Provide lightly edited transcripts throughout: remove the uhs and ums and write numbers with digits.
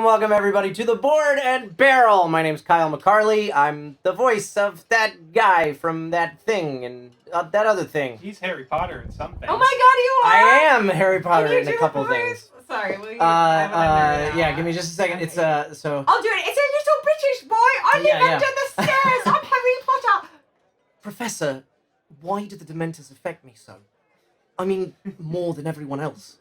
Welcome everybody to the Board and Barrel. My name's Kyle McCarley. I'm the voice of that guy from that thing and that other thing. He's Harry Potter in some things. Oh my god, you are! I am Harry Potter in a couple things. Sorry, will you? Yeah, give me just a second. Okay. It's so. I'll do it. It's a little British boy. I live under the stairs. I'm Harry Potter. Professor, why do the Dementors affect me so? I mean, more than everyone else.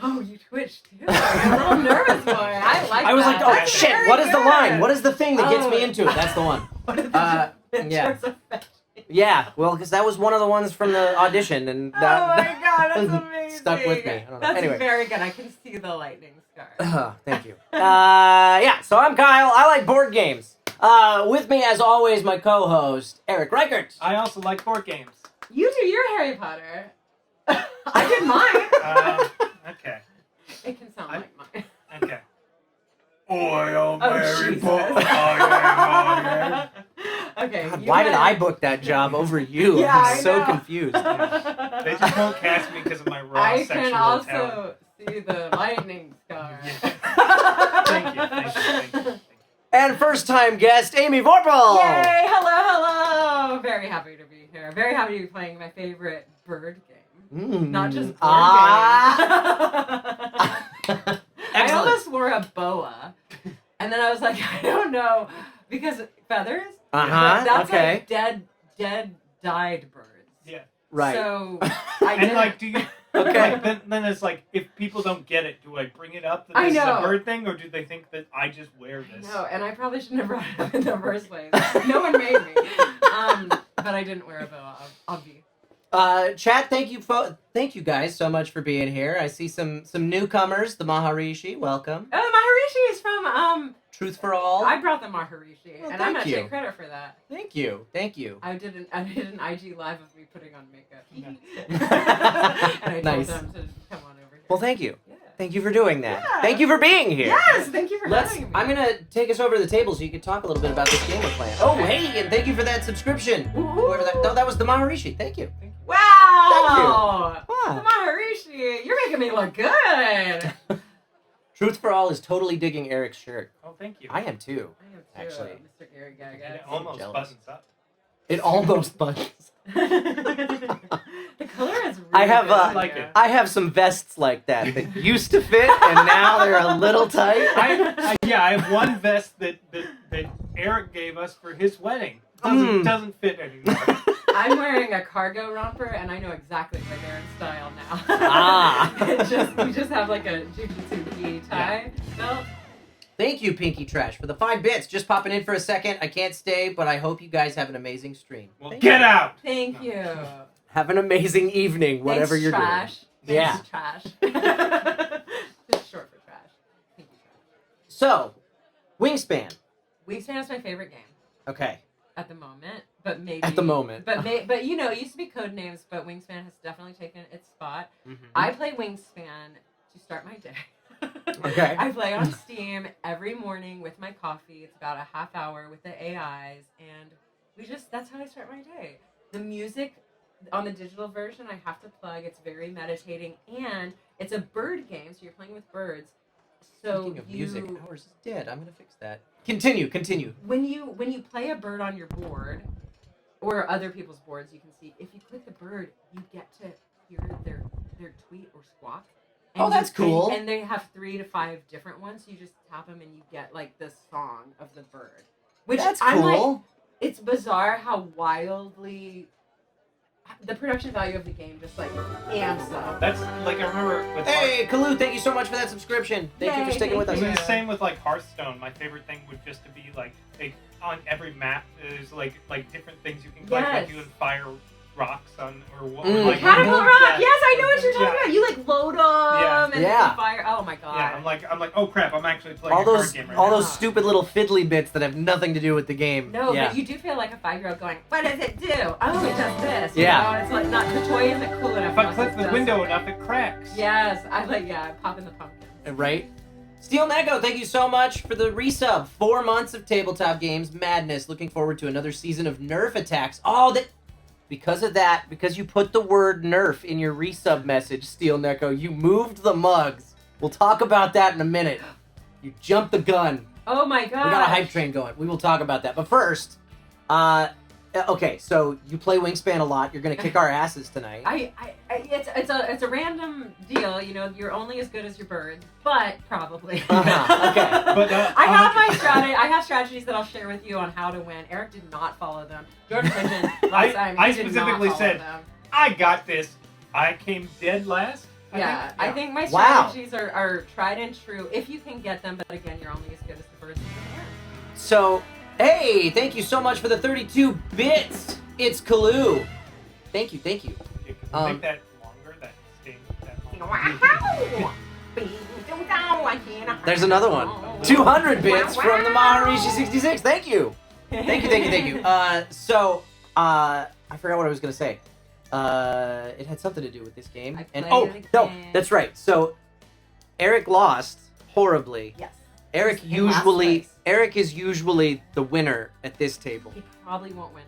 Oh, you twitched too. You're a little nervous, boy. I like that. I was like, oh That's shit, very what is the good. line? What is the thing that gets me into it? That's the one. What are the yeah. affect you? Yeah, well, because that was one of the ones from the audition, and that, oh my god, that's amazing. stuck with me. I don't know. That's Anyway. very good. I can see the lightning scar. Thank you. Yeah, so I'm Kyle. I like board games. With me, as always, my co-host, Eric Reichert. I also like board games. You do your Harry Potter. I did mine. Okay. It can sound like mine. Okay. I am Harry Potter. Okay. God, why did I book that job over you? Yeah, I'm I so know. confused. They just won't cast me because of my raw I sexual can also talent. see the lightning scar. Thank you. And first-time guest, Amy Vorpahl. Yay! Hello. Very happy to be here. Very happy to be playing my favorite bird game. Not just board game. I almost wore a boa, and then I was like, I don't know, because feathers. That's okay. like dead, dyed birds. Yeah. Right. So I And like, do you? Okay. Like, then it's like, if people don't get it, do I bring it up that I this is know. a bird thing, or do they think that I just wear this? No, and I probably shouldn't have brought it up in the first place. No one made me. But I didn't wear a boa, obviously. Chat, thank you guys so much for being here. I see some newcomers, the Maharishi, welcome. Oh, the Maharishi is from, Truth for All. I brought the Maharishi, Well, and I'm thank gonna you. take credit for that. Thank you. I did an IG live of me putting on makeup. Nice. And I told Nice. them to come on over here. Well, thank you. Yeah. Thank you for doing that. Yeah. Thank you for being here. Yes, thank you for having me. I'm gonna take us over to the table so you can talk a little bit about this game we're playing. Oh, Okay. hey, and thank you for that subscription. Ooh. Whoever that. No, that was the Maharishi. Thank you. Wow! Thank you. The Wow. Maharishi, you're making me look good. Truth for All is totally digging Eric's shirt. Oh, thank you. I am too. I am too, Actually. Mr. Gary And Gaga. it almost jealous. buttons up. It almost buttons. The color is really I have, good on like you. it. I have some vests like that used to fit and now they're a little tight. I have one vest that Eric gave us for his wedding. Doesn't fit anymore. I'm wearing a cargo romper, and I know exactly where they're in style now. Ah. We just have like a jujitsu tie belt. Thank you, Pinky Trash, for the 5 bits. Just popping in for a second. I can't stay, but I hope you guys have an amazing stream. Well, Thank get you. out! Thank you. Have an amazing evening, whatever Thanks, you're trash. doing. Yeah. Thanks, trash. Just short for trash. Thank you, trash. So, Wingspan. Wingspan is my favorite game Okay. at the moment, but maybe At the moment. but you know, it used to be Codenames, but Wingspan has definitely taken its spot. I play Wingspan to start my day. Okay. I play on Steam every morning with my coffee. It's about a half hour with the AIs, and that's how I start my day. The music on the digital version I have to plug. It's very meditating, and it's a bird game, so you're playing with birds. So Speaking of music, ours is dead. I'm gonna fix that. Continue. when you play a bird on your board or other people's boards, you can see if you click the bird, you get to hear their tweet or squawk. Oh, that's cool. And they have 3 to 5 different ones. So you just tap them and you get like the song of the bird. Which That's I'm cool. like, it's bizarre how wildly the production value of the game just like amps up. That's like, I remember with Hey, Kalu, thank you so much for that subscription. Thank you for Yay, sticking with It us. was thank the same with like Hearthstone. My favorite thing would just to be like on every map there's like different things you can collect. Like Yes. you can fire rocks on or Like, Catapult rock. Yeah. Yes, I know what you're talking Yeah. about. You like load them and Yeah. they fire. Oh my god. Yeah, I'm like, oh crap, I'm actually playing all a card those game right all now. those stupid little fiddly bits that have nothing to do with the game. No, yeah. but you do feel like a 5-year-old going, what does it do? Oh, it does this. Yeah. You know, it's like not the toy isn't cool enough. If I unless click it the does window something. enough, it cracks. Yes, I pop in the pumpkins. Right? Steel Neko, thank you so much for the resub. 4 months of tabletop games madness. Looking forward to another season of Nerf attacks. Oh, that because of that, because you put the word Nerf in your resub message, Steel Neko, you moved the mugs. We'll talk about that in a minute. You jumped the gun. Oh my god. We got a hype train going. We will talk about that. But first, okay, so you play Wingspan a lot. You're gonna kick our asses tonight. It's a random deal. You know, you're only as good as your bird, but probably. Okay. But I have my strategy. I have strategies that I'll share with you on how to win. Eric did not follow them. Jordan Pigeon last time. I he did specifically not follow said, them. I got this. I came dead last. I think my Wow. strategies are tried and true if you can get them. But again, you're only as good as the birds you can win. So, hey, thank you so much for the 32 bits. It's Kalu. Thank you. You can make that longer, that sting. There's another one. 200 bits from the Maharishi 66. Thank you. Thank you. I forgot what I was gonna say. It had something to do with this game. I And played no, again. that's right. So, Eric lost horribly. Yes. Eric He's in last place. Eric is usually the winner at this table. He probably won't win.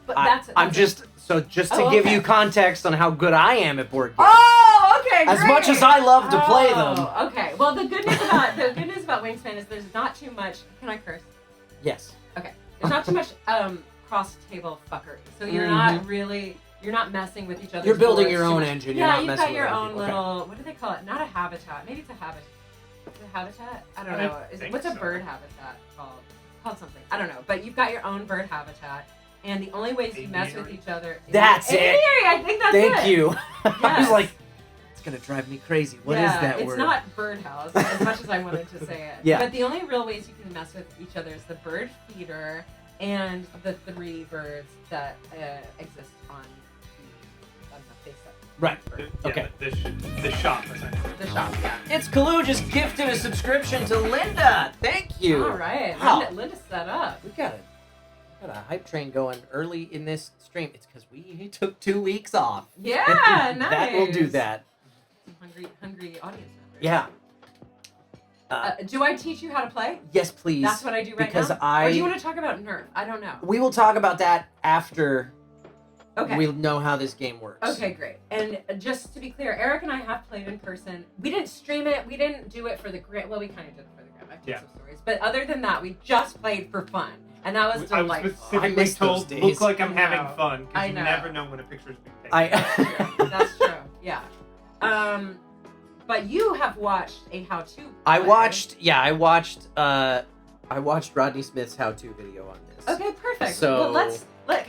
But I'm just to give okay. you context on how good I am at board games. Oh, okay. As great. much as I love to play them. Oh, okay. Well, the good news about Wingspan is there's not too much. Can I curse? Yes. Okay. There's not too much cross table fuckery. So you're not messing with each other. You're building boards your too own much. engine. You're Yeah, not you've messing got your with own other people. little. What do they call it? Not a habitat. Maybe it's a habitat. Is it a habitat? I don't I know. think What's a so. bird habitat called? Called something. I don't know. But you've got your own bird habitat. And the only ways you mess with Aviary? each other. That's it. Aviary, I think that's Thank it. you. I was Yes. like, it's gonna drive me crazy. What is that it's word? It's not birdhouse, as much as I wanted to say it. Yeah. But the only real ways you can mess with each other is the bird feeder and the 3 birds that exist on the face of Right. Okay. Okay. The shop, essentially. the shop. Yeah. It's Kalu just gifted a subscription to Linda. Thank you. All right. Wow. Linda's set up. We got a hype train going early in this stream. It's because we took 2 weeks off. Yeah, nice. That will do that. Hungry audience members. Yeah. Do I teach you how to play? Yes, please. That's what I do right because now. Or do you want to talk about Nerf? I don't know. We will talk about that after Okay. we know how this game works. Okay, great. And just to be clear, Eric and I have played in person. We didn't stream it. We didn't do it for the gram. Well, we kind of did it for the gram. I've told Yeah. some stories. But other than that, we just played for fun. And that was I was delightful. specifically I miss those told, days. look like I'm I know. having fun, I because you know. never know when a picture's being taken. That's true. Yeah. But you have watched a how-to. I play. watched Rodney Smith's how-to video on this. Okay, perfect. So-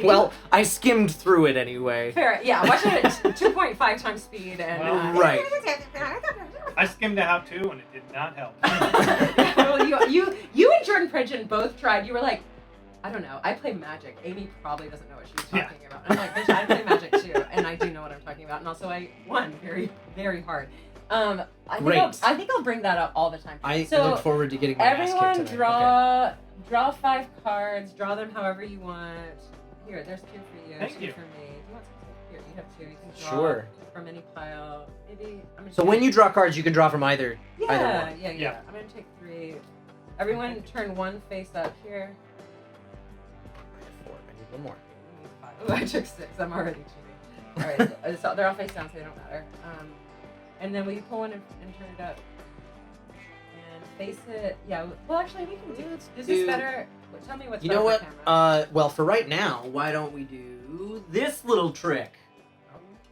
well, I skimmed through it anyway. fair. Yeah, watch it at 2.5 times speed and. Right. I skimmed a how-to, and it did not help. Well, you and Jordan Pridgeon both tried. You were like, I don't know. I play Magic. Amy probably doesn't know what she's talking about. I'm like, bitch, I play Magic too, and I do know what I'm talking about. And also, I won very, very hard. I think I'll bring that up all the time. I So, look forward to getting my ass everyone kicked tonight. draw 5 cards. Draw them however you want. Here, there's 2 for you. Thank 2 you. for me. Do you want some? Here, you have 2. You can draw Sure. from any pile. Maybe I'm gonna So take- when you draw cards, you can draw from either one. yeah. Yeah. I'm gonna take 3. Everyone turn 1 face up here. I have 4. I need 1 more. Oh, I took 6. I'm already cheating. Alright, so they're all face down, so they don't matter. And then will you pull one and turn it up? And face it. Yeah, well, actually, we can do this. Is do- this better? Tell me what's You better know what? for camera. Well, for right now, why don't we do this little trick?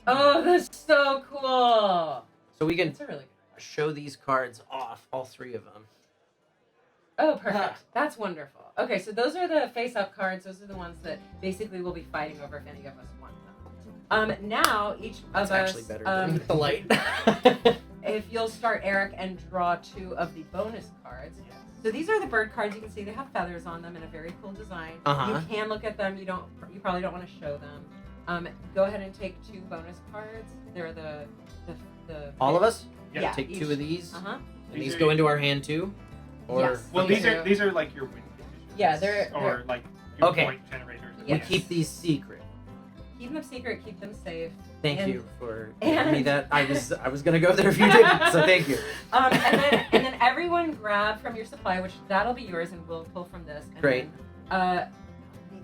Oh, that's so cool. So we can That's a really good. show these cards off, all 3 of them. Oh, perfect. That's wonderful. Okay, so those are the face-up cards. Those are the ones that basically we'll be fighting over if any of us want them. Now, each of That's us, actually better than the light. if you'll start, Eric, and draw 2 of the bonus cards. So these are the bird cards. You can see they have feathers on them and a very cool design. Uh-huh. You can look at them. You probably don't want to show them. Go ahead and take 2 bonus cards. They're the All of us? Yeah. Take 2 of these. Uh-huh. And these go into our hand too? Or Yes. Well, Okay. these are like your win conditions. Yeah, they're or like your Okay. point generators. we Yes. keep these secret. Keep them secret. Keep them safe. Thank And- you for giving me and- that. I was gonna go there if you didn't, so thank you. And then everyone grab from your supply, which that'll be yours, and we'll pull from this. And Great. Then,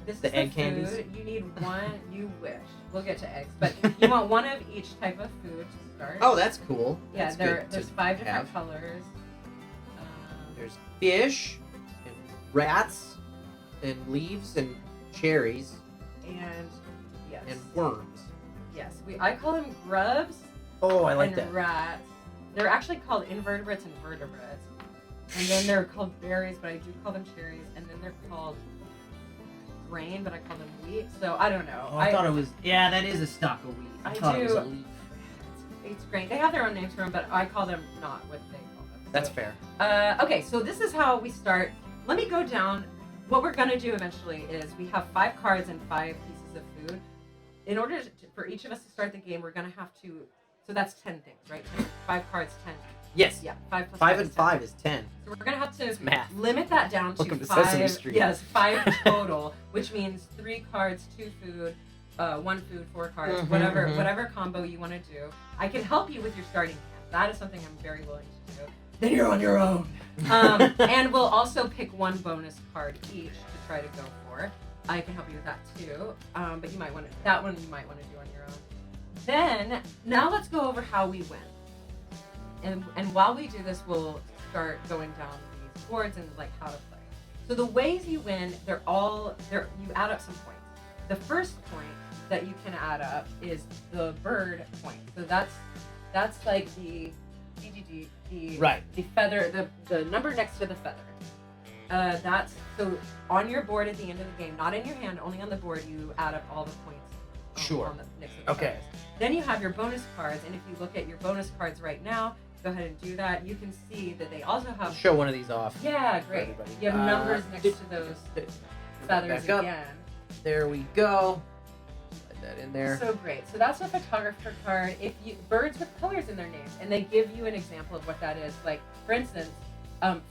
this The is egg the candies? food. You need one. You wish. We'll get to eggs, but you want one of each type of food to start. Oh, that's cool. yeah. That's There's good to 5 different have. colors. There's fish, and rats, and leaves, and cherries, And yes, and worms. yes. I call them grubs Oh, I like and that. rats. They're actually called invertebrates and vertebrates. And then they're called berries, but I do call them cherries. And then they're called grain, but I call them wheat. So I don't know. Oh, I thought it was. Yeah, that is a stalk of wheat. I thought it was do. a leaf. It's grain. They have their own names for them, but I call them not what they call them. That's So, fair. okay, so this is how we start. Let me go down. What we're gonna do eventually is we have 5 cards and 5 pieces of food. In order for each of us to start the game, we're gonna have to. So that's 10 things, right? 5 cards, 10. Yes. Yeah, 5 plus 5 is and 10. 5 is 10. So we're gonna have to It's math. limit that down to Welcome to 5. Sesame Street. Yes, 5 total, which means 3 cards, 2 food, 1 food, 4 cards, Mhm, whatever mhm. whatever combo you want to do. I can help you with your starting hand. That is something I'm very willing to do. Then you're on your own. And we'll also pick 1 bonus card each to try to go for. I can help you with that too. But you might want to do on your own. Then now let's go over how we win. And while we do this, we'll start going down these boards and like how to play. So the ways you win, you add up some points. The first point that you can add up is the bird point. So that's like the Right. the feather, the number next to the feather. That's so on your board at the end of the game, not in your hand, only on the board. You add up all the points. Sure. On the next to the Okay. feathers. Then you have your bonus cards, and if you look at your bonus cards right now, go ahead and do that. You can see that they also I'll have. show one of these off. Yeah, for great. everybody. You have numbers next did- to those did- feathers back up. again. There we go. Put that in there. So great. So that's a photographer card. Birds with colors in their names, and they give you an example of what that is. Like, for instance,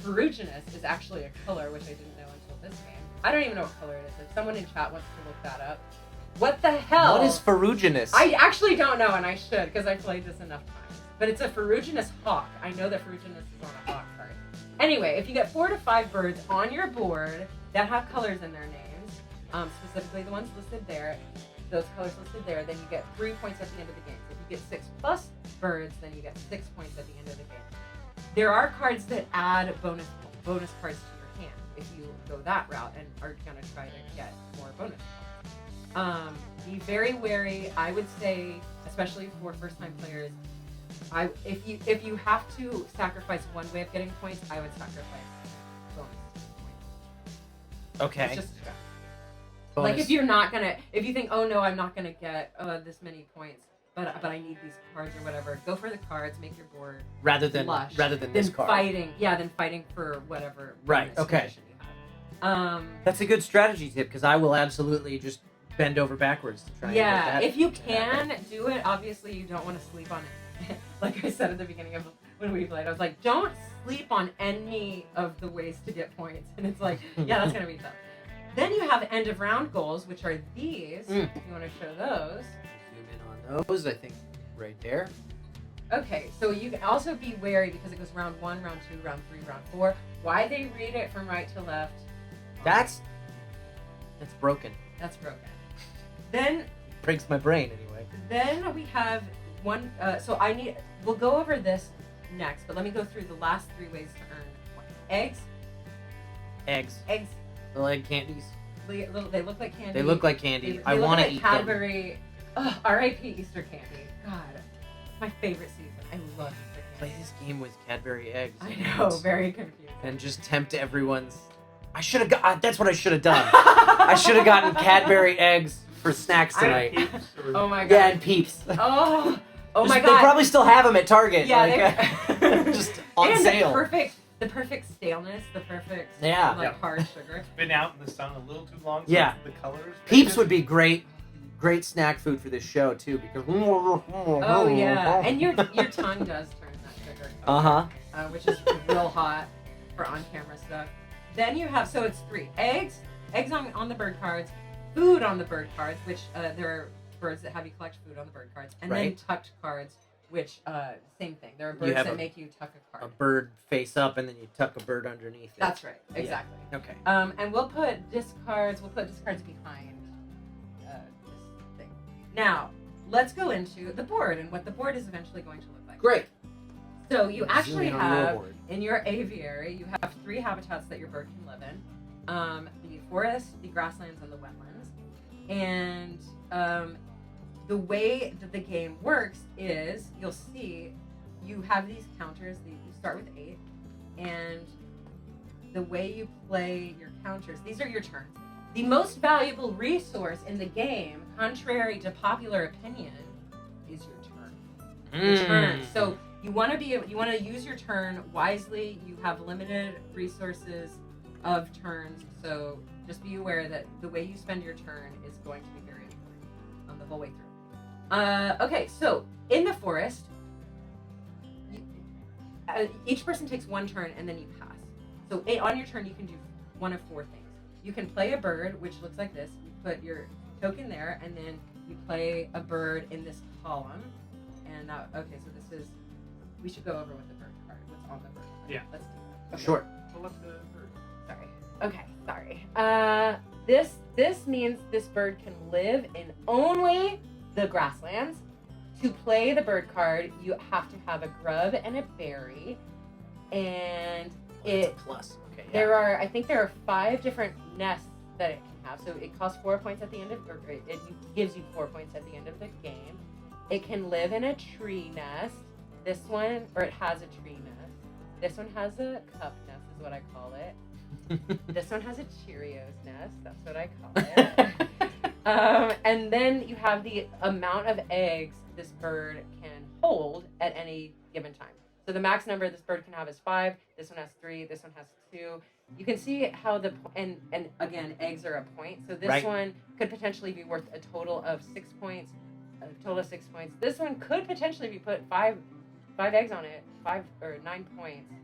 ferruginous is actually a color, which I didn't know until this game. I don't even know what color it is. If someone in chat wants to look that up, what the hell? What is ferruginous? I actually don't know, and I should because I played this enough times. But it's a ferruginous hawk. I know that ferruginous is on a hawk card. Anyway, if you get 4 to 5 birds on your board that have colors in their names, specifically the ones listed there, those colors listed there, then you get 3 points at the end of the game. So if you get 6 plus birds, then you get 6 points at the end of the game. There are cards that add bonus cards to your hand if you go that route and are gonna try to get more bonus points. Be very wary. I would say, especially for first-time players, if you have to sacrifice one way of getting points, I would sacrifice bonus points. Okay. It's just a strategy. Bonus. Like if you think, oh no, I'm not gonna get this many points, but I need these cards or whatever, go for the cards, make your board rather than lush. this card. Than fighting for whatever. Right, bonus okay. condition you have. That's a good strategy tip because I will absolutely just bend over backwards to try and get that. If you to happen. can do it, obviously you don't want to sleep on it. Like I said at the beginning of when we played, I was like, don't sleep on any of the ways to get points. And it's like, yeah, that's gonna be tough. Then you have end of round goals, which are these. If you want to show those. Zoom in on those, I think right there. Okay, so you can also be wary because it goes round 1, round 2, round 3, round 4. Why they read it from right to left? That's broken. That's broken. Then Breaks my brain anyway. Then we have one. We'll go over this next, but let me go through the last 3 ways to earn points. Eggs. Eggs. Little egg candies. They look like candy. They look like candy. They I look want to like eat Cadbury. Oh, R.I.P. Easter candy. God, it's my favorite season. I love Easter them. Play candy. this game with Cadbury eggs. I know, very confusing. And just tempt everyone's. I should have got. That's what I should have done. I should have gotten Cadbury eggs for snacks tonight. Peeps or- Oh my god. Yeah, and Peeps. Oh Just- my They god. probably still have them at Target. Yeah, like, just on and sale. the perfect staleness, the perfect Yeah. hard sugar. It's been out in the sun a little too long. So Yeah. The colors. Peeps would be great Great snack food for this show too, because Oh yeah, and your tongue does turn that trigger. Which is real hot for on-camera stuff. Then you have, so it's 3 eggs on the bird cards, food on the bird cards, which there are birds that have you collect food on the bird cards, and then tucked cards, which same thing. There are birds that make you tuck a card. A bird face up, and then you tuck a bird underneath it. That's right, exactly. Yeah. Okay. And we'll put discards behind this thing. Now, let's go into the board and what the board is eventually going to look like. Great. So you actually have, in your aviary, you have 3 habitats that your bird can live in. The forest, the grasslands, and the wetlands. And the way that the game works is, you'll see, you have these counters. You start with 8. And the way you play your counters, these are your turns. The most valuable resource in the game, contrary to popular opinion, is your turn. Your turn. So you want to use your turn wisely. You have limited resources of turns, so just be aware that the way you spend your turn is going to be very important the whole way through. Okay, so in the forest, each person takes 1 turn and then you pass. So on your turn, you can do one of 4 things. You can play a bird, which looks like this. You put your token there, and then you play a bird in this column. And okay, so this is. We should go over with the bird card. What's on the bird card? Yeah. Let's do that. Okay. Sure. Pull up the bird. Sorry. Okay, sorry. This means this bird can live in only the grasslands. To play the bird card, you have to have a grub and a berry, and plus. Okay. Yeah. I think there are 5 different nests that it can have. So it costs 4 points at the end of, or it gives you 4 points at the end of the game. It can live in a tree nest. This one, or it has a tree nest. This one has a cup nest, is what I call it. This one has a Cheerios nest. That's what I call it. And then you have the amount of eggs this bird can hold at any given time. So the max number this bird can have is 5. This one has 3. This one has 2. You can see how and again, eggs are a point. So this one could potentially be worth a total of 6 points. This one could potentially be put 5 eggs on it, 5 or 9 points.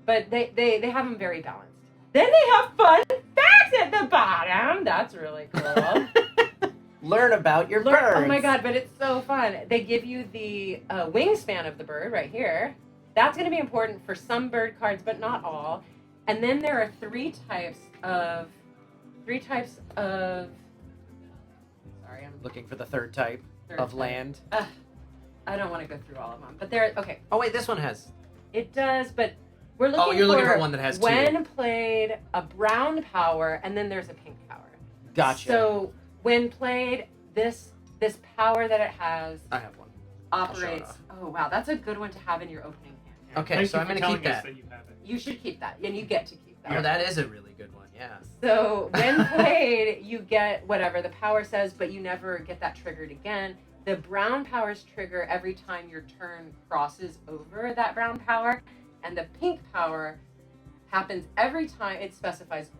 But they have them very balanced. Then they have fun facts at the bottom. That's really cool. Learn about your birds. Oh my god, but it's so fun. They give you the wingspan of the bird right here. That's going to be important for some bird cards, but not all. And then there are 3 types of. Sorry, I'm looking for the third type of land. I don't want to go through all of them, but there. Okay. Oh wait, this one has. It does, but we're looking. Oh, you're looking for one that has 2. When played, a brown power, and then there's a pink power. Gotcha. So when played, this power that it has. I have one. Operates. Oh wow, that's a good one to have in your opening hand. Yeah. Okay, Thank so you I'm for going to telling keep that. us that you have it. You should keep that, and you get to keep that. Oh, that is a really good one. Yeah. So when played, you get whatever the power says, but you never get that triggered again. The brown powers trigger every time your turn crosses over that brown power, and the pink power happens every time it specifies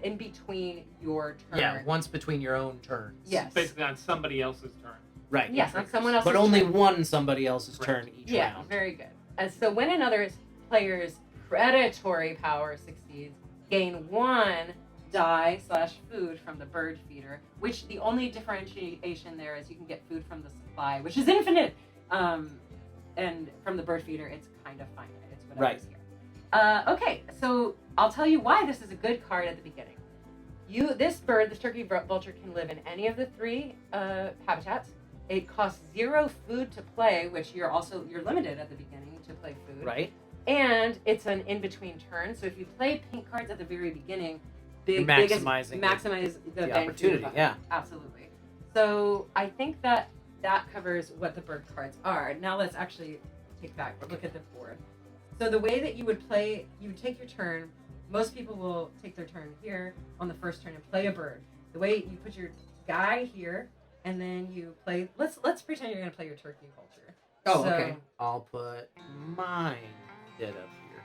in between your turn. Yeah, once between your own turns. Yes. It's basically on somebody else's turn. Right. Yes, on someone else's But only turn. one somebody else's turn each Yeah, round. very good. And so when another player's predatory power succeeds, gain 1 die/food from the bird feeder, which the only differentiation there is you can get food from the supply, which is infinite. And from the bird feeder, it's kind of finite. It's whatever's here. Okay, so I'll tell you why this is a good card at the beginning. This turkey vulture, can live in any of the 3 habitats. It costs 0 food to play, which you're limited at the beginning to play food. Right. And it's an in-between turn. So if you play pink cards at the very beginning, maximize the bang opportunity. for your buck. Yeah. Absolutely. So I think that covers what the bird cards are. Now let's actually look at the board. So the way that you would play, you would take your turn. Most people will take their turn here on the first turn and play a bird. The way you put your guy here, and then you play. Let's pretend you're going to play your turkey vulture. Oh, okay. I'll put mine dead up here.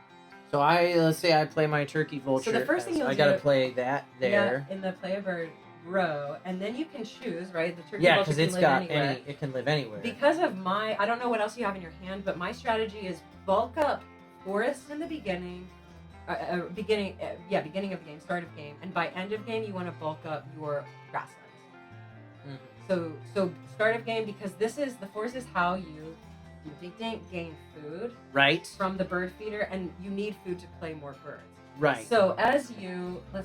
So let's say I play my turkey vulture. So the first thing you'll I do. gotta play that there. Yeah, in the play a bird, row, and then you can choose, right? The turkey Yeah, vulture because can it's live got anywhere. it can live anywhere. Because of I don't know what else you have in your hand, but my strategy is bulk up forest in the beginning, beginning of the game, start of game, and by end of game you want to bulk up your grasslands. Mhm. So start of game, because the forest is how you gain food Right. from the bird feeder, and you need food to play more birds. Right. So let's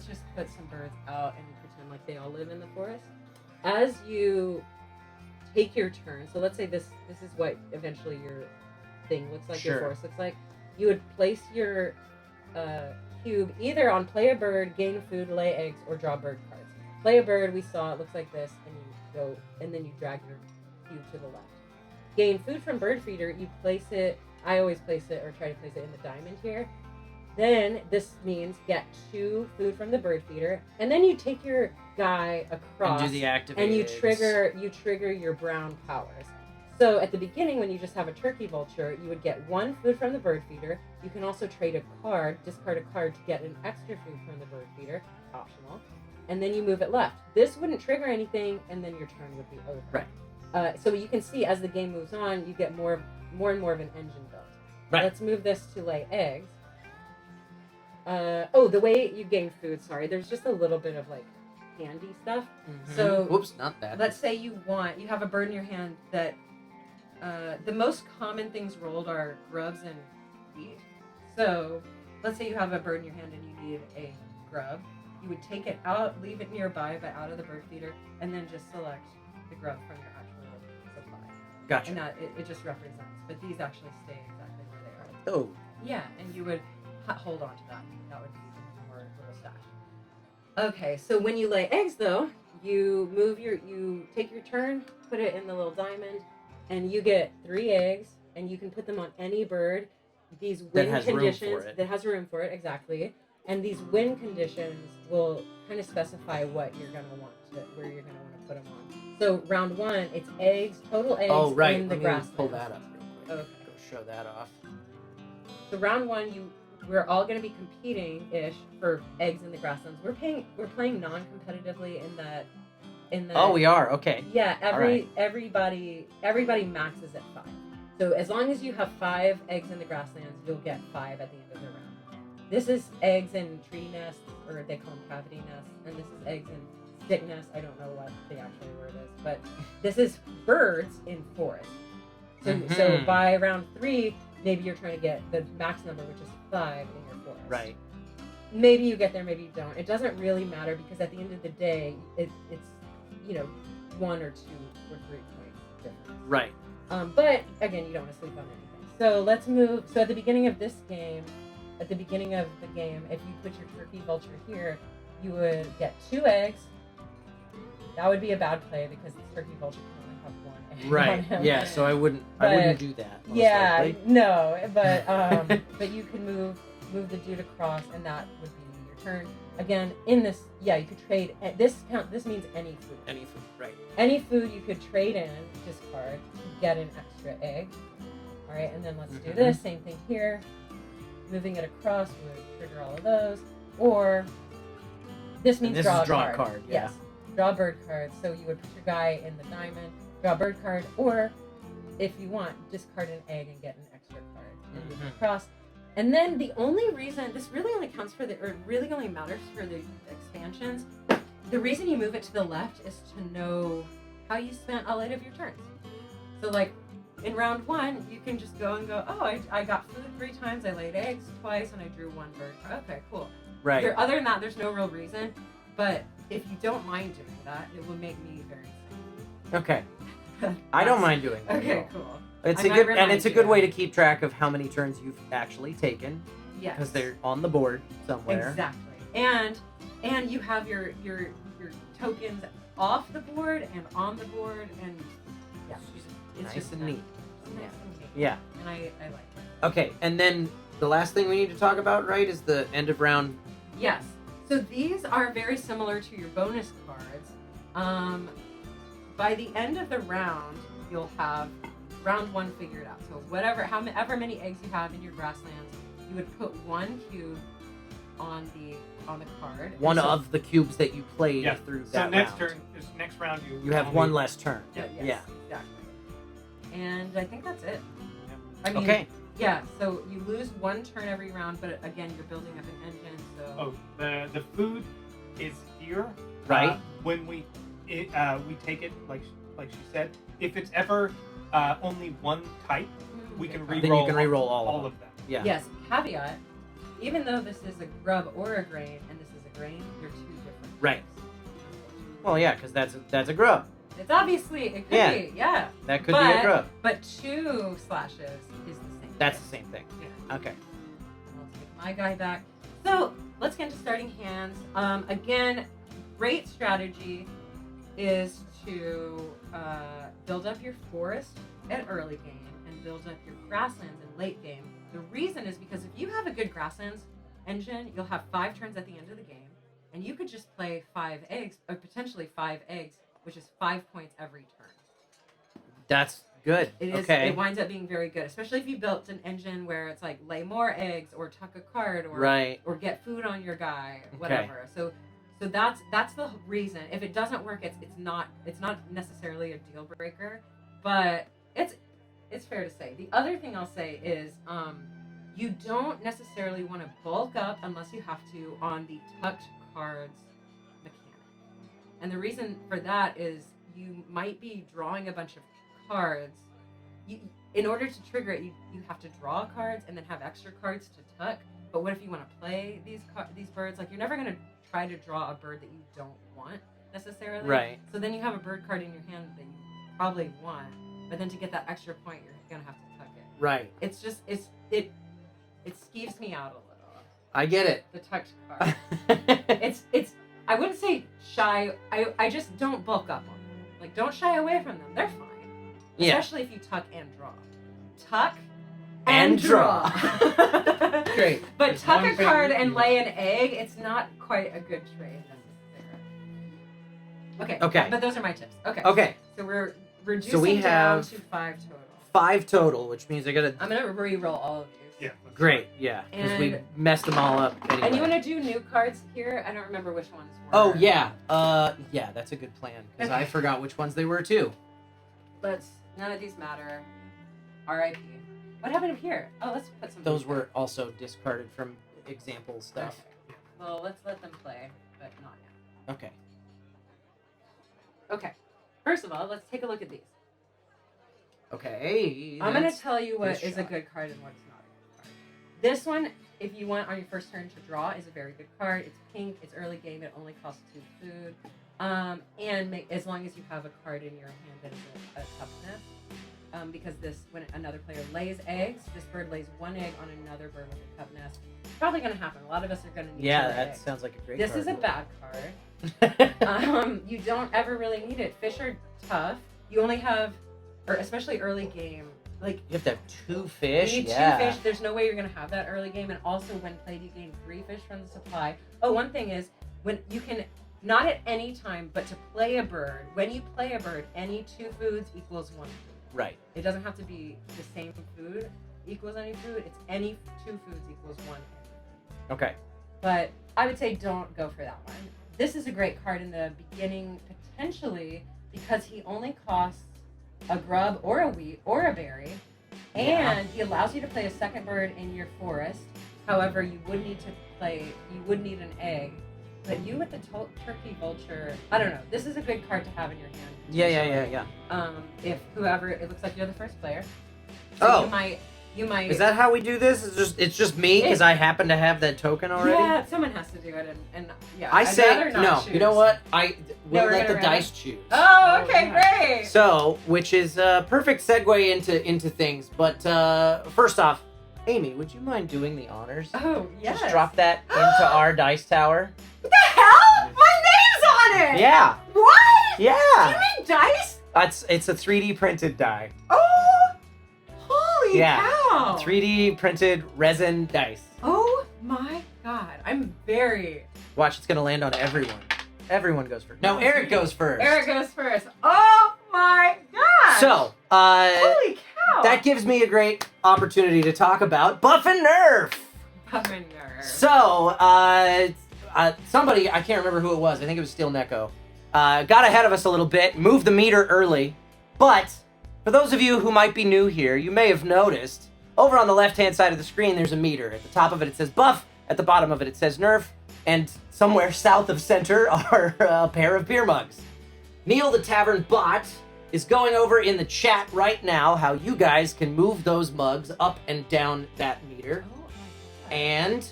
just put some birds out and pretend like they all live in the forest. As you take your turn, so let's say this is what eventually your thing looks like, Sure. your forest looks like. You would place your cube either on play a bird, gain food, lay eggs, or draw bird cards. Play a bird, we saw it looks like this, and you go, and then you drag your cube to the left. Gain food from bird feeder, you place it, I always place it or try to place it in the diamond here. Then this means get 2 food from the bird feeder, and then you take your guy across And do the activate and you eggs. trigger your brown powers. So at the beginning, when you just have a turkey vulture, you would get 1 food from the bird feeder. You can also trade a card, discard a card to get an extra food from the bird feeder, optional. And then you move it left. This wouldn't trigger anything, and then your turn would be over. Right. So you can see as the game moves on, you get more and more of an engine built. Right. Let's move this to lay eggs. The way you gain food, sorry, there's just a little bit of like handy stuff. Mhm. So whoops, not that. let's say you have a bird in your hand that the most common things rolled are grubs and wheat. So let's say you have a bird in your hand and you need a grub. You would take it out, leave it nearby, but out of the bird feeder, and then just select the grub from your actual supply. Gotcha. And that it just represents, but these actually stay exactly where they are. Oh. Yeah, and you would hold on to that. That would be your little stash. Okay, so when you lay eggs, though, you take your turn, put it in the little diamond, and you get 3 eggs, and you can put them on any bird. These win conditions that has room for it, exactly. And these win conditions will kind of specify what you're gonna want where you're gonna want to put them on. So round 1, it's eggs, total eggs in the grasslands. Pull that up real quick. Okay. Go show that off. So round 1, we're all going to be competing-ish for eggs in the grasslands. We're playing non-competitively in the. Oh, we are. Okay. Yeah, right. everybody maxes at 5. So as long as you have 5 eggs in the grasslands, you'll get 5 at the end of the round. This is eggs in tree nests, or they call them cavity nests, and this is eggs in stick nests. I don't know what the actual word is, but this is birds in forest. So by round 3, maybe you're trying to get the max number, which is 5 in your forest. Right. Maybe you get there, maybe you don't. It doesn't really matter, because at the end of the day, it's 1 or 2 or 3 points difference. Right. But again, you don't want to sleep on anything. So let's move. So at the beginning of the game, if you put your turkey vulture here, you would get 2 eggs. That would be a bad play, because the turkey vulture can only have 1 egg. Right. on him. Yeah. So I wouldn't do that. most Yeah. likely. No. But but you can move the dude across, and that would be your turn. Again, in this, you could trade. This means any food. Any food. Right. Any food you could trade in, discard, to get an extra egg. All right, and then let's do this. Same thing here. Moving it across would trigger all of those. Or this means draw a card. Yeah. Yes, draw a bird card. So you would put your guy in the diamond, draw a bird card, or if you want, discard an egg and get an extra card and move it across. And then the only reason this really only really only matters for the expansions. The reason you move it to the left is to know how you spent all 8 of your turns. So like in round 1, you can just go and go, oh, I got food 3 times, I laid eggs twice, and I drew 1 bird. Okay, cool. Right. Other than that, there's no real reason. But if you don't mind doing that, it will make me very sad. Okay. I don't mind doing that. Okay, cool. It's I a might good remind it's a you. good way to keep track of how many turns you've actually taken, Yes. because they're on the board somewhere. Exactly. And you have your tokens off the board and on the board, and yeah, it's Nice just and neat. It's nice and neat. Yeah. And I like it. Okay, and then the last thing we need to talk about, right, is the end of round. Yes. So these are very similar to your bonus cards. By the end of the round, you'll have round 1 figured out. So however many eggs you have in your grasslands, you would put 1 cube on the card. One And so- of the cubes that you played Yeah. through So that next round. next round You have one less turn. Yes, Yeah. exactly. And I think that's it. I mean, Okay. Yeah, so you lose one turn every round, but again, you're building up an engine, so... Oh, the food is here. Right. When we take it, like she said, if it's ever only one type, we can Okay. re-roll. Then you can re-roll all of of them. Yeah. Yes, caveat, even though this is a grub or a grain, and this is a grain, they're two different Right. types. Well, yeah, because that's a grub. It's obviously, it could Yeah. be, yeah. That could be a grub. But 2 slashes is the same. That's the same thing. Yeah. Okay. I'll take my guy back. So let's get into starting hands. Again, great strategy is to build up your forest at early game and build up your grasslands in late game. The reason is because if you have a good grasslands engine, you'll have 5 turns at the end of the game, and you could just play 5 eggs, or potentially 5 eggs, which is 5 points every turn. That's good. It is. Okay. It winds up being very good, especially if you built an engine where it's like lay more eggs or tuck a card or Right. or get food on your guy, Okay. whatever. So that's the reason. If it doesn't work, it's not necessarily a deal breaker, but it's fair to say. The other thing I'll say is you don't necessarily want to bulk up unless you have to on the tucked cards mechanic, and the reason for that is you might be drawing a bunch of cards. In order to trigger it, you have to draw cards and then have extra cards to tuck. But what if you want to play these birds? Like, you're never going to try to draw a bird that you don't want necessarily. Right. So then you have a bird card in your hand that you probably want, but then to get that extra point, you're going to have to tuck it. Right. It's just it skeeves me out a little. I get it. The tucked card. it's I wouldn't say shy. I just don't bulk up on them. Like, don't shy away from them. They're fine. Yeah. Especially if you tuck and draw. Tuck And draw. Great. But There's tuck one a thing card you and do. lay an egg, it's not quite a good trade necessarily. Okay. But those are my tips. Okay. Okay. So we're reducing So we down have to 5 total. 5 total, which means I gotta. I'm gonna re-roll all of these. Yeah. Great. Yeah. Because we And- messed them all up. Anyway. And you want to do new cards here? I don't remember which ones were. Oh yeah. Yeah. That's a good plan because I Okay. forgot which ones they were too. None of these matter. R.I.P. What happened here? Oh, let's put some. Those were also discarded from example stuff. Okay. Well, let's let them play, but not now. Okay. Okay. First of all, let's take a look at these. Okay. I'm going to that's- tell you what this is a shot. good card and what's not a good card. This one, if you want on your first turn to draw, is a very good card. It's pink. It's early game. It only costs 2 food. As long as you have a card in your hand that is a toughness. Because when another player lays eggs, this bird lays 1 egg on another bird with a toughness. It's probably going to happen. A lot of us are going to need Yeah, to lay that eggs. sounds like a great This card. is a bad card. You don't ever really need it. Fish are tough. You only have, or especially early game, like You have to have 2 fish. you need Yeah. 2 fish. There's no way you're gonna have that early game. And also, when played, you gain 3 fish from the supply. Oh, one thing is when you can not at any time, but to play a bird. When you play a bird, any 2 foods equals 1 food. Right. It doesn't have to be the same food equals any food. It's any 2 foods equals 1. Okay. But I would say don't go for that one. This is a great card in the beginning, potentially, because he only costs a grub or a wheat or a berry, and he allows you to play a second bird in your forest. However, you would need an egg. But you with the turkey vulture, I don't know. This is a good card to have in your hand. Yeah. If whoever, it looks like you're the first player. Oh. You might. Is that how we do this? It's just me because I happen to have that token already. Yeah, someone has to do it, and yeah. I I'd say rather not no. choose. You know what? No, We'll we're let the gonna dice choose. Oh, okay, Oh, great. So, which is a perfect segue into things. But first off, Amy, would you mind doing the honors? Oh, yes. Just drop that into our dice tower. What the hell? My name's on it. Yeah. What? Yeah. You mean dice? It's a 3D printed die. Oh, holy cow. 3D printed resin dice. Oh my God, I'm very. Watch, it's gonna land on everyone. Everyone goes first. No, Eric goes first. Eric goes first. Oh my God. So, Holy cow. that gives me a great opportunity to talk about Buff and Nerf. Buff and Nerf. So, somebody, I can't remember who it was. I think it was Steel Neko. Got ahead of us a little bit, moved the meter early. But for those of you who might be new here, you may have noticed over on the left-hand side of the screen, there's a meter. At the top of it, it says buff. At the bottom of it, it says nerf. And somewhere south of center are a pair of beer mugs. Neil the Tavern Bot is going over in the chat right now how you guys can move those mugs up and down that meter. Oh, my God. And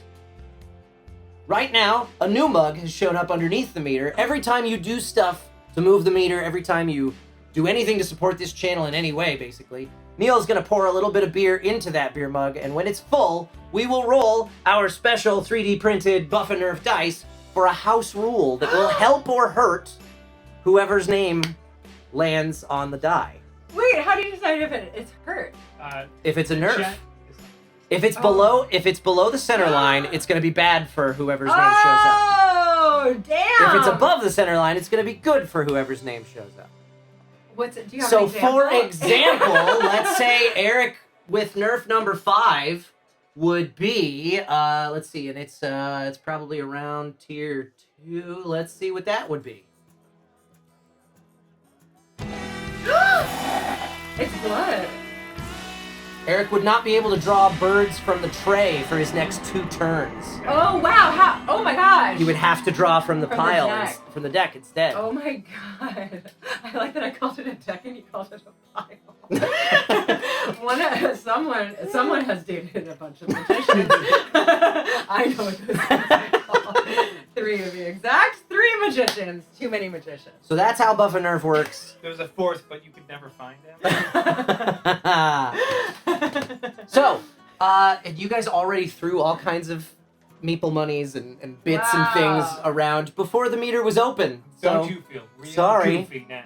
right now, a new mug has shown up underneath the meter. Every time you do stuff to move the meter, every time you do anything to support this channel in any way, basically, Neil's going to pour a little bit of beer into that beer mug, and when it's full, we will roll our special 3D printed Buff and Nerf dice for a house rule that will help or hurt whoever's name lands on the die. Wait, how do you decide if it's hurt? If it's a nerf. Chat If it's below the center line, it's going to be bad for whoever's name shows up. Oh, damn! If it's above the center line, it's going to be good for whoever's name shows up. What's it? Do you have So, an example? for example, let's say Eric with Nerf number 5 would be, let's see, and it's probably around tier 2. Let's see what that would be. It's blood. Eric would not be able to draw birds from the tray for his next 2 turns. Oh wow! How? Oh my gosh! He would have to draw from the From the pile, deck. from the deck instead. Oh my god! I like that I called it a deck and you called it a pile. Someone has dated a bunch of magicians. I know what this is called. 3 to be exact. 3 magicians. Too many magicians. So that's how Buff and Nerf works. There was a 4th, but you could never find him. So, you guys already threw all kinds of meeple monies and bits and things Wow. around before the meter was open. Don't So, you feel real sorry. goofy now?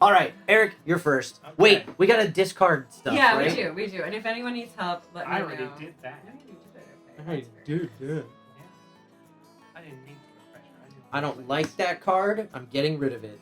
all right, Eric, you're first. Okay. Wait, we gotta discard stuff, Yeah, right? we do. And if anyone needs help, let me I know. already did that. No, you did it. Okay. Hey, dude, yeah. Yeah. I didn't need the pressure. I don't like that card. I'm getting rid of it.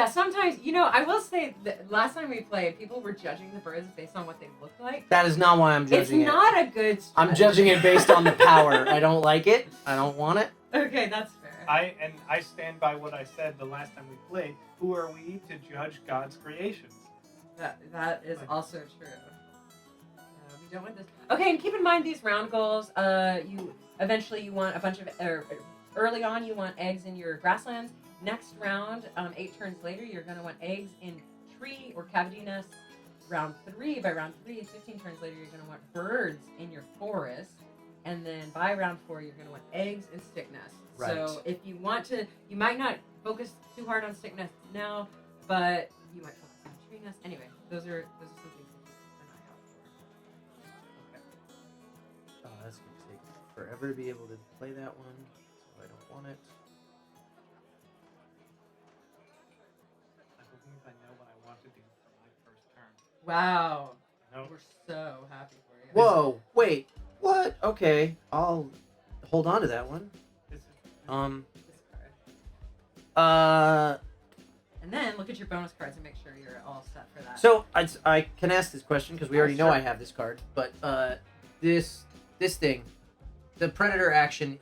Sometimes, I will say that last time we played, people were judging the birds based on what they looked like. That is not why I'm It's judging it. not a good strategy. I'm judging it based on the power. I don't like it. I don't want it. Okay, that's fair. I stand by what I said the last time we played. Who are we to judge God's creations? That is also true. We don't want this. Okay, and keep in mind these round goals. You want a bunch of early on you want eggs in your grasslands. Next round, 8 turns later, you're gonna want eggs in tree or cavity nests. By round 3, 15 turns later, you're gonna want birds in your forest. And then by round 4, you're gonna want eggs and stick nests. Right. So if you want to, you might not focus too hard on stick nests now, but you might focus on tree nests. Anyway, those are some things to keep an eye out for. Oh, that's gonna take forever to be able to play that one, so I don't want it. I believe I know what I want to do for my first turn. Wow, No. we're so happy for you. Whoa, wait, what? Okay, I'll hold on to that one. This is, This card. Uh, And then look at your bonus cards and make sure you're all set for that. so I can ask this question because we already know Sure. I have this card, but this thing, the Predator action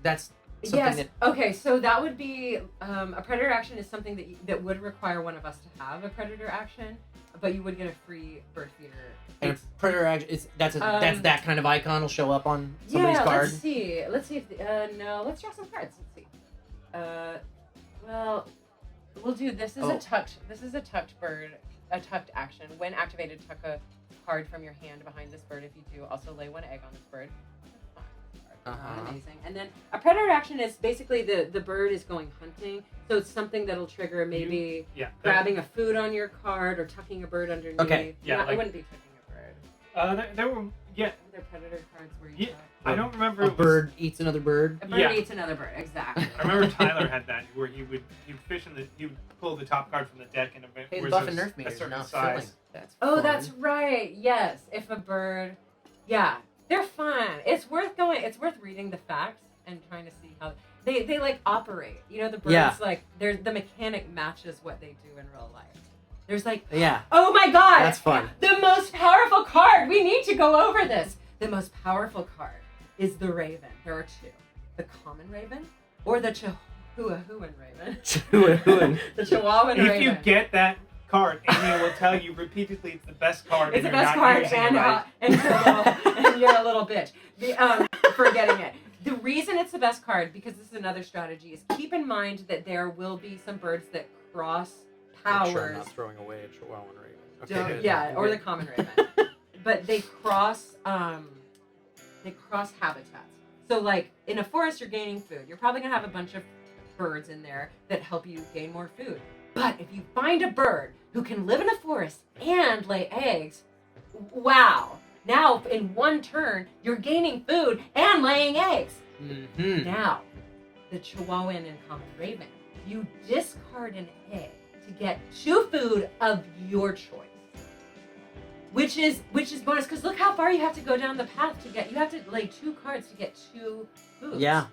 that's something yes. that Okay. So that would be a predator action is something that would require one of us to have a predator action, but you would get a free bird feeder. and Predator action that's that kind of icon will show up on somebody's card. Let's see. Let's see if no. Let's draw some cards. Let's see. Well, we'll do this is Oh. a tucked. This is a tucked bird. A tucked action. When activated, tuck a card from your hand behind this bird. If you do, also lay 1 egg on this bird. Uh-huh. Amazing. And then a predator action is basically the bird is going hunting, so it's something that'll trigger maybe yeah. grabbing a food on your card or tucking a bird underneath. Okay. Yeah, I like- wouremember tucking a bird. There were They're predator cards where you Yeah. I don't remember. A it was- bird eats another bird. a bird Yeah. eats another bird. Exactly. I remember Tyler had that where he would fish he would pull the top card from the deck and Hey, was Buff a, and Nerf a meters certain not size. filling. That's Oh, fun. that's right. Yes, if a bird, yeah, they're fun. It's worth going. It's worth reading the facts and trying to see how they like operate. You know, the birds Yeah. like the mechanic matches what they do in real life. There's like, Yeah. oh my god, That's fun. The most powerful card. We need to go over this. the most powerful card is the Raven. There are two: the common Raven or the Chihuahuan Raven. The Chihuahuan Raven. If you get that card, Amy will tell you repeatedly it's the best card. It's the and you're best not card, using it right. and you're a little bitch for getting it. The reason it's the best card, because this is another strategy, is keep in mind that there will be some birds that cross Make powers. sure I'm not throwing away a Chihuahuan Raven. Okay, Don't- good. yeah, or the Good. common Raven. But they cross habitats. So like in a forest, you're gaining food. You're probably gonna have a bunch of birds in there that help you gain more food. But if you find a bird who can live in a forest and lay eggs, wow. Now, in one turn, you're gaining food and laying eggs. Mm-hmm. Now, the Chihuahuan and common Raven, you discard an egg to get 2 food of your choice. Which is bonus, because look how far you have to go down the path to get. You have to lay 2 cards to get 2 foods. Yeah.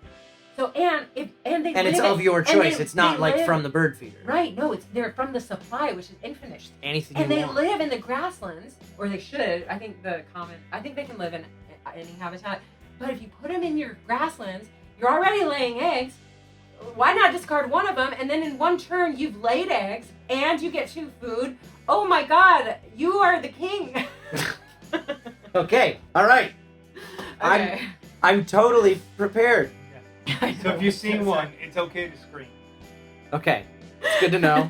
So and it's It's of your choice. It's not like from the bird feeder. Right? No, they're from the supply, which is infinite. Anything And you they want. live in the grasslands, or they should. I think they can live in any habitat. But if you put them in your grasslands, you're already laying eggs. Why not discard one of them, and then in one turn you've laid eggs and you get 2 food? Oh my God, you are the king. Okay. All right. Okay. I'm totally prepared. So if you see one, it's okay to scream. Okay. It's good to know.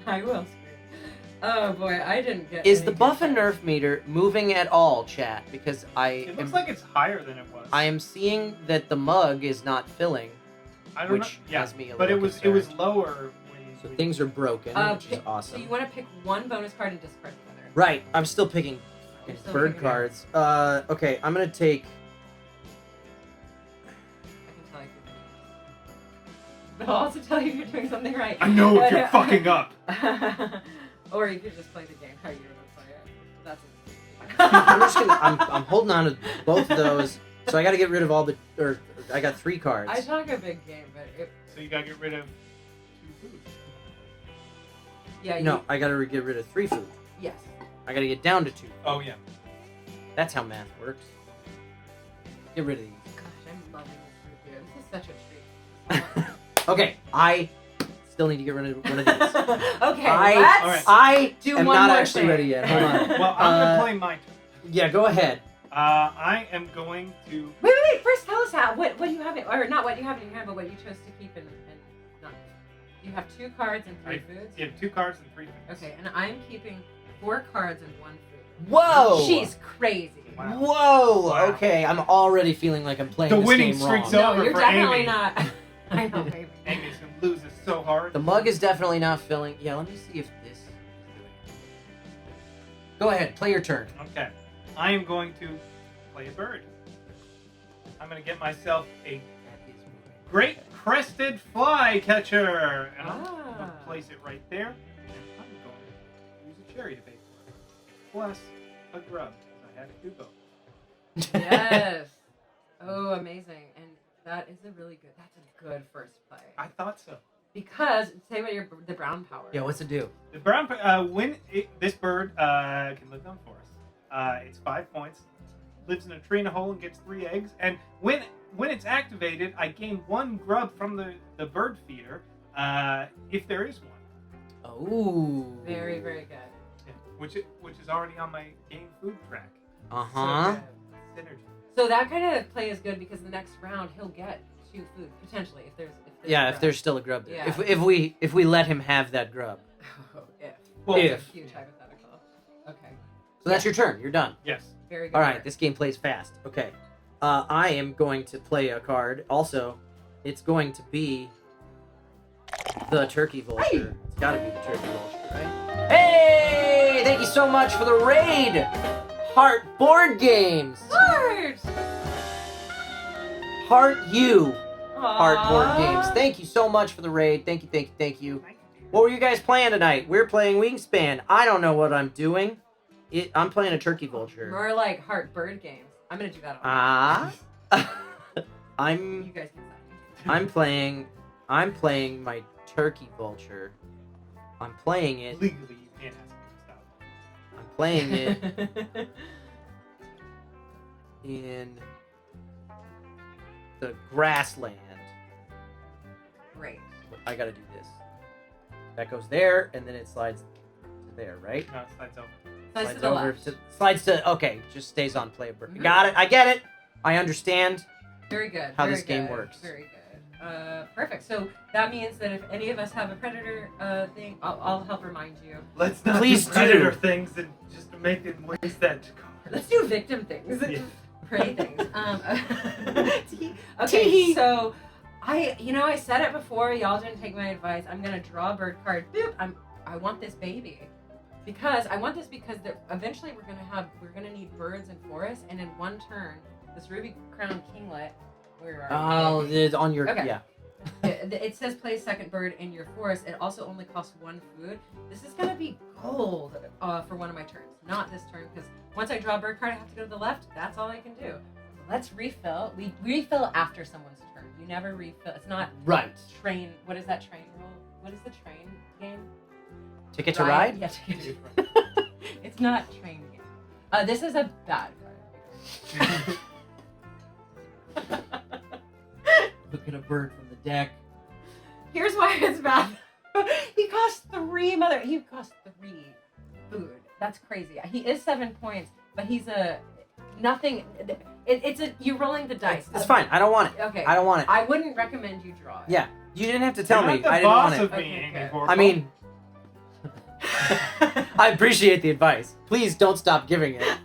I will scream. Oh boy, I didn't get. Is any the good buff and cards. nerf meter moving at all, chat? Because It looks like it's higher than it was. I am seeing that the mug is not filling, I don't which know. Yeah, has me a but little it was concerned. lower when. So things are broken, which is So awesome. you want to pick one bonus card and discard the other. Right. I'm still picking You're still bird picking it. cards. Okay. I'm gonna take. I can tell you if you're doing this. But I'll also tell you if you're doing something right. I know if you're fucking up. Or you could just play the game how you're gonna play it. That's I'm just gonna. I'm holding on to both of those. So I got to get rid of all the. Or I got 3 cards. I talk a big game, but So you gotta get rid of 2 foods. yeah. No, I got to get rid of 3 food. Yes. I got to get down to 2. Oh yeah. That's how math works. Get rid of these. Gosh, I'm loving this with you. This is such a treat. Okay, I still need to get rid of one of these. Okay, I- let's I do am one not more actually thing. ready yet. Hold on. Well, I'm gonna play my turn. Yeah, go ahead. I am going to. Wait. First, tell us what you have, or not what you have in your hand, but what you chose to keep and not. You have 2 cards and 3 foods. You have 2 cards and 3 foods. Okay, and I'm keeping 4 cards and 1 food. Whoa! She's crazy. Wow. Whoa! Wow. Okay, I'm already feeling like I'm playing The this winning game streak's wrong. over No, you're for definitely Amy. not. I know, baby. Amy's gonna lose this so hard. The mug is definitely not filling. Yeah, let me see if this is doing it. Go ahead, play your turn. Okay. I am going to play a bird. I'm gonna get myself a That is moving. great crested flycatcher, and I'm Ah. gonna place it right there. And I'm going to use a cherry to bake for it, plus a grub, because I had to do both. Yes. Oh, amazing. And that is that's a good first play. I thought so. Because, say what the brown power. Yeah, what's it do? The brown, this bird can live on forest. It's 5 points. Lives in a tree in a hole and gets 3 eggs. And when it's activated, I gain 1 grub from the bird feeder, if there is one. Oh. Very, very good. Yeah, which is already on my game food track. Uh-huh. So good. Synergy. So that kind of play is good because the next round he'll get 2 food potentially if there's Yeah, a if grub. there's still a grub there. Yeah. If we let him have that grub. if. Well, If. Huge hypothetical. Okay. So that's your turn. You're done. Yes. Very good. All right, work. this game plays fast. Okay. I am going to play a card. Also, it's going to be the Turkey Vulture. Hey! It's got to be the Turkey Vulture, right? Hey! Thank you so much for the raid! Heart Board Games! Heart! Heart You! Heart Board Aw. Games. Thank you so much for the raid. Thank you. What were you guys playing tonight? We're playing Wingspan. I don't know what I'm doing. I'm playing a Turkey Vulture. More like heart bird games. I'm gonna do that. On Ah. you I'm guys can sign. I'm playing my Turkey Vulture. I'm playing it. Legally, you can't ask me to stop. I'm playing it in the grassland. Great. I gotta do this. That goes there, and then it slides to there, right? No, it slides over. Slides to the left. Slides to, okay, just stays on play. Mhm. Got it, I get it. I understand. Very good. How very this game good, works. Very good. Perfect. So that means that if any of us have a predator thing, I'll help remind you. Let's not Please do predator do. things and just make it waste that card. Let's do victim things. Yeah. Prey things. Tee. Okay, so I said it before. Y'all didn't take my advice. I'm gonna draw a bird card. Boop. I want this baby. Because eventually we're gonna need birds and forests, and in one turn, this ruby crowned kinglet. Where are you? It's on your, Okay. yeah. It says play second bird in your forest. It also only costs 1 food. This is gonna be gold for one of my turns. Not this turn, because once I draw a bird card, I have to go to the left. That's all I can do. Let's refill. We refill after someone's turn. You never refill. It's not Right. train. What is that train rule? What is the train game? Ticket to ride? Yeah, ticket to ride. It's not train game. This is a bad card. Look at a bird from the deck. Here's why it's bad. He costs 3 food. That's crazy. He is 7 points, but he's a nothing. You're rolling the dice. It's fine. I don't want it. Okay. I don't want it. I wouldn't recommend you draw it. Yeah. You didn't have to tell You're me. not the I didn't want boss it. of me, Okay, Amy good. Vorpahl. I mean, I appreciate the advice. Please don't stop giving it.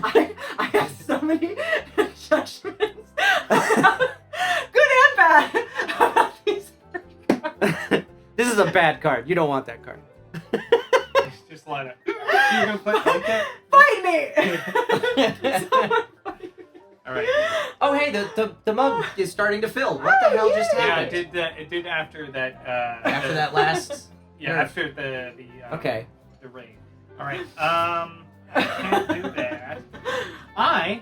I have so many judgments. Good and bad. About these cards. This is a bad card. You don't want that card. just line up. You're gonna play like that? Fight me! Someone fight me. All right. Oh, hey, the mug is starting to fill. What the hell just Yeah, happened? it did after that. After that last. Yeah, after the Okay. the raid. All right. I can't do that. I'm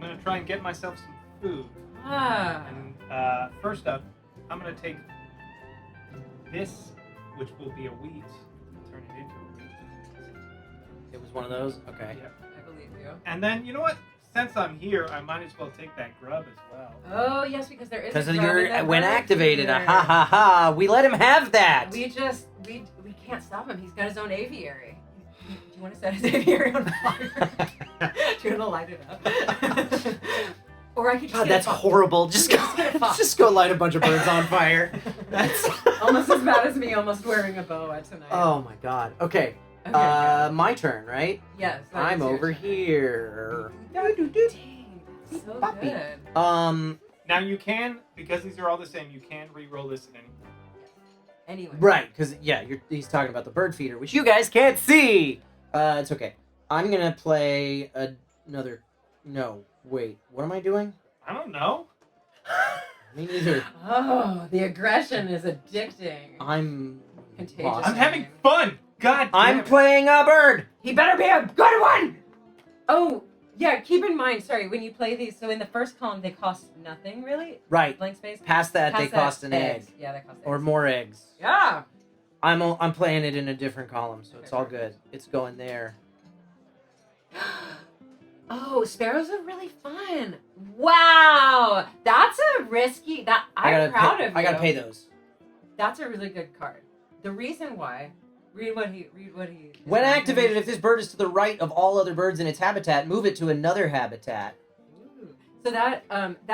gonna try and get myself some food. And first up, I'm gonna take this, which will be a wheat, and turn it into a wheat. It was one of those? Okay. Yep. I believe you. And then, you know what? Since I'm here, I might as well take that grub as well. Oh yes, because there is. Because a grub in you're that when bird activated, feeder. ha ha ha! We let him have that. We can't stop him. He's got his own aviary. Do you want to set his aviary on fire? Do you want to light it up? Or I could just God, get that's a fox. horrible. Just Just get a go, fox. just go light a bunch of birds on fire. That's Almost as bad as me almost wearing a boa tonight. Oh my God. Okay. Okay, good. My turn, right? Yes. that I'm is your over turn. here. Dang, that's so Puppy. good. Now you can, because these are all the same, you can re-roll this at any point. Anyway. Right, because he's talking about the bird feeder, which you guys can't see. It's okay. I'm gonna play another. No, wait. What am I doing? I don't know. Me neither. Oh, the aggression is addicting. I'm Contagious. lost. I'm having fun. God damn I'm it. playing a bird. He better be a good one! Oh, yeah, keep in mind, sorry, when you play these, so in the first column, they cost nothing, really? Right. Blank space? Past that, Past they that, cost an eggs. egg Yeah, they cost eggs. or more eggs. Yeah! I'm playing it in a different column, so it's Okay, all perfect. good. It's going there. Oh, sparrows are really fun. Wow! That's a risky, I'm proud of you. I gotta pay those. That's a really good card. The reason why, read what he. When activated, if this bird is to the right of all other birds in its habitat, move it to another habitat. Ooh. So that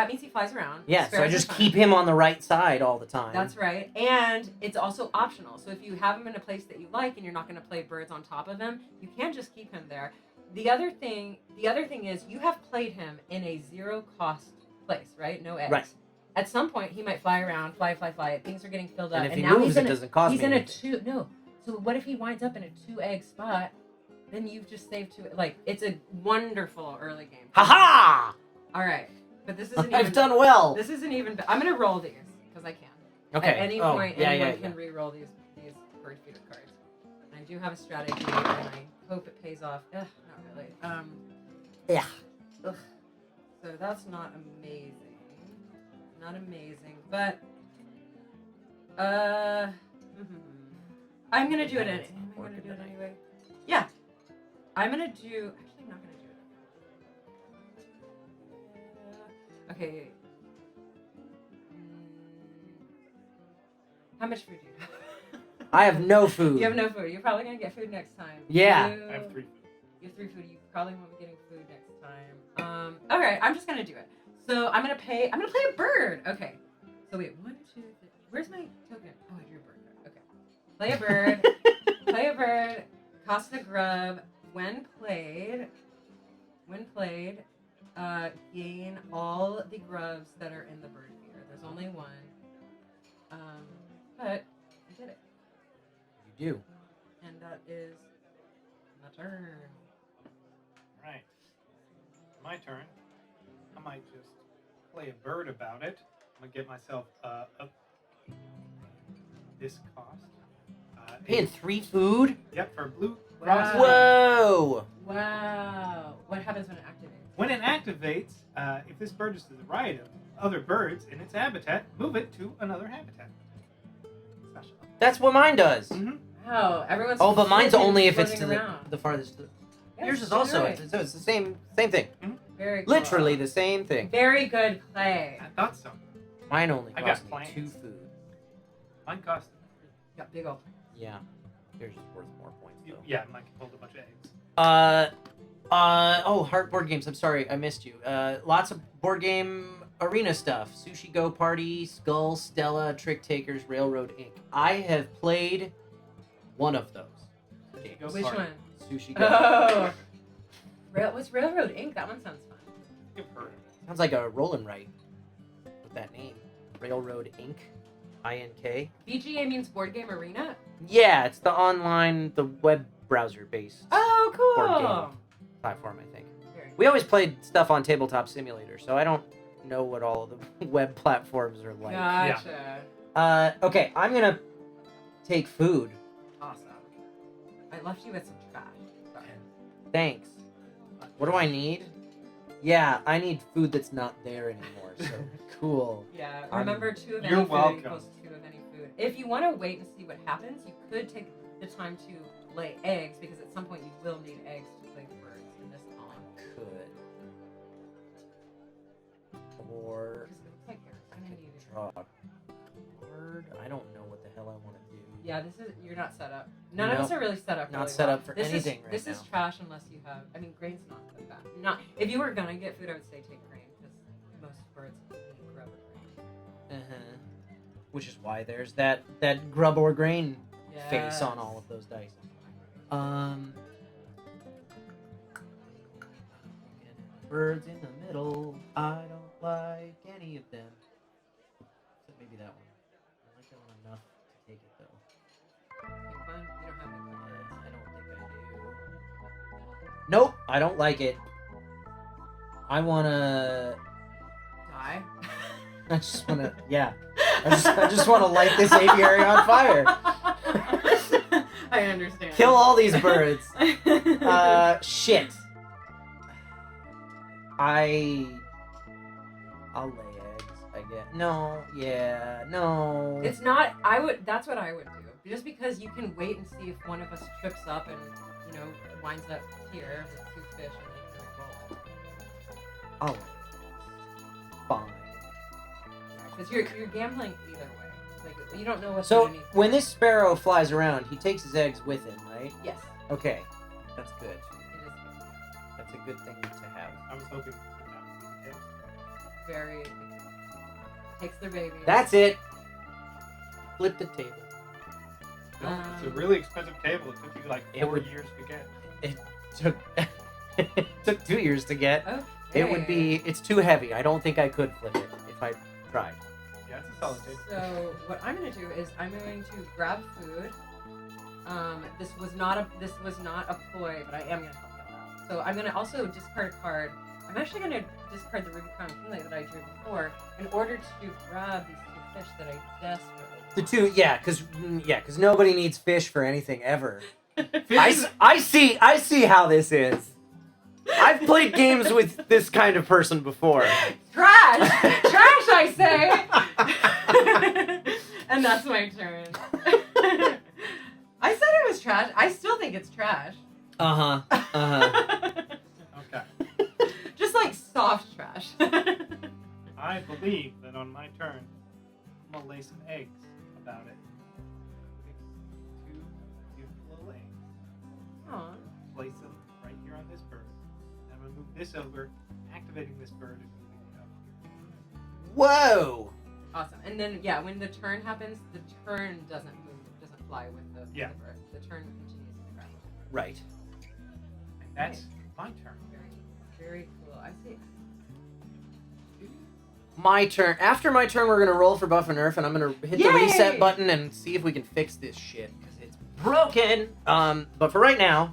means he flies around. Yeah, so I Sparrows just are fun. keep him on the right side all the time. That's right. And it's also optional. So if you have him in a place that you like and you're not going to play birds on top of him, you can just keep him there. The other thing is you have played him in a zero cost place, right? No eggs. Right. At some point he might fly around, fly. Things are getting filled up. And if he now moves, it doesn't cost he's me in a anything. no. So what if he winds up in a 2-egg spot? Then you've just saved 2. Like, it's a wonderful early game. Ha All right. But this ha! isn't I've even done well. This isn't even I'm going to roll these because I can. Okay. At any Oh, point, yeah, anyone yeah, can yeah. re-roll these bird feeder cards. And I do have a strategy, and I hope it pays off. Ugh, not really. Yeah. Ugh. So that's not amazing. Not amazing, but I'm gonna do it. Am I gonna do it anyway? Yeah. I'm gonna do. Actually, I'm not gonna do it. Okay. How much food do you have? I have no food. You have no food. You're probably gonna get food next time. Yeah. I have 3 food. You have 3 food. You probably won't be getting food next time. Okay, I'm just gonna do it. So I'm gonna play a bird. Okay. So wait, 1, 2, 3. Where's my token? Oh, I drew a bird. Okay. Play a bird. Play a bird. Cost a grub. When played, gain all the grubs that are in the bird feeder. There's only one. But I did it. You do. And that is my turn. Right. My turn. I might just play a bird about it. I'm gonna get myself this cost. Paying 3 food? Yep, for blue. Wow. Whoa! Wow. What happens when it activates? When it activates, if this bird is to the right of other birds in its habitat, move it to another habitat. Special. That's what mine does. Mm-hmm. Wow. Everyone's. Oh, but mine's floating- only if it's to floating the, around. the farthest. Yes, Yours is you're also right. it's the same thing. Very cool. Literally the same thing. Very good play. I thought so. Mine only I cost got me 2 plans. food. Mine cost. Got big old. Yeah. Yours is worth more points though. Yeah, mine can hold a bunch of eggs. Oh, Heart board games. I'm sorry, I missed you. Lots of board game arena stuff. Sushi Go Party, Skull, Stella, Trick Takers, Railroad Inc. I have played one of those games. Go Which Party. one? Sushi Go. Oh. What's Railroad Inc? That one sounds fun. You've heard of it. Sounds like a rollin' right with that name. Railroad Inc. INK. BGA means board game arena. Yeah, it's the online, the web browser based Oh, cool. board game platform, I think. Very We always played stuff on Tabletop Simulator, so I don't know what all of the web platforms are like. Gotcha. Okay, I'm gonna take food. Awesome. I left you with some trash. Sorry. Thanks. What do I need? Yeah, I need food that's not there anymore, so cool. Yeah, remember 2 of any You're food welcome. equals 2 of any food. If you want to wait and see what happens, you could take the time to lay eggs, because at some point you will need eggs to lay birds in this column. Could. Or Because it looks like you're gonna need it. draw a card. I don't know what the hell I want to do. Yeah, you're not set up. None of Nope. us are really set up. Not really set well. up for this anything is, right This is now. trash unless you have. I mean, grain's not that bad. Not if you were gonna get food, I would say take grain, because most birds eat grub or grain. Which is why there's that grub or grain face on Yes. all of those dice. Birds in the middle. I don't like any of them. Except maybe that one. I like that one enough to take it though. Pink one? You don't have pink one. Yes, I don't think I do. Nope, I don't like it. I wanna. Die. I just wanna. Yeah. I just wanna light this aviary on fire. I understand. Kill all these birds. Shit. I'll lay eggs, I guess. No, yeah, no. It's not. That's what I would do. Just because you can wait and see if one of us trips up and winds up here with 2 fish and then roll. Oh. Fine. Because you're gambling either way. Like you don't know what's So underneath. when this sparrow flies around, he takes his eggs with him, right? Yes, Okay, that's good. it is good. That's a good thing to have. I was hoping that would be the case. Very. Takes their baby. That's it. Flip the table. No, it's a really expensive table. It took you like It 4 would- years to get. It took it took 2 years to get. Okay. It would be. It's too heavy. I don't think I could flip it if I tried. Yeah, it's a solid table. So what I'm going to do is I'm going to grab food. This was not a ploy, but I am going to help you out. So I'm going to also discard a card. I'm actually going to discard the Ruby Crown Kinglet that I drew before in order to grab these 2 fish that I desperately The 2, yeah, because nobody needs fish for anything ever. Fish- I see how this is. I've played games with this kind of person before. Trash! Trash, I say! And that's my turn. I said it was trash. I still think it's trash. Okay. Just like soft trash. I believe that on my turn, I'm gonna lay some eggs about it. Pick 2 beautiful little eggs. Aw. Place them right here on this bird. And I'm gonna move this over, activating this bird and moving it up here. Whoa! Awesome. And then, yeah, when the turn happens, the turn doesn't move, doesn't fly with the bird. The turn continues in the ground. Right. And that's my turn. Very, very cool. I see. My turn. After my turn, we're gonna roll for buff and nerf, and I'm gonna hit the Yay! reset button and see if we can fix this shit because it's broken. But for right now,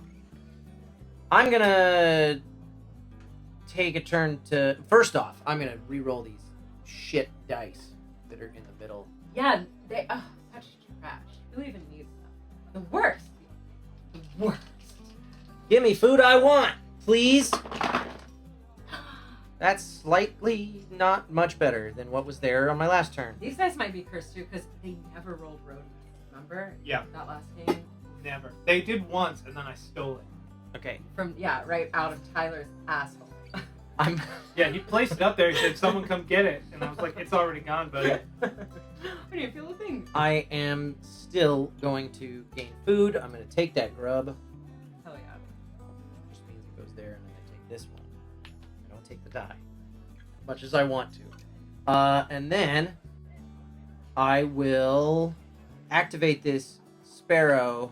I'm gonna take a turn to. First off, I'm gonna re-roll these shit dice that are in the middle. Yeah, they, such trash. Who even needs them? The worst. The worst. Give me food I want, please. That's slightly not much better than what was there on my last turn. These guys might be cursed too because they never rolled rodents. Remember? Yeah. That last game? Never. They did once, and then I stole it. Okay. From, yeah, right out of Tyler's asshole. I'm. Yeah, he placed it up there. He said, "Someone come get it," and I was like, "It's already gone, buddy." How do you feel a thing? I am still going to gain food. I'm going to take that grub. Hell yeah. Which means it goes there, and then I take this one. I don't take the die. As much as I want to. And then I will activate this sparrow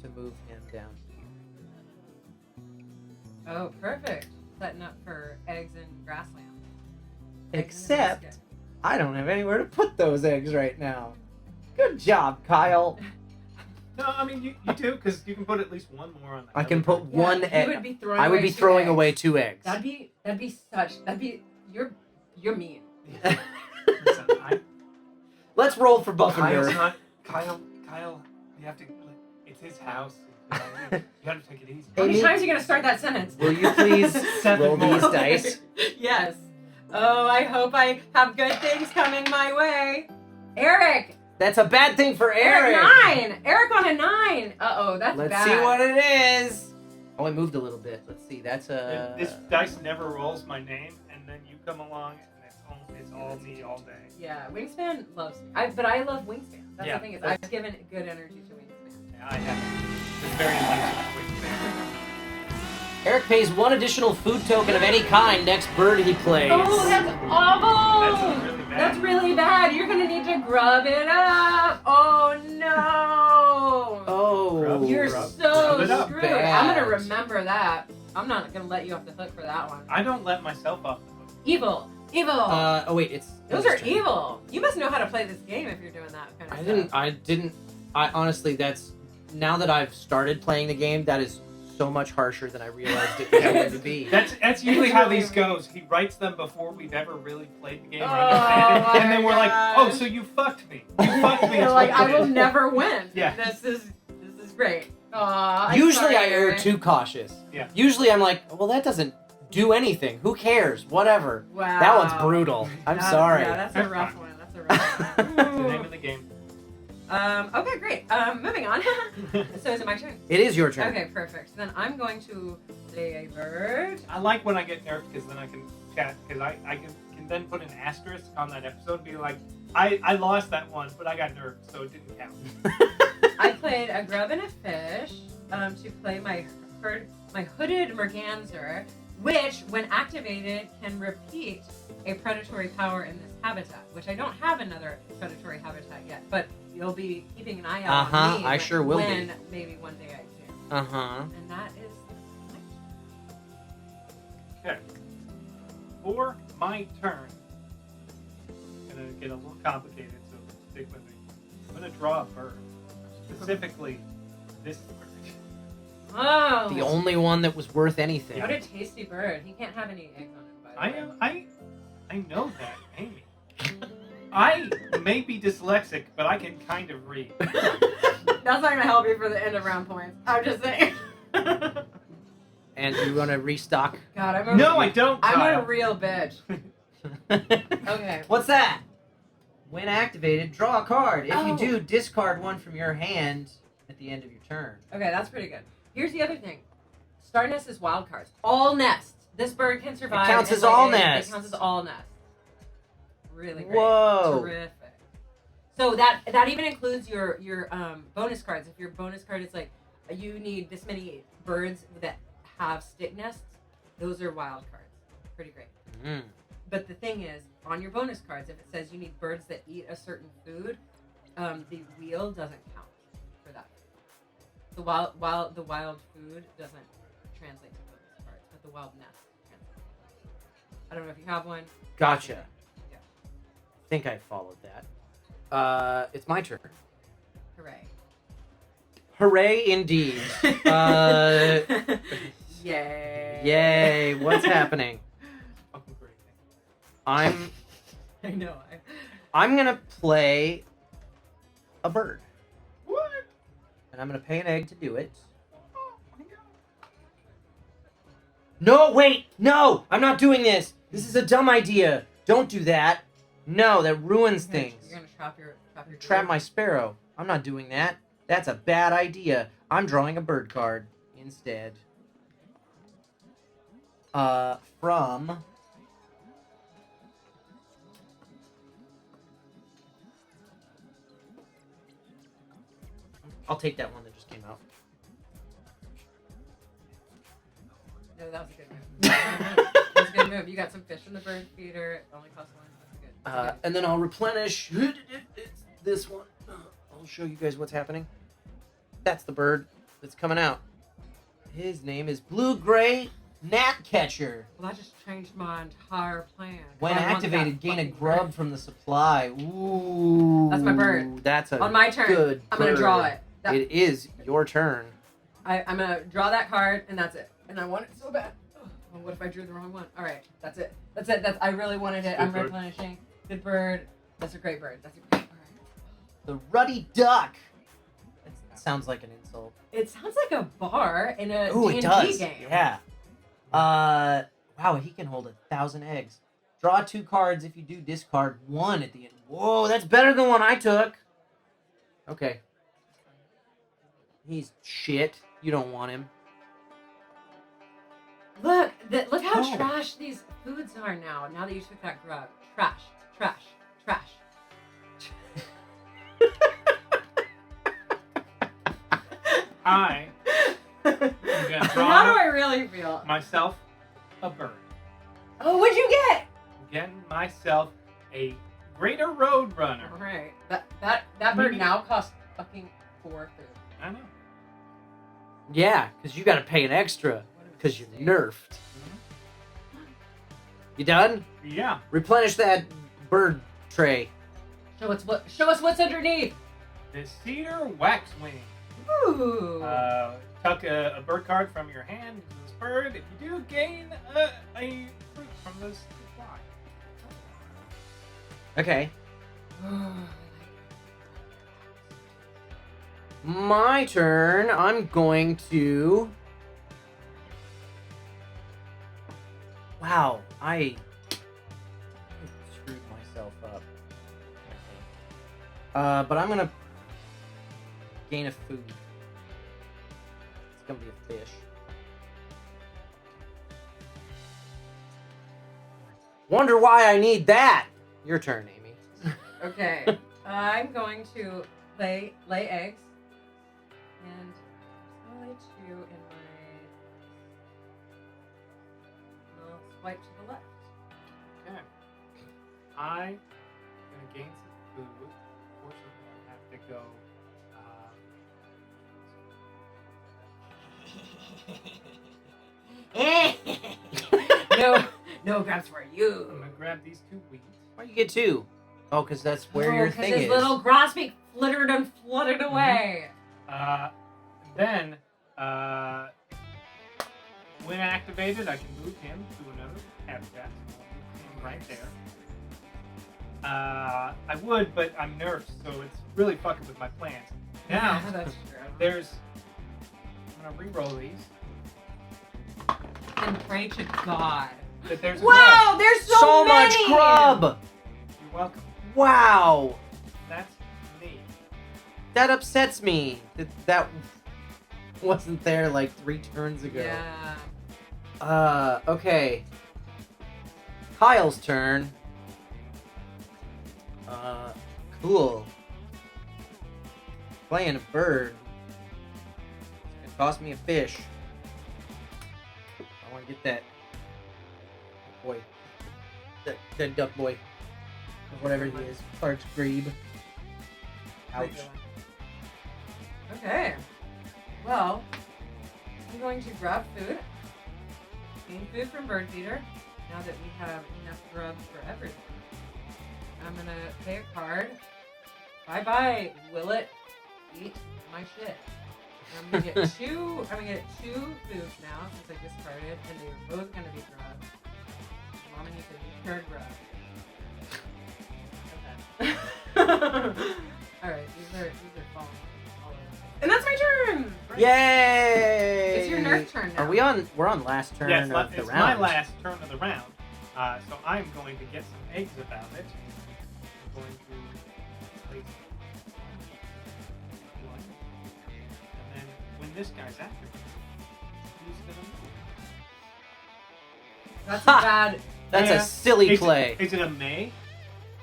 to move him down. Oh, perfect. Setting up for eggs and grassland. Eggs in a Except, basket. I don't have anywhere to put those eggs right now. Good job, Kyle. No, I mean you do because you can put at least one more on that. I can put Yeah, one you egg. would be throwing I would away be 2 throwing eggs. away 2 eggs. That'd be you're mean. Listen, Let's roll for buff and Kyle's nerf. not Kyle. You have to. It's his house. You gotta take it easy. How many Amy? times are you gonna start that sentence? Will you please 7 roll more. these dice? Yes. Oh, I hope I have good things coming my way. Eric! That's a bad thing for Eric. 9! Eric on a 9! Uh-oh, that's Let's bad. see what it is. Oh, I moved a little bit. Let's see. That's a. This dice never rolls my name, and then you come along, and it's all me all day. Yeah, Wingspan loves me. But I love Wingspan. That's Yeah, the thing is, that's- I've given good energy to Wingspan. Yeah, I have. It's very nice. Eric pays 1 additional food token of any kind next bird he plays. Oh, that's awful! That's really bad. That's really bad. You're gonna need to grub it up. Oh no! Oh, You're Grub so it up. screwed. Bad. I'm gonna remember that. I'm not gonna let you off the hook for that one. I don't let myself off the hook. Evil. Oh wait, it's. Those his are turn. evil. You must know how to play this game if you're doing that kind of stuff. I didn't. I honestly, that's now that I've started playing the game, that is so much harsher than I realized it was going to be. That's usually how these goes. He writes them before we've ever really played the game or Oh, understand it, and then my we're like, gosh. "Oh, so you fucked me? You fucked me." You're is like, what I you will did." never win. Yeah. This is great. Aw, I'm Usually sorry, I err Eric. too cautious. Yeah. Usually I'm like, well, that doesn't do anything. Who cares? Whatever. Wow. That one's brutal. I'm sorry. Yeah, that's a rough one. That's a rough one. That's the name of the game. Okay, great. Moving on. So is it my turn? It is your turn. Okay, perfect. So then I'm going to lay a bird. I like when I get nerfed because then I can chat because I can then put an asterisk on that episode and be like, I lost that one, but I got nerfed, so it didn't count. I played a grub and a fish to play my hooded merganser, which, when activated, can repeat a predatory power in this habitat, which I don't have another predatory habitat yet, but you'll be keeping an eye out on me. I sure will be. When maybe one day I do. Uh-huh. And that is Okay. For my turn, it's gonna get a little complicated, so stick with me. I'm gonna draw a bird, specifically this bird. Oh, The only one that was worth anything. what a tasty bird. He can't have any eggs on him, by the way. I know that, Amy. I may be dyslexic, but I can kind of read. That's not gonna help you for the end of round points. I'm just saying. And you want to restock? God, I'm a No, I don't. I'm Kyle. a real bitch. Okay. What's that? When activated, draw a card. If Oh. you do, discard one from your hand at the end of your turn. Okay, that's pretty good. Here's the other thing. Star nest is wild cards. All nests. This bird can survive. counts and as lay all eggs. nests. It counts as all nests. really great. Whoa. Terrific. So that even includes your bonus cards. If your bonus card is like you need this many birds that have stick nests, those are wild cards. Pretty great. Mm. But the thing is, on your bonus cards, if it says you need birds that eat a certain food, the wheel doesn't count for that food. The wild food doesn't translate to bonus cards, but the wild nest translates. I don't know if you have one. Gotcha. Yeah. I think I followed that. It's my turn. Hooray. Hooray, indeed. Yay. Yay. What's happening? Fucking great. I'm I know. I'm gonna play a bird, What? and I'm gonna pay an egg to do it. Oh my god. No, wait, no, I'm not doing this. This is a dumb idea. Don't do that. No, that ruins things. You're gonna trap your Trap my sparrow. I'm not doing that. That's a bad idea. I'm drawing a bird card instead. From I'll take that one that just came out. No, that was a good move. That was a good move. You got some fish from the bird feeder. It only costs one. That's good. That's good. And then I'll replenish. It's this one. I'll show you guys what's happening. That's the bird that's coming out. His name is Blue-Gray Gnatcatcher. Well, that just changed my entire plan. When I want activated, that gain a fucking grub bird. from the supply. Ooh. That's my bird. That's a On my turn, good I'm gonna draw bird. it. It is your turn. I'm gonna draw that card, and that's it. And I want it so bad. Oh, what if I drew the wrong one? All right, that's it. That's it. I really wanted it. Good I'm bird. replenishing. Good bird. That's a great bird. That's a great bird. The Ruddy Duck. That sounds like an insult. It sounds like a bar in a Ooh, D&D it does. game. Yeah. Wow, he can hold 1,000 eggs. Draw 2 cards. If you do, discard 1 at the end. Whoa, that's better than one I took. Okay. He's shit. You don't want him. Look, look how Oh. trash these foods are now. Now that you took that grub, trash, trash, trash. I am gonna How do draw I really feel? myself a bird. Oh, what'd you get? I'm getting myself a greater road runner. All right, that bird now costs fucking 4 food. I know. Yeah, because you got to pay an extra. What a Because you're mistake. nerfed. You done? Yeah. Replenish that bird tray. Show us what's underneath. The cedar waxwing. Ooh. Tuck a bird card from your hand into this bird. If you do, gain a fruit from this supply. Okay. My turn. I'm going to... Wow, I screwed myself up. But I'm gonna gain a food. It's gonna be a fish. Wonder why I need that. Your turn, Amy. Okay, I'm going to lay eggs, and I'm going to lay 2 in my. I'll swipe to the left. Okay. I'm gonna gain some food. Fortunately, I have to go. No grabs for you. I'm gonna grab these 2 wheat. Why you get 2? Oh, because that's where your thing his is. little grosbeak flittered and fluttered away. Then, when activated, I can move him to another habitat. Him right there. I would, but I'm nerfed, so it's really fucking with my plans. Now, That's true. there's. I'm gonna re-roll these. And pray to God. That there's a Wow, there's so much many! grub! grub. You're welcome. Wow! That's me. That upsets me. That wasn't there like 3 turns ago. Yeah. Okay. Kyle's turn. Cool. Playing a bird. It's gonna cost me a fish. I want to get that boy. That duck boy. Or whatever he is. Clark's grebe. Ouch. Okay. Well, I'm going to grab food. Gain food from bird feeder. Now that we have enough grubs for everyone. I'm gonna pay a card. Bye-bye, will it eat my shit? I'm gonna get two foods now since I discarded, and they're both gonna be grubs. Mama needs a third grub. Okay. Alright, these are falling all over. And that's my turn! Right. Yay! It's your Nerf turn now. We're on last turn Yes, of the it's round. my last turn of the round. So I'm going to get some eggs about it. I'm going to place one. And then when this guy's after me, he's going to move. That's a bad. That's Yeah. a silly play. Is it a May?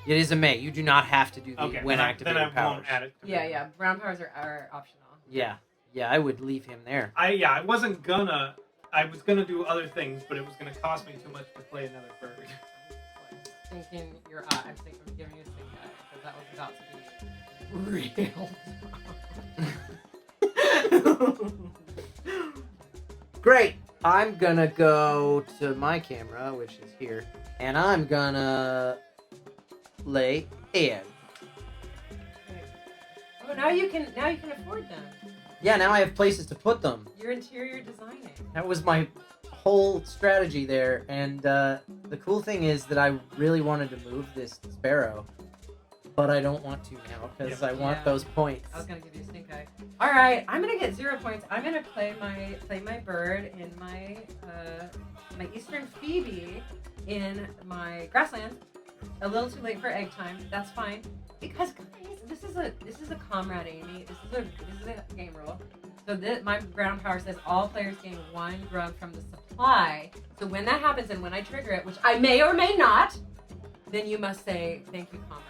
It is a May. You do not have to do the Okay, when then activated I powers. won't add it. To Yeah, the- yeah. Brown powers are optional. Yeah, I would leave him there. I wasn't gonna. I was gonna do other things, but it was gonna cost me too much to play another bird. Thinking your eye. I'm giving you a stink eye because that was about to be real. Great. I'm gonna go to my camera, which is here, and I'm gonna lay egg. Oh, now you can afford them. Yeah, now I have places to put them. You're interior designing. That was my whole strategy there, and the cool thing is that I really wanted to move this sparrow, but I don't want to now because I want Yeah. those points. I was gonna give you a stink eye. All right, I'm gonna get 0 points. I'm gonna play my bird in my my Eastern Phoebe in my grassland. A little too late for egg time. That's fine because guys, this is a comrade Amy. This is a game rule. So my ground power says all players gain 1 grub from the supply. So when that happens and when I trigger it, which I may or may not, then you must say thank you, comrade.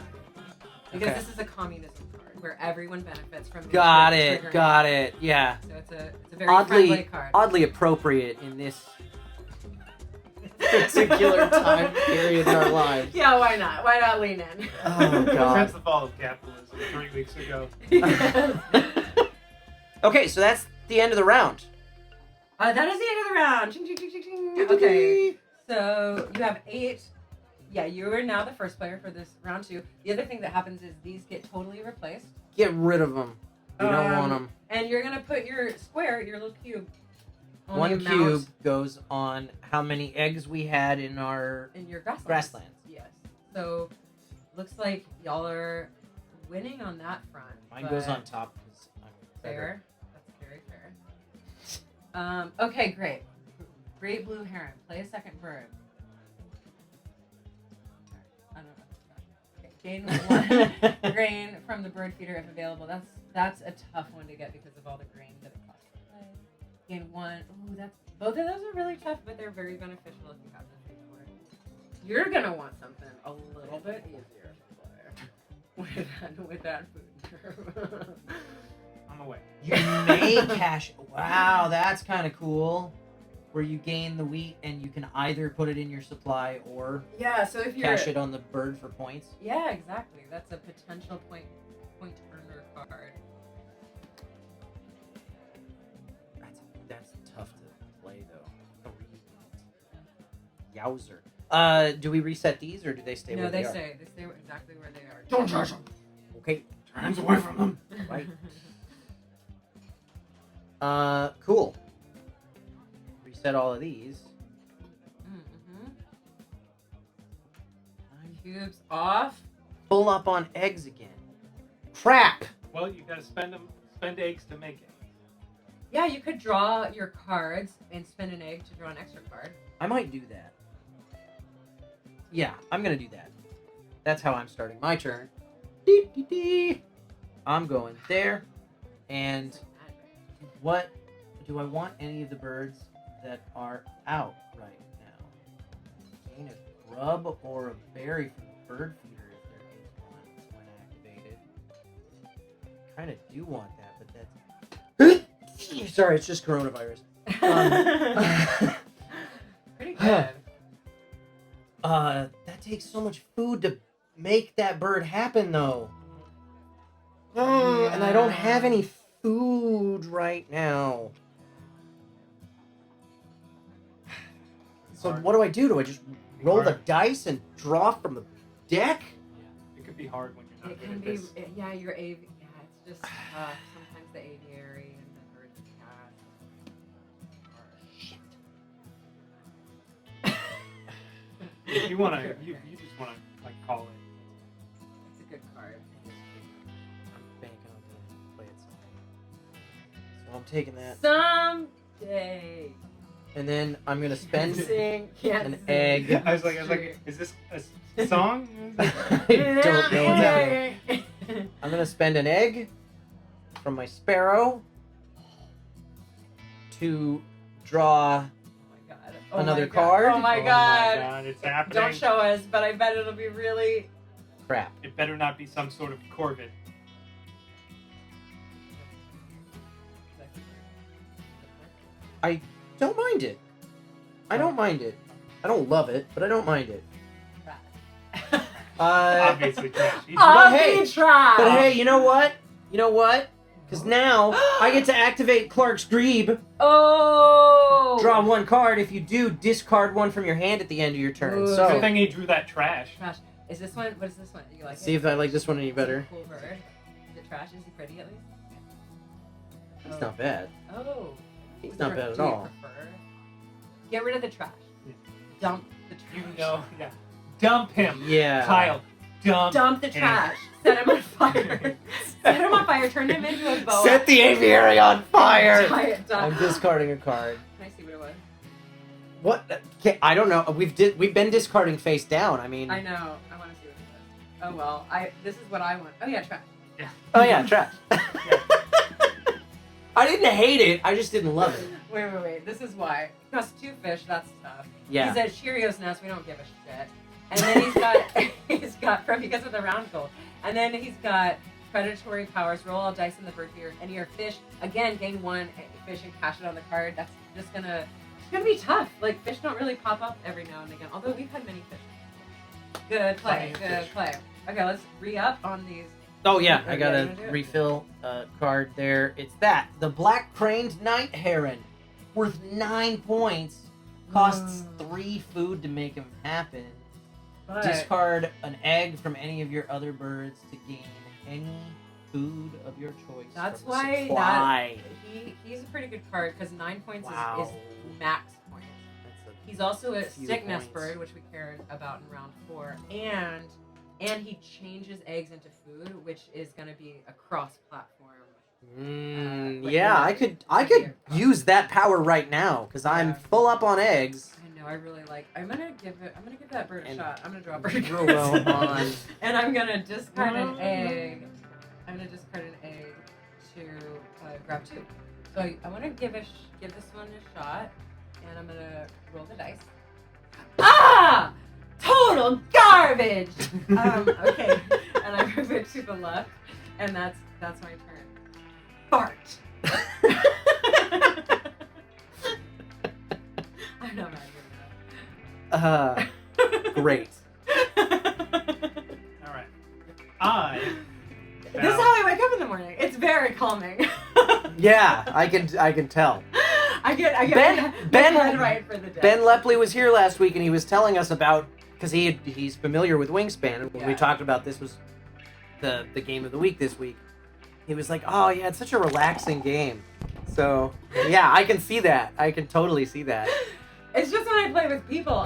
Because Okay. this is a communism card where everyone benefits from. Got triggering. it. Yeah. So it's a very friendly card. Oddly appropriate in this particular time period in our lives. Yeah, why not? Why not lean in? Oh That's god. the fall of capitalism 3 weeks ago. Okay, so that's the end of the round. That is the end of the round. Ching, ching, ching, ching, ching. Okay, so you have 8. Yeah, you are now the first player for this round 2. The other thing that happens is these get totally replaced. Get rid of them. You don't want them. And you're gonna put your square, your little cube, on One the amount cube goes on how many eggs we had in our in your grasslands. grasslands. Yes. So looks like y'all are winning on that front. Mine goes but on top. 'Cause I'm better. Fair. That's very fair. Okay, great. Great blue heron. Play a second bird. I don't know. Okay, gain 1 grain from the bird feeder if available. That's a tough one to get because of all the grain that it costs to play. Gain 1. Ooh, that's both of those are really tough, but they're very beneficial if you have the food for it. You're gonna want something a little bit easier to play with that food. I'm away. You may cash. Wow, that's kind of cool. Where you gain the wheat and you can either put it in your supply or Yeah, so if you're cash it on the bird for points. Yeah, exactly. That's a potential point earner card. That's tough to play though. Yowzer. Do we reset these or do they stay No, where they are? stay. They stay exactly where they are. Don't touch them. Okay. Turn hands away from them. Right. Cool. Reset all of these. Mm-hmm. Cubes off. Full up on eggs again. Crap. Well, you gotta spend eggs to make it. Yeah, you could draw your cards and spend an egg to draw an extra card. I might do that. Yeah, I'm gonna do that. That's how I'm starting my turn. Dee, dee, dee. I'm going there. And what do I want any of the birds that are out right now? Gain a grub or a berry from the bird feeder if there is one. kind of do want that, but that's... Sorry, it's just coronavirus. Pretty good. That takes so much food to make that bird happen, though. And I don't have any food right now. So what do I do? Do I just roll the dice and draw from the deck? Yeah. It could be hard when you're not It good can at be, this. yeah, your aviary. Yeah, it's just tough. Sometimes the aviary and the bird and cat. If you wanna, you just wanna like call it. It's a good card. I'm banking on to play it someday. So I'm taking that. Someday. And then I'm going to spend Sing, an egg. I was like, is this a song? I don't know what's happening. I'm going to spend an egg from my sparrow to draw another card. Oh my Oh my god. god, it's happening. Don't show us, but I bet it'll be really... Crap. It better not be some sort of Corvid. I don't mind it. I don't mind it. I don't love it, but I don't mind it. Obviously trash. I'll hey, be trash. But hey, you know what? You know what? Because now I get to activate Clark's Grebe. Oh! Draw one card. If you do, discard one from your hand at the end of your turn. Ooh. Good So thing he drew that trash. Trash. Is this one? What is this one? Do you like let's it? see if I like this one any Is he a better. cool bird? Is it trash? Is he pretty at least? It's not bad. Oh. He's not bad at Do you all. prefer? Get rid of the trash. Yeah. Dump the You trash. know, yeah. Dump him. Yeah. Kyle, dump the him. trash. Set him on fire. Set him on fire. Turn him into a boa. Set the aviary on fire. Tie it down. I'm discarding a card. Can I see what it was? What? Okay, I don't know. We've been discarding face down. I mean. I know. I want to see what it was. Oh well. This is what I want. Oh yeah, trash. Yeah. Oh yeah, trash. I didn't hate it. I just didn't love it. Wait. This is why. It costs 2 fish. That's tough. Yeah. He's at Cheerios nest. We don't give a shit. And then he's got from because of the round gold. And then he's got predatory powers. Roll all dice in the bird feeder. And your fish again gain 1 fish and cash it on the card. That's just gonna. It's gonna be tough. Like fish don't really pop up every now and again. Although we've had many fish. Good play. Plenty of Good fish. play. Okay, let's re-up on these. Oh yeah, I Yeah, gotta you wanna do it? refill a card there. It's that. The Black Craned Night Heron. Worth 9 points. Costs 3 food to make him happen. But Discard an egg from any of your other birds to gain any food of your choice. that's from the why supply. he's a pretty good card because 9 points Wow. is max points. That's He's also a Few stick nest points. bird, which we cared about in round 4, and he changes eggs into food, which is going to be a cross-platform. Like yeah, really I could severe. use that power right now because I'm Yeah. full up on eggs. I know. I really like. I'm gonna give that bird a And shot. I'm gonna draw a bird. Roll on. And I'm gonna discard an egg. I'm gonna discard an egg to grab 2. So I want to give this one a shot, and I'm gonna roll the dice. Ah! Total garbage. Okay, and I move it to the left, and that's my turn. Fart. I'm not mad at Great. All right. I. This is how I wake up in the morning. It's very calming. Yeah, I can tell. I get Ben- my head right for the day. Ben Lepley was here last week and he was telling us about because he's familiar with Wingspan and when we Yeah. talked about this was the game of the week this week. He was like, "Oh yeah, it's such a relaxing game." So yeah, I can see that. I can totally see that. It's just when I play with people,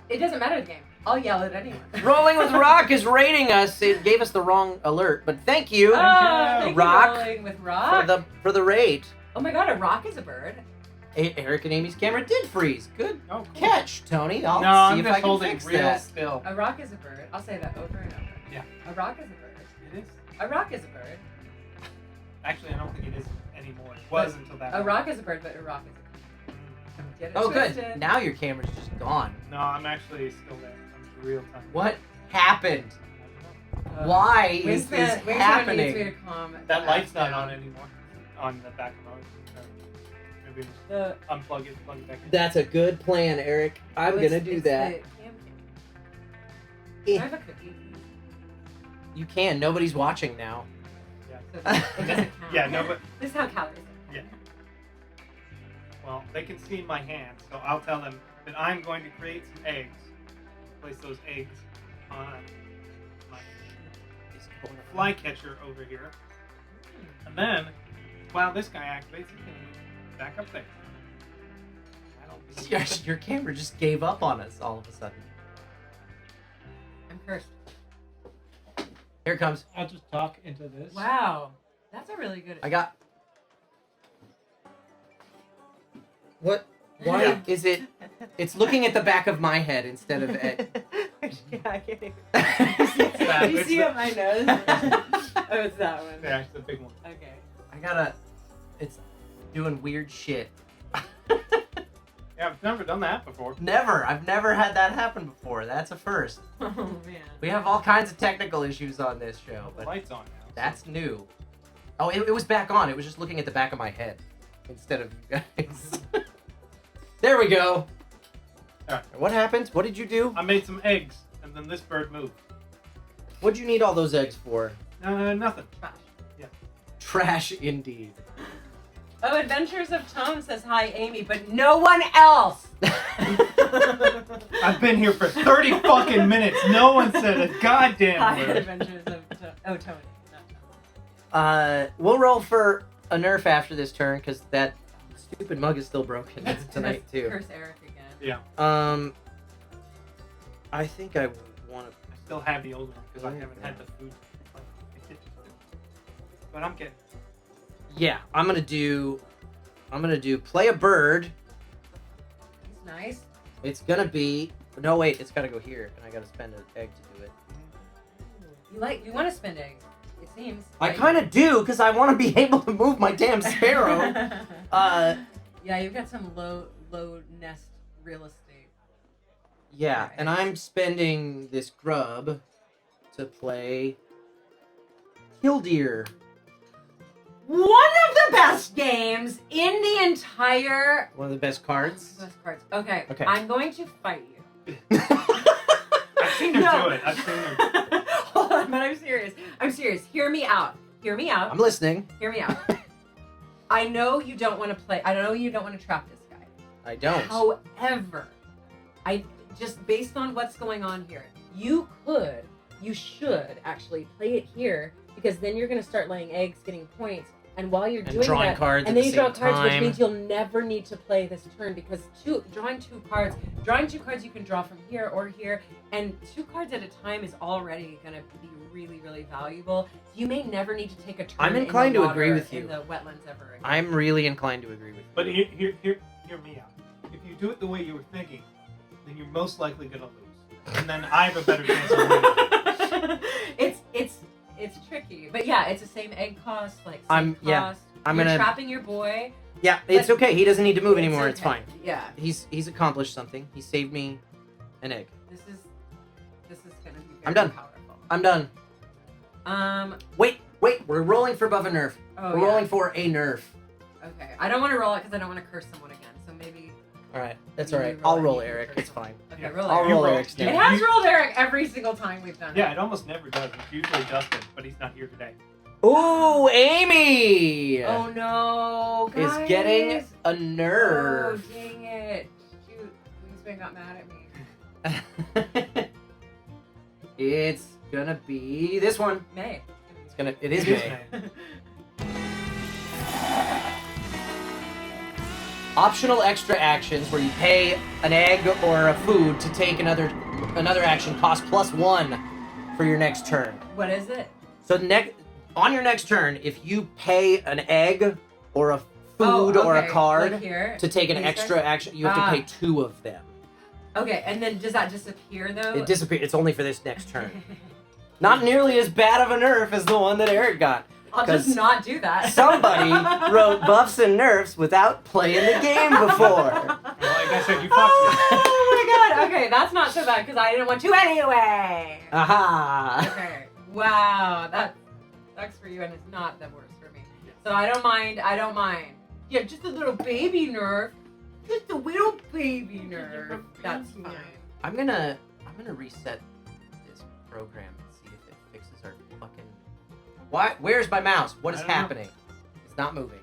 it doesn't matter the game. I'll yell at anyone. Rolling with Rock is rating us. It gave us the wrong alert, but thank you Thank Rock, you, Rolling with Rock. for the rate. Oh my god, a rock is a bird. Eric and Amy's camera did freeze. Good Oh, cool. catch, Tony. I'll No, see I'm if just I can holding fix real that. still. A rock is a bird. I'll say that over and over. Yeah. A rock is a bird. It is. A rock is a bird. Actually, I don't think it is anymore. It was until that. A one. rock is a bird, but a rock is a bird. Get it Oh, good. twisted. Now your camera's just gone. No, I'm actually still there. I'm real time. What happened? Why is this Wingspan needs me to happening? calm That light's not down. on anymore. On the back of mine. Maybe The, unplug it, plug it back in. That's a good plan, Eric. I'm it's- gonna do it's that. the cam. Eh. I have a cookie. You can. Nobody's watching now. So it doesn't count. Yeah, no, but This is how calories are. Yeah. Well, they can see my hand, so I'll tell them that I'm going to create some eggs. Place those eggs on my fly catcher over here. And then, while this guy activates, he can move back up there. I don't believe Yes, your camera just gave up on us all of a sudden. I'm cursed. Here it comes. I'll just talk into this. Wow. That's a really good. I got. What? Why is it? It's looking at the back of my head instead of at. Yeah, I can't even. that. Do you It's see the- on my nose? Oh, it's that one. Yeah, it's the big one. Okay. I gotta. It's doing weird shit. Yeah, I've never done that before. Never. I've never had that happen before. That's a first. Oh man. We have all kinds of technical issues on this show, The but light's on now. that's new. Oh, it was back on. It was just looking at the back of my head instead of you guys. There we go. Alright. What happened? What did you do? I made some eggs, and then this bird moved. What'd you need all those eggs for? Nothing. Trash. Trash indeed. Oh, Adventures of Tom says hi, Amy, but no one else. I've been here for 30 fucking minutes. No one said a goddamn Hi, word. Adventures of Tony. Not Tom. We'll roll for a nerf after this turn because that stupid mug is still broken tonight too. Curse Eric again. Yeah, I think I want to. I still have the old one because I haven't had the food. But I'm getting. Yeah, I'm gonna do play a bird. He's nice. It's gonna be no wait, it's gotta go here, and I gotta spend an egg to do it. You want to spend eggs? It seems. I right? kind of do because I want to be able to move my damn sparrow. Yeah, you've got some low nest real estate. Yeah, and I'm spending this grub to play Killdeer. One of the best games in the entire. One of the best cards. Best cards. Okay. Okay. I'm going to fight you. I've seen her No. do it. I've seen her. Hold on, but I'm serious. I'm serious. Hear me out. Hear me out. I'm listening. Hear me out. I know you don't want to play. I know you don't want to trap this guy. I don't. However, I just based on what's going on here, you should actually play it here because then you're going to start laying eggs, getting points, and while you're And doing drawing that, cards and at then you the draw same cards, which time. means you'll never need to play this turn because drawing two cards you can draw from here or here, and 2 cards at a time is already going to be really, really valuable. You may never need to take a turn. I'm in inclined the to water agree with in you. the wetlands ever again. I'm really inclined to agree with you. But hear me out. If you do it the way you were thinking, then you're most likely gonna lose, and then I have a better chance of winning. It's tricky, but yeah, it's the same egg cost, like same I'm- cost. yeah, I'm You're gonna- trapping your boy. Yeah, it's But- okay. He doesn't need to move anymore. It's okay. fine. Yeah, He's accomplished something. He saved me an egg. this is gonna be very I'm done. powerful. I'm done. Wait. We're rolling for above a nerf. Oh, We're yeah. rolling for a nerf. Okay, I don't want to roll it because I don't want to curse someone again. So maybe. All right, that's You all right. roll I'll it, roll you Eric. curse It's someone. fine. Okay, Yeah. roll I'll it. roll roll. Eric's It name. has rolled Eric every single time we've done it. Yeah, it almost never does. It's usually Dustin, but he's not here today. Ooh, Amy Oh no, is guys. getting a Oh nerf. dang it! Shoot, Wingspan got mad at me. It's gonna be this one. May. It is May. Optional extra actions where you pay an egg or a food to take another action cost +1 for your next turn. What is it? So on your next turn, if you pay an egg or a food or a okay. card Like here. to take an These extra guys? action, you have to pay 2 of them. Okay, and then does that disappear though? It disappears. It's only for this next turn. Not nearly as bad of a nerf as the one that Eric got. I'll 'cause just not do that. Somebody wrote buffs and nerfs without playing the game before. Well, like I said, you fucked Oh my god. Okay, that's not so bad because I didn't want to anyway. Aha! Okay. Wow, that sucks for you, and it's not the worst for me. So I don't mind. Yeah, just a little baby nerf. Just a little baby nerf. That's fine. I'm gonna reset this program and see if it fixes our fucking. What? Where's my mouse? What is I don't know. happening? It's not moving.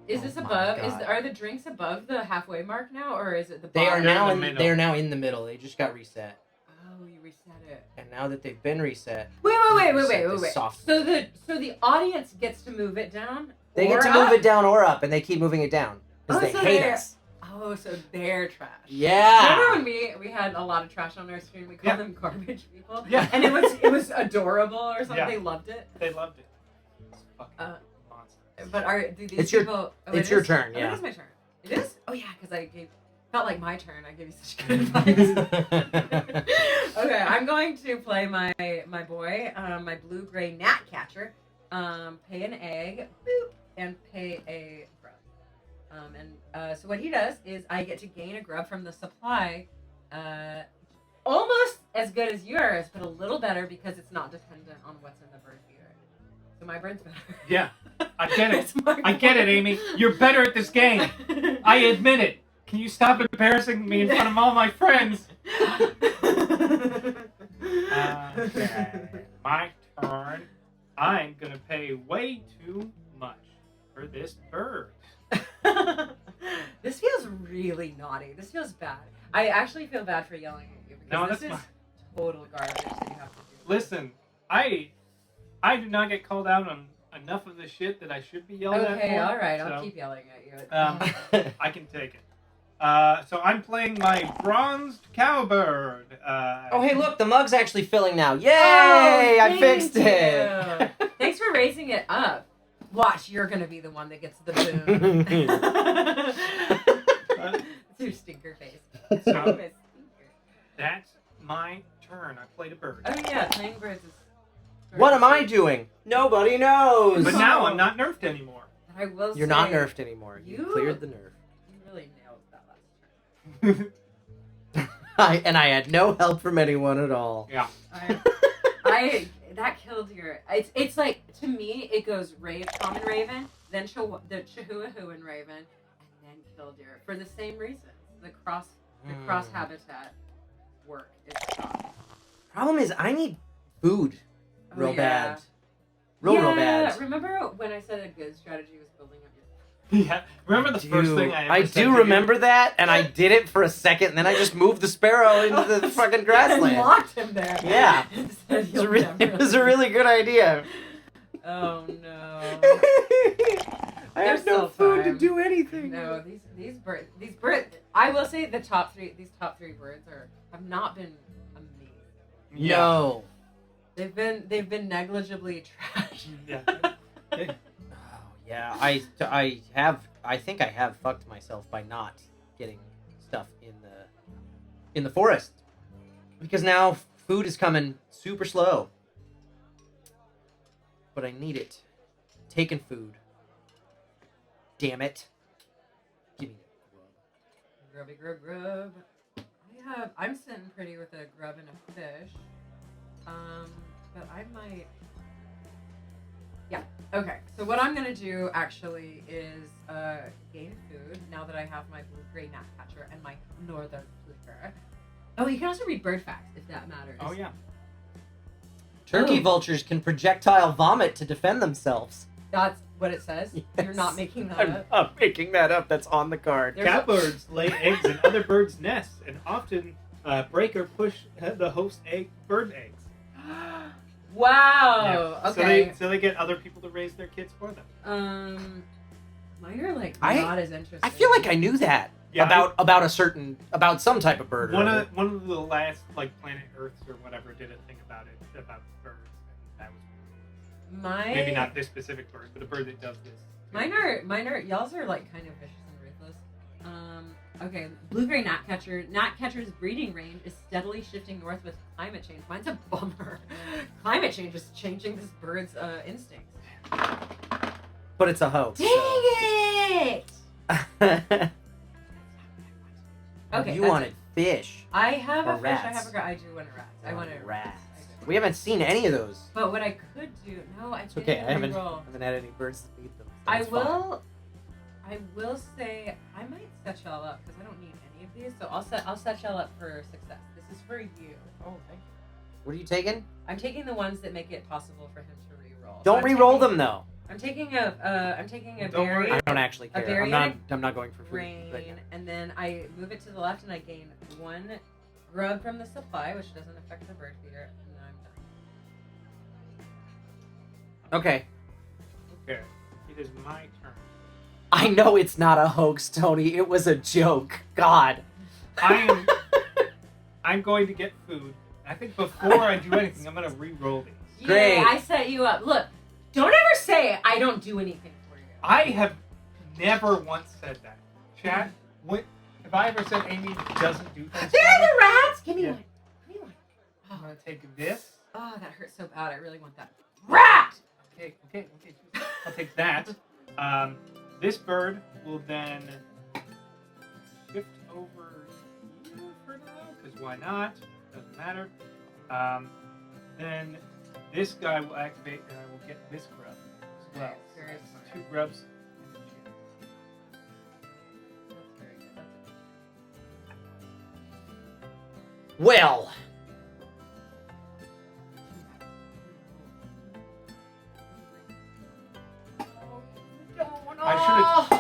Is Oh this my above? God. Are the drinks above the halfway mark now, or is it the They bottom? are They're now in in. the middle. They are now in the middle. They just got reset, Oh, you reset it. and now that they've been reset, Wait. Reset this soft- So the audience gets to move it down. they or get to move up? it down or up, and they keep moving it down because Oh, they so hate they're- us. Oh, so they're trash. Yeah. Remember when we had a lot of trash on our screen? We called Yeah. them garbage people. Yeah. And it was adorable or something. Yeah. They loved it. They loved it. It's fucking monsters. But do these It's your- people? Oh, it's it your is? turn, Oh, yeah. it is my turn. It is. Oh yeah, because felt like my turn. I gave you such good advice. Okay, I'm going to play my boy, my blue gray gnat catcher. Pay an egg, boop, and pay a grub. So what he does is I get to gain a grub from the supply, almost as good as yours, but a little better because it's not dependent on what's in the bird feeder. So my bird's better. Yeah, I get it. It's my I get it, boy. Amy. You're better at this game. I admit it. Can you stop embarrassing me in front of all my friends? Okay, my turn. I'm gonna pay way too much for this bird. This feels really naughty. This feels bad. I actually feel bad for yelling at you because No, this that's is total garbage that you have to do. Listen, I do not get called out on enough of the shit that I should be yelled at. Okay, for, all right. I'll so, keep yelling at you. I can take it. So I'm playing my bronzed cowbird. Oh, hey, look, the mug's actually filling now. Yay! Oh, I fixed thank it. you. Thanks for raising it up. Watch, you're gonna be the one that gets the boon. It's your stinker face. So My stinker. that's my turn. I played a bird. Oh yeah, playing birds is. What am I doing? Nobody knows. But now I'm not nerfed anymore. I will You're say, not nerfed anymore. You you- cleared the nerf. You really nailed that last turn. I had no help from anyone at all. Yeah. I that killed your. It's like to me it goes common raven, then the Chihuahuan raven, and then killdeer for the same reasons. The cross habitat work is tough. Problem is, I need food Oh, real yeah. bad. Real bad. Remember when I said a good strategy was building up your. Yeah. Remember the first thing I ever said to do you? remember that, and I did it for a second, and then I just moved the sparrow into the fucking And grassland. locked him there. Yeah. And said, It was, "You'll it never was a really good idea. Oh no. I have There's no still food to time. do anything. No, these birds. I will say these top three birds have not been amazing. Yeah. No. They've been negligibly trashed. Yeah. Oh, yeah, I think I have fucked myself by not getting stuff in the forest, because now food is coming super slow. But I need it. Taking food. Damn it. Give me that grub. Grub. I'm sitting pretty with a grub and a fish. But I might. Yeah. Okay. So what I'm gonna do actually is gain food now that I have my blue-gray gnatcatcher and my northern flicker. Oh, you can also read bird facts if that matters. Oh yeah. Turkey Oh. vultures can projectile vomit to defend themselves. That's what it says. You're not Yes. making that I'm up. not making that up. That's on the card. There's Catbirds lay eggs in other birds' nests and often break or push the host bird eggs. Wow. Yeah. Okay. So they get other people to raise their kids for them. Mine are like I- not as interesting. I feel like I knew that Yeah, about some type of bird. or One other. of the last like Planet Earths or whatever did a thing about it about birds, and that was maybe not this specific bird, but a bird that does this. Mine are y'all's are like kind of vicious and ruthless. Okay, blue-gray gnatcatcher's breeding range is steadily shifting north with climate change. Mine's a bummer. Climate change is changing this bird's instincts. But it's a hoax. Dang it! So. Okay, You that's wanted it. fish. I have Or a fish. I rats. have a rat. I do want a rat. I want a Rats. We haven't seen any of those. But what I could do, no, I It's okay. I haven't re-roll. had any birds to feed them. So I it's fine. will say I might set y'all up because I don't need any of these. So I'll set y'all up for success. This is for you. Oh, thank you. What are you taking? I'm taking the ones that make it possible for him to re-roll. Don't I'm re-roll taking- them though. I'm taking a Don't worry. berry, I don't actually A care. berry I'm not going for food. rain, but yeah. and then I move it to the left and I gain 1 grub from the supply, which doesn't affect the bird feeder, and then I'm done. Okay. Okay, it is my turn. I know it's not a hoax, Tony. It was a joke. God. I'm going to get food. I think before I do anything, I'm going to re-roll these. Great. Yay, I set you up. Look, don't ever say I don't do anything for you. I have never once said that. Chat, have I ever said Amy doesn't do things? There are the rats! Give me Yeah. one. Give me one. I'm going to take this. Oh, that hurts so bad. I really want that. Rat! Okay. I'll take that. This bird will then shift over here for now, because why not? Doesn't matter. Then this guy will activate, and I will get this grub as well. Okay, So very that's smart. 2 grubs. And a chicken. That's very good. That's Well.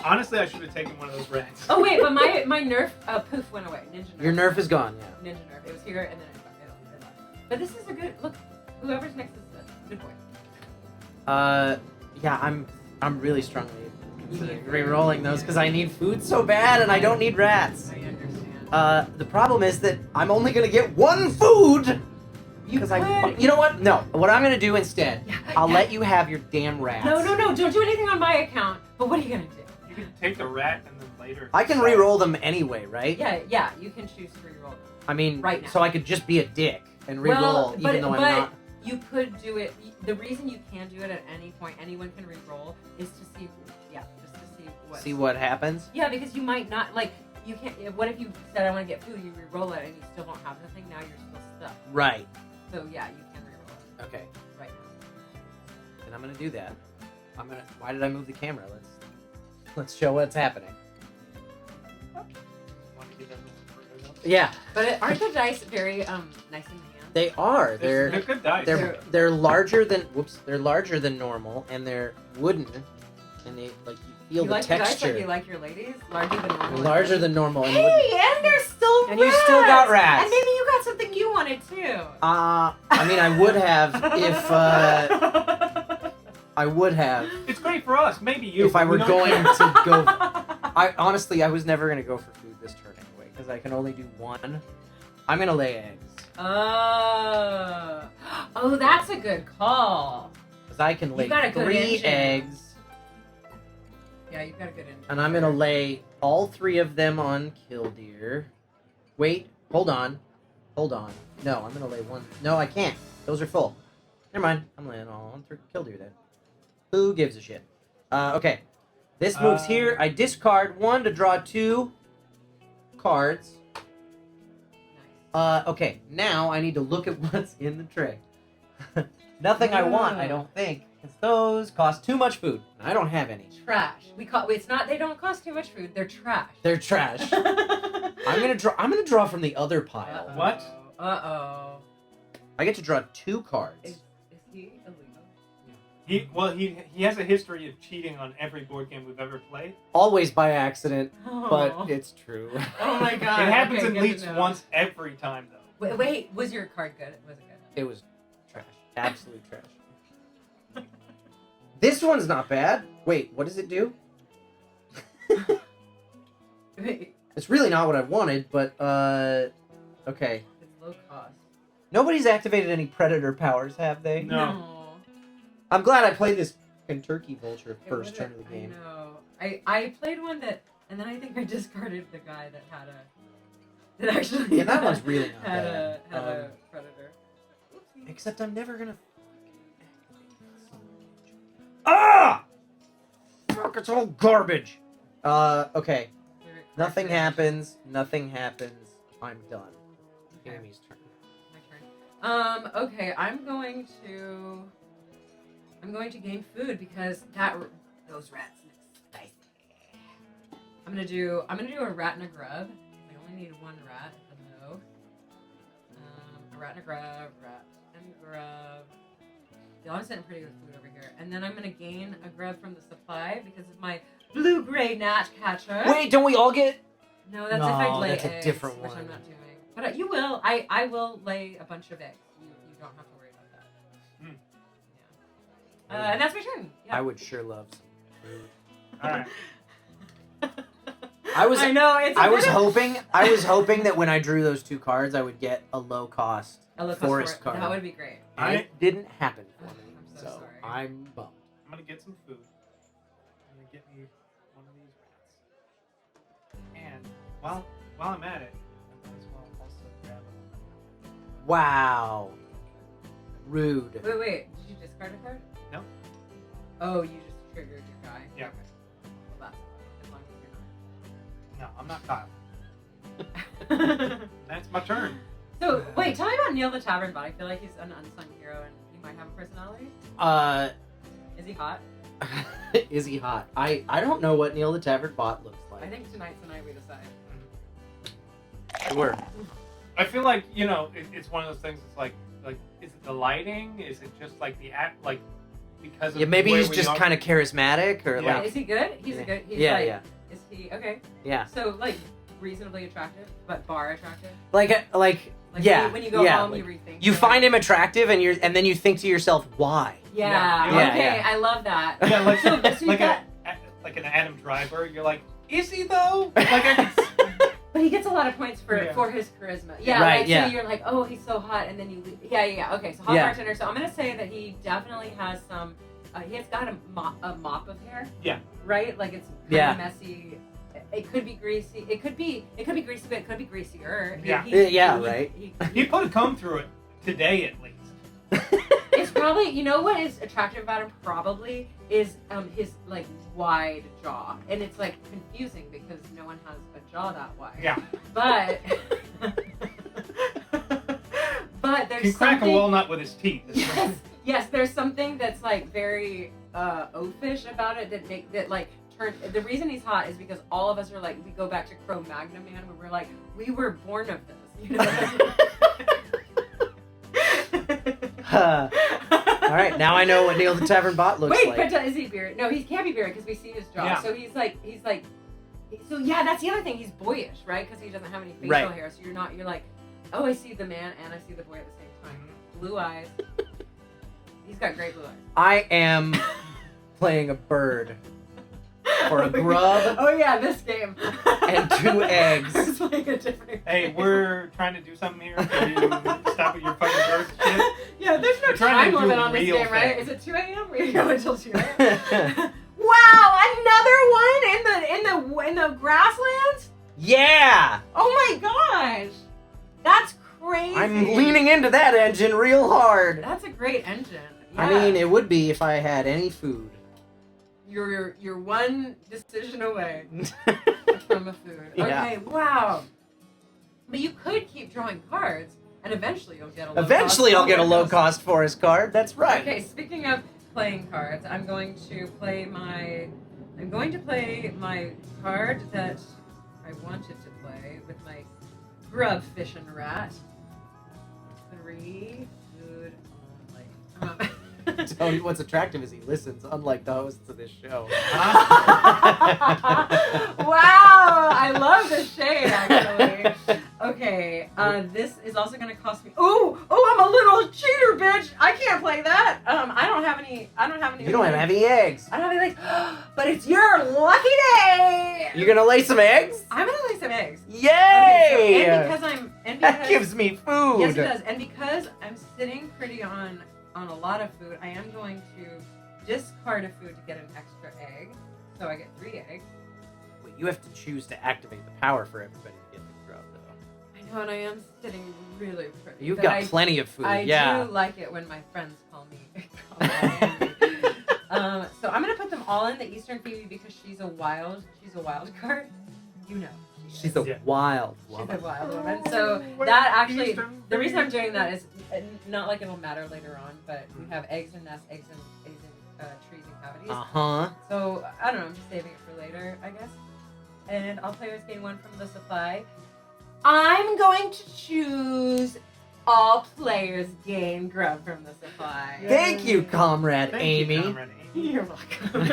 Honestly, I should have taken one of those rats. Oh wait, but my nerf poof went away. Ninja nerf. Your nerf is gone, yeah. Ninja nerf. It was here and then it left. But this is a good look. Whoever's next is a good boy. Yeah, I'm really strongly considering re-rolling those because I need food so bad and I don't need rats. I understand. The problem is that I'm only gonna get 1 food You because could. you know what? No, what I'm gonna do instead, Yeah, I'll yeah. let you have your damn rats. No, don't do anything on my account. But what are you gonna do? You can take the rat and then later. I can re-roll them anyway, right? Yeah, you can choose to re-roll them. I mean, Right now. so I could just be a dick and re-roll Well, even though I'm not. You could do it. The reason you can do it at any point, anyone can re-roll, is to see, just to see what. See what happens. Yeah, because you might not like. You can't. What if you said I want to get food? You re-roll it and you still don't have the thing. Now you're still stuck. Right. So yeah, you can re-roll it Okay. right now. And I'm gonna do that. Why did I move the camera? Let's show what's happening. Want to give everyone further notes? Yeah, But aren't the dice very nice in the hand? they are. They're They're good dice. they're larger than they're larger than normal, and they're wooden, and they like you feel You the like the dice texture. like you like your ladies? Larger than normal. Larger than normal. And wooden. Hey, and there's still And you still got rats. And maybe you got something you wanted too. I mean, I would have if I would have It's great for us. Maybe you. if I were we don't going care. to go. I honestly, I was never gonna go for food this turn anyway because I can only do 1. I'm gonna lay eggs Oh, that's a good call. because I can lay got a good 3 engine. eggs, Yeah, you've got a good engine. and I'm gonna lay all 3 of them on killdeer. Wait, hold on. No, I'm gonna lay 1. No, I can't. Those are full. Never mind. I'm laying all on killdeer then. Who gives a shit? Okay. This moves here. I discard 1 to draw 2 cards. Nice. Okay. Now I need to look at what's in the tray. Nothing I want, I don't think. Because those cost too much food. And I don't have any. Trash. It's not. They don't cost too much food. They're trash. They're trash. I'm gonna draw from the other pile. What? Uh-oh. I get to draw 2 cards. Is he illegal? He has a history of cheating on every board game we've ever played. Always by accident, Oh. but it's true. Oh my god. It happens Okay, at good least to know. once every time, though. Wait, was your card good? Was it good? It was trash. Absolute trash. This one's not bad. Wait, what does it do? Wait, It's really not what I wanted, but, okay. it's low cost. Nobody's activated any predator powers, have they? No. I'm glad I played this Kentucky Vulture It first would've- turn of the game. I know. I played one that, and then I think I discarded the guy that had a. That actually. Yeah, that one's really not had bad. a a predator. Oopsie. Except I'm never gonna. Ah! Fuck! It's all garbage. Okay. Nothing Correct. happens. Nothing happens. I'm done. Okay. Amy's turn. My turn. Okay, I'm going to gain food because those rats look spicy. I'm gonna do a rat and a grub. I only need one rat. Hello. A rat and a grub. Yeah, I'm sitting pretty good food over here. And then I'm gonna gain a grub from the supply because of my blue-gray gnat catcher. Wait, don't we all get? No, that's if I lay that's eggs, a different which one. I'm not doing. But you will. I will lay a bunch of eggs. You don't have to worry about that. Yeah. And that's my turn. Yeah. I would sure love some food. All right. I was know. It's. I was hoping that when I drew those two cards, I would get a low cost forest card. That would be great. And it didn't happen for me. I'm so sorry. I'm bummed. I'm gonna get some food. I'm gonna get me one of these rats. And while I'm at it, I might as well also grab Wow. Rude. Wait. Did you discard a card? No. Oh, you just triggered your guy. Yeah. Okay. Well, that's as long as No, I'm not Kyle. you're not. That's my turn. So wait, tell me about Neil the Tavern Bot. I feel like he's an unsung hero and he might have a personality. Is he hot? Is he hot? I don't know what Neil the Tavern Bot looks like. I think tonight's the night we decide. Sure. I feel like it's one of those things. It's like is it the lighting? Is it just like the act? Like because of Maybe the way he's we just are- kind of charismatic or Yeah. like. Is he good? He's Yeah. a good. He's Yeah, like, yeah. Is he okay? Yeah. So like reasonably attractive, but bar attractive. Like yeah. When you go yeah, home, like, you rethink. you find him attractive and then you think to yourself, why? Yeah. Yeah, Okay, yeah. I love that. Yeah, like So you like got- like an Adam Driver. You're like, is he though? Like I can. But he gets a lot of points for his charisma. Yeah, Right, like, yeah. So you're like, oh, he's so hot, and then you leave. Yeah. Okay, so hot Yeah. bartender. So I'm gonna say that he definitely has some. He has got a mop of hair. Yeah. Right. Like it's kind Yeah. of messy. It could be greasy. It could be greasy, but it could be greasier. Yeah. Right. He put a comb through it today at least. It's probably, you know what is attractive about him probably is his like wide jaw, and it's like confusing because no one has a jaw that wide. Yeah. But but there's He can crack a something. walnut with his teeth. Yes, there's something that's like very oafish about it that like turn. The reason he's hot is because all of us are like we go back to Cro-Magnon Man where we're like we were born of this. You know. All right, now I know what Neil the Tavern Bot looks Wait, like. but is he bearded? No, he can't be bearded because we see his jaw. Yeah. So he's like. So yeah, that's the other thing. He's boyish, right? Because he doesn't have any facial Right. hair. So you're like, oh, I see the man and I see the boy at the same time. Blue eyes. He's got great blue eyes. I am playing a bird for a grub Oh yeah, this game. and 2 eggs. I was playing a different. Hey, game. we're trying to do something here. Can you stop with your fucking bird shit? Yeah, there's no We're trying to time do limit on this real game, right? things. Is it 2 a.m.? We go until 2 a.m. Wow, another one in the grasslands? Yeah! Oh my gosh, that's crazy. I'm leaning into that engine real hard. That's a great engine. Yeah. I mean, it would be if I had any food. You're one decision away from a food. Yeah. Okay, wow. But you could keep drawing cards, and eventually you'll get a low Eventually cost I'll get a forward. low-cost forest card. That's right. Okay, speaking of playing cards, I'm going to play my card that I wanted to play with my grub fish and rat. 3 food only. Tony, what's attractive is he listens, unlike the hosts of this show. Wow, I love the shade actually. Okay, this is also gonna cost me. Oh, I'm a little cheater, bitch. I can't play that. I don't have any. You don't have any eggs. I don't have any eggs. But it's your lucky day. You're gonna lay some eggs? I'm gonna lay some eggs. Yay! Okay, so, and that because gives me food. yes, it does. And because I'm sitting pretty on a lot of food, I am going to discard a food to get an extra egg. So I get 3 eggs. Wait, you have to choose to activate the power for everybody to get the grub, though. I know, and I am sitting really pretty. You've but got plenty of food, I yeah. do like it when my friends call me. So I'm gonna put them all in the Eastern Phoebe because she's a wild card. You know. She's a Yeah. wild She's woman. a wild woman. So that actually, the reason I'm doing that is not like it'll matter later on, but we have eggs and nests, eggs and trees and cavities. Uh-huh. So I don't know. I'm just saving it for later, I guess. And all players gain 1 from the supply. I'm going to choose all players gain grub from the supply. Thank you, Comrade Thank Amy. You, Comrade Amy. You're welcome.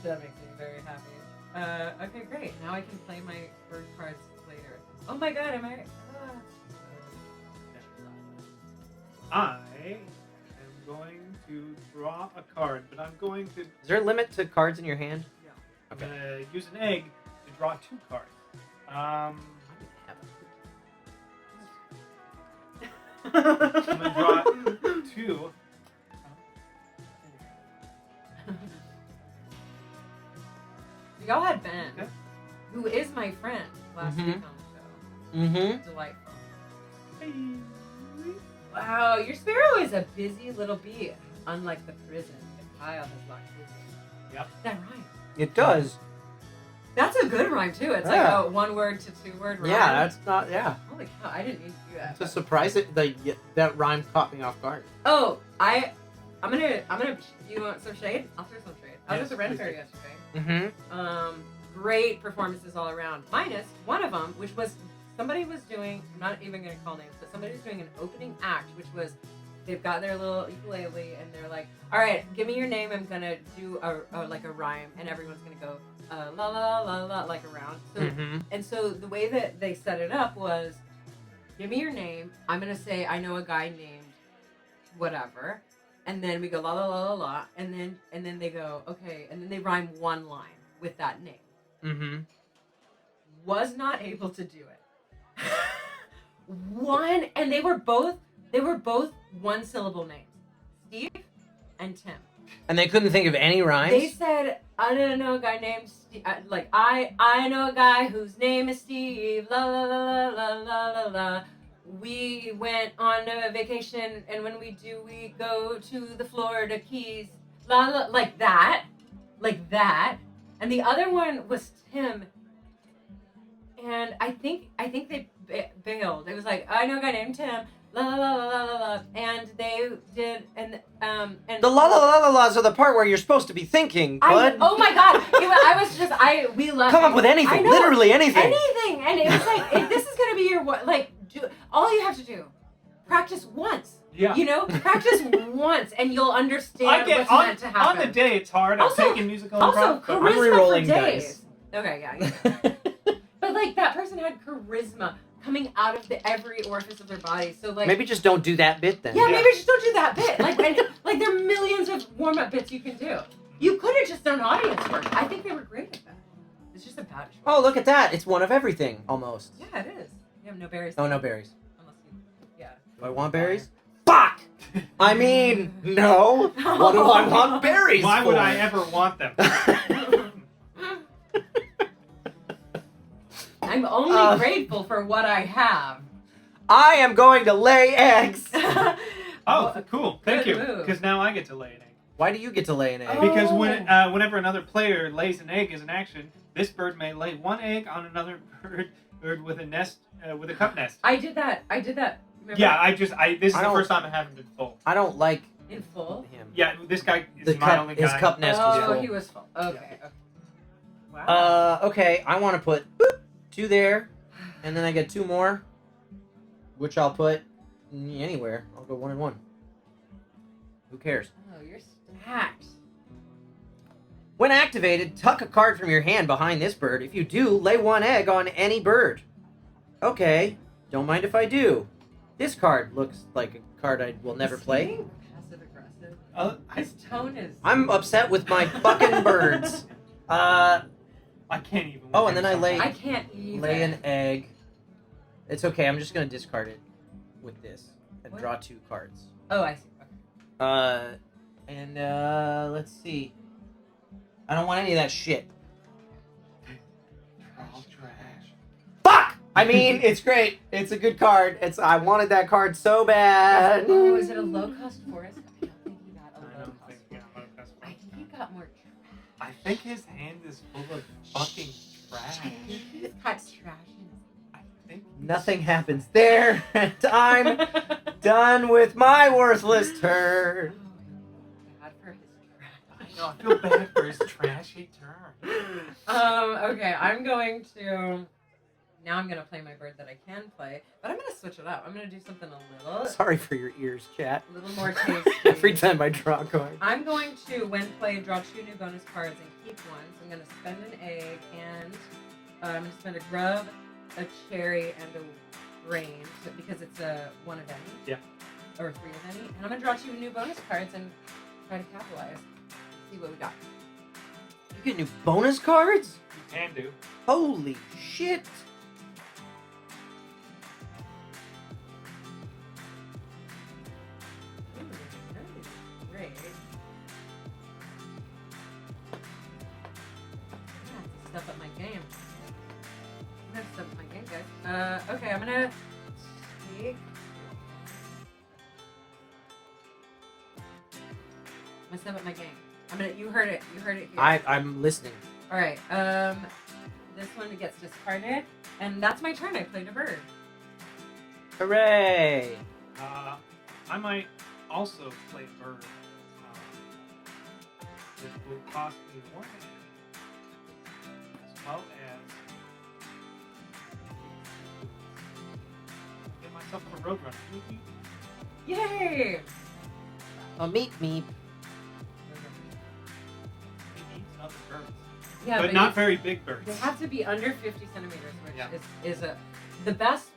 That makes me very happy. Okay, great. Now I can play my bird cards later. Oh my god, am I? I am going to draw a card, but I'm going to Is there a limit to cards in your hand? I'm gonna use an egg to draw 2 cards. I'm gonna draw 2. Y'all had Ben, Okay. who is my friend, last Mhm. week on the Mm-hmm. show. Delightful. Wow, your sparrow is a busy little bee, unlike the prison that Kyle has locked busy. Yep. That rhyme. It does. That's a good rhyme too. It's Yeah. like a 1 word to 2 word rhyme. Yeah, that's not. Yeah. Holy cow! I didn't mean to do that. It's a surprise. That rhyme caught me off guard. Oh, I'm gonna. You want some shade? I'll throw some shade. I was Yes, at the Ren please Fair do. yesterday. Mm-hmm. Great performances all around. Minus one of them, which was somebody was doing. I'm not even gonna call names, but somebody was doing an opening act, which was they've got their little ukulele and they're like, all right, give me your name. I'm gonna do a rhyme, and everyone's gonna go la la la la like around. So Mm-hmm. and so the way that they set it up was, give me your name. I'm gonna say I know a guy named whatever, and then we go la la la la la, and then they go okay, and then they rhyme 1 line with that name. Mm-hmm. Was not able to do it. One, and they were both 1 syllable names, Steve and Tim. And they couldn't think of any rhymes. They said, I didn't know a guy named Steve. I know a guy whose name is Steve. La la la la la la la la. We went on a vacation, and when we do, we go to the Florida Keys. La la, like that. And the other one was Tim. And I think they bailed. It was like, I know a guy named Tim. La la la la la la. And they did, and The la la la la la's are the part where you're supposed to be thinking, bud. oh my god! We left. Come up with anything, I know, literally anything. anything, and it was like, if this is gonna be your all you have to do, practice once. Yeah. You know, practice once, and you'll understand I get what's meant to on happen. the day it's hard. Also- I'm taking musical Also, improv. but charisma re-rolling for days. dice. Okay, yeah. But like that person had charisma coming out of every orifice of their body. So like Maybe just don't do that bit then. yeah, Yeah. maybe just don't do that bit. Like there are millions of warm-up bits you can do. You could have just done audience work. I think they were great at that. It's just a bad choice. Oh, look at that. It's one of everything, almost. Yeah, it is. You have no berries. Oh, no berries. Unless you, yeah. Do I want berries? Fuck! I mean, no. What do I want berries Why would for? I ever want them? I'm only grateful for what I have. I am going to lay eggs. Oh, cool. Thank Good you. move. Because now I get to lay an egg. Why do you get to lay an egg? Oh. Because whenever another player lays an egg as an action, this bird may lay 1 egg on another bird with a nest, with a cup nest. I did that. Remember? Yeah, this is I the don't- first time I haven't been full. I don't like In full. him. Yeah, this guy is my only guy. His cup nest was Oh, full. he was full. Okay. Wow. Okay, I want to put 2 there, and then I get 2 more, which I'll put anywhere. I'll go 1 and 1. Who cares? Oh, you're stacked. When activated, tuck a card from your hand behind this bird. If you do, lay 1 egg on any bird. Okay, don't mind if I do. This card looks like a card I will never Is he play. being passive aggressive? His tone is. I'm upset with my fucking birds. I can't even. Oh, and then I lay- I can't either. Lay an egg. It's okay, I'm just gonna discard it with this and What? draw 2 cards. Oh, I see. Okay. Let's see. I don't want any of that shit. Trash. Fuck! I mean, it's great. It's a good card. I wanted that card so bad. Oh, is it a low cost forest? I don't think he got a I low don't cost. think. Yeah, I'm I think he got more trash. I think his hand is full of fucking trash. He's got trash in his I think Nothing happens there, and I'm done with my worthless turn. Bad for his trash. I know. I feel bad for his trashy turn. Okay, I'm going to. Now I'm gonna play my bird that I can play, but I'm gonna switch it up. I'm gonna do something a little Sorry for your ears, chat. more tasty. Every time I draw a card. I'm going to, when played, draw 2 new bonus cards and keep one. So I'm gonna spend an egg and I'm gonna spend a grub, a cherry, and a grain because it's a 1 of any. Yeah. Or 3 of any. And I'm gonna draw 2 new bonus cards and try to capitalize. See what we got. You get new bonus cards? You can do. Holy shit. Ooh, that is great. I have to step up my game. I have to step up my game, guys. Okay, I'm gonna take. I'm gonna step up my game. You heard it. You heard it here. I'm listening. All right. This one gets discarded, and that's my turn. I played a bird. Hooray. I might also play bird. This will cost me 1 as well as get myself a roadrunner. Yay! A meep meep. He eats other birds, Yeah, but not very big birds. They have to be under 50 centimeters, which Yeah. is the best.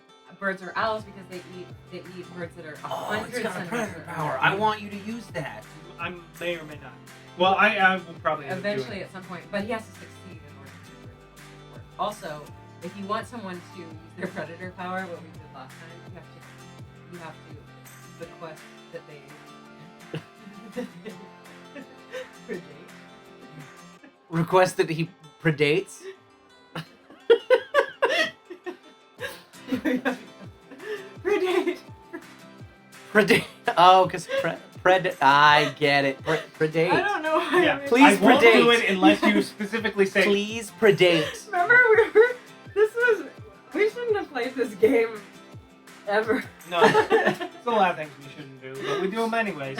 Birds are owls because they eat birds that are 100 it's got a centimeters. predator power. I want you to use that. I may or may not. Well, I will probably end up doing Eventually, it. at some point, but he has to succeed in order to work. Also, if you want someone to use their predator power, what we did last time, you have to request that they predate. Request that he predates? Predate. Predate. Oh, because I get it. Predate. I don't know. Why Yeah, Please I won't predate. do it unless you specifically say. Please predate. Remember, we shouldn't have played this game ever. No, there's a lot of things we shouldn't do, but we do them anyways.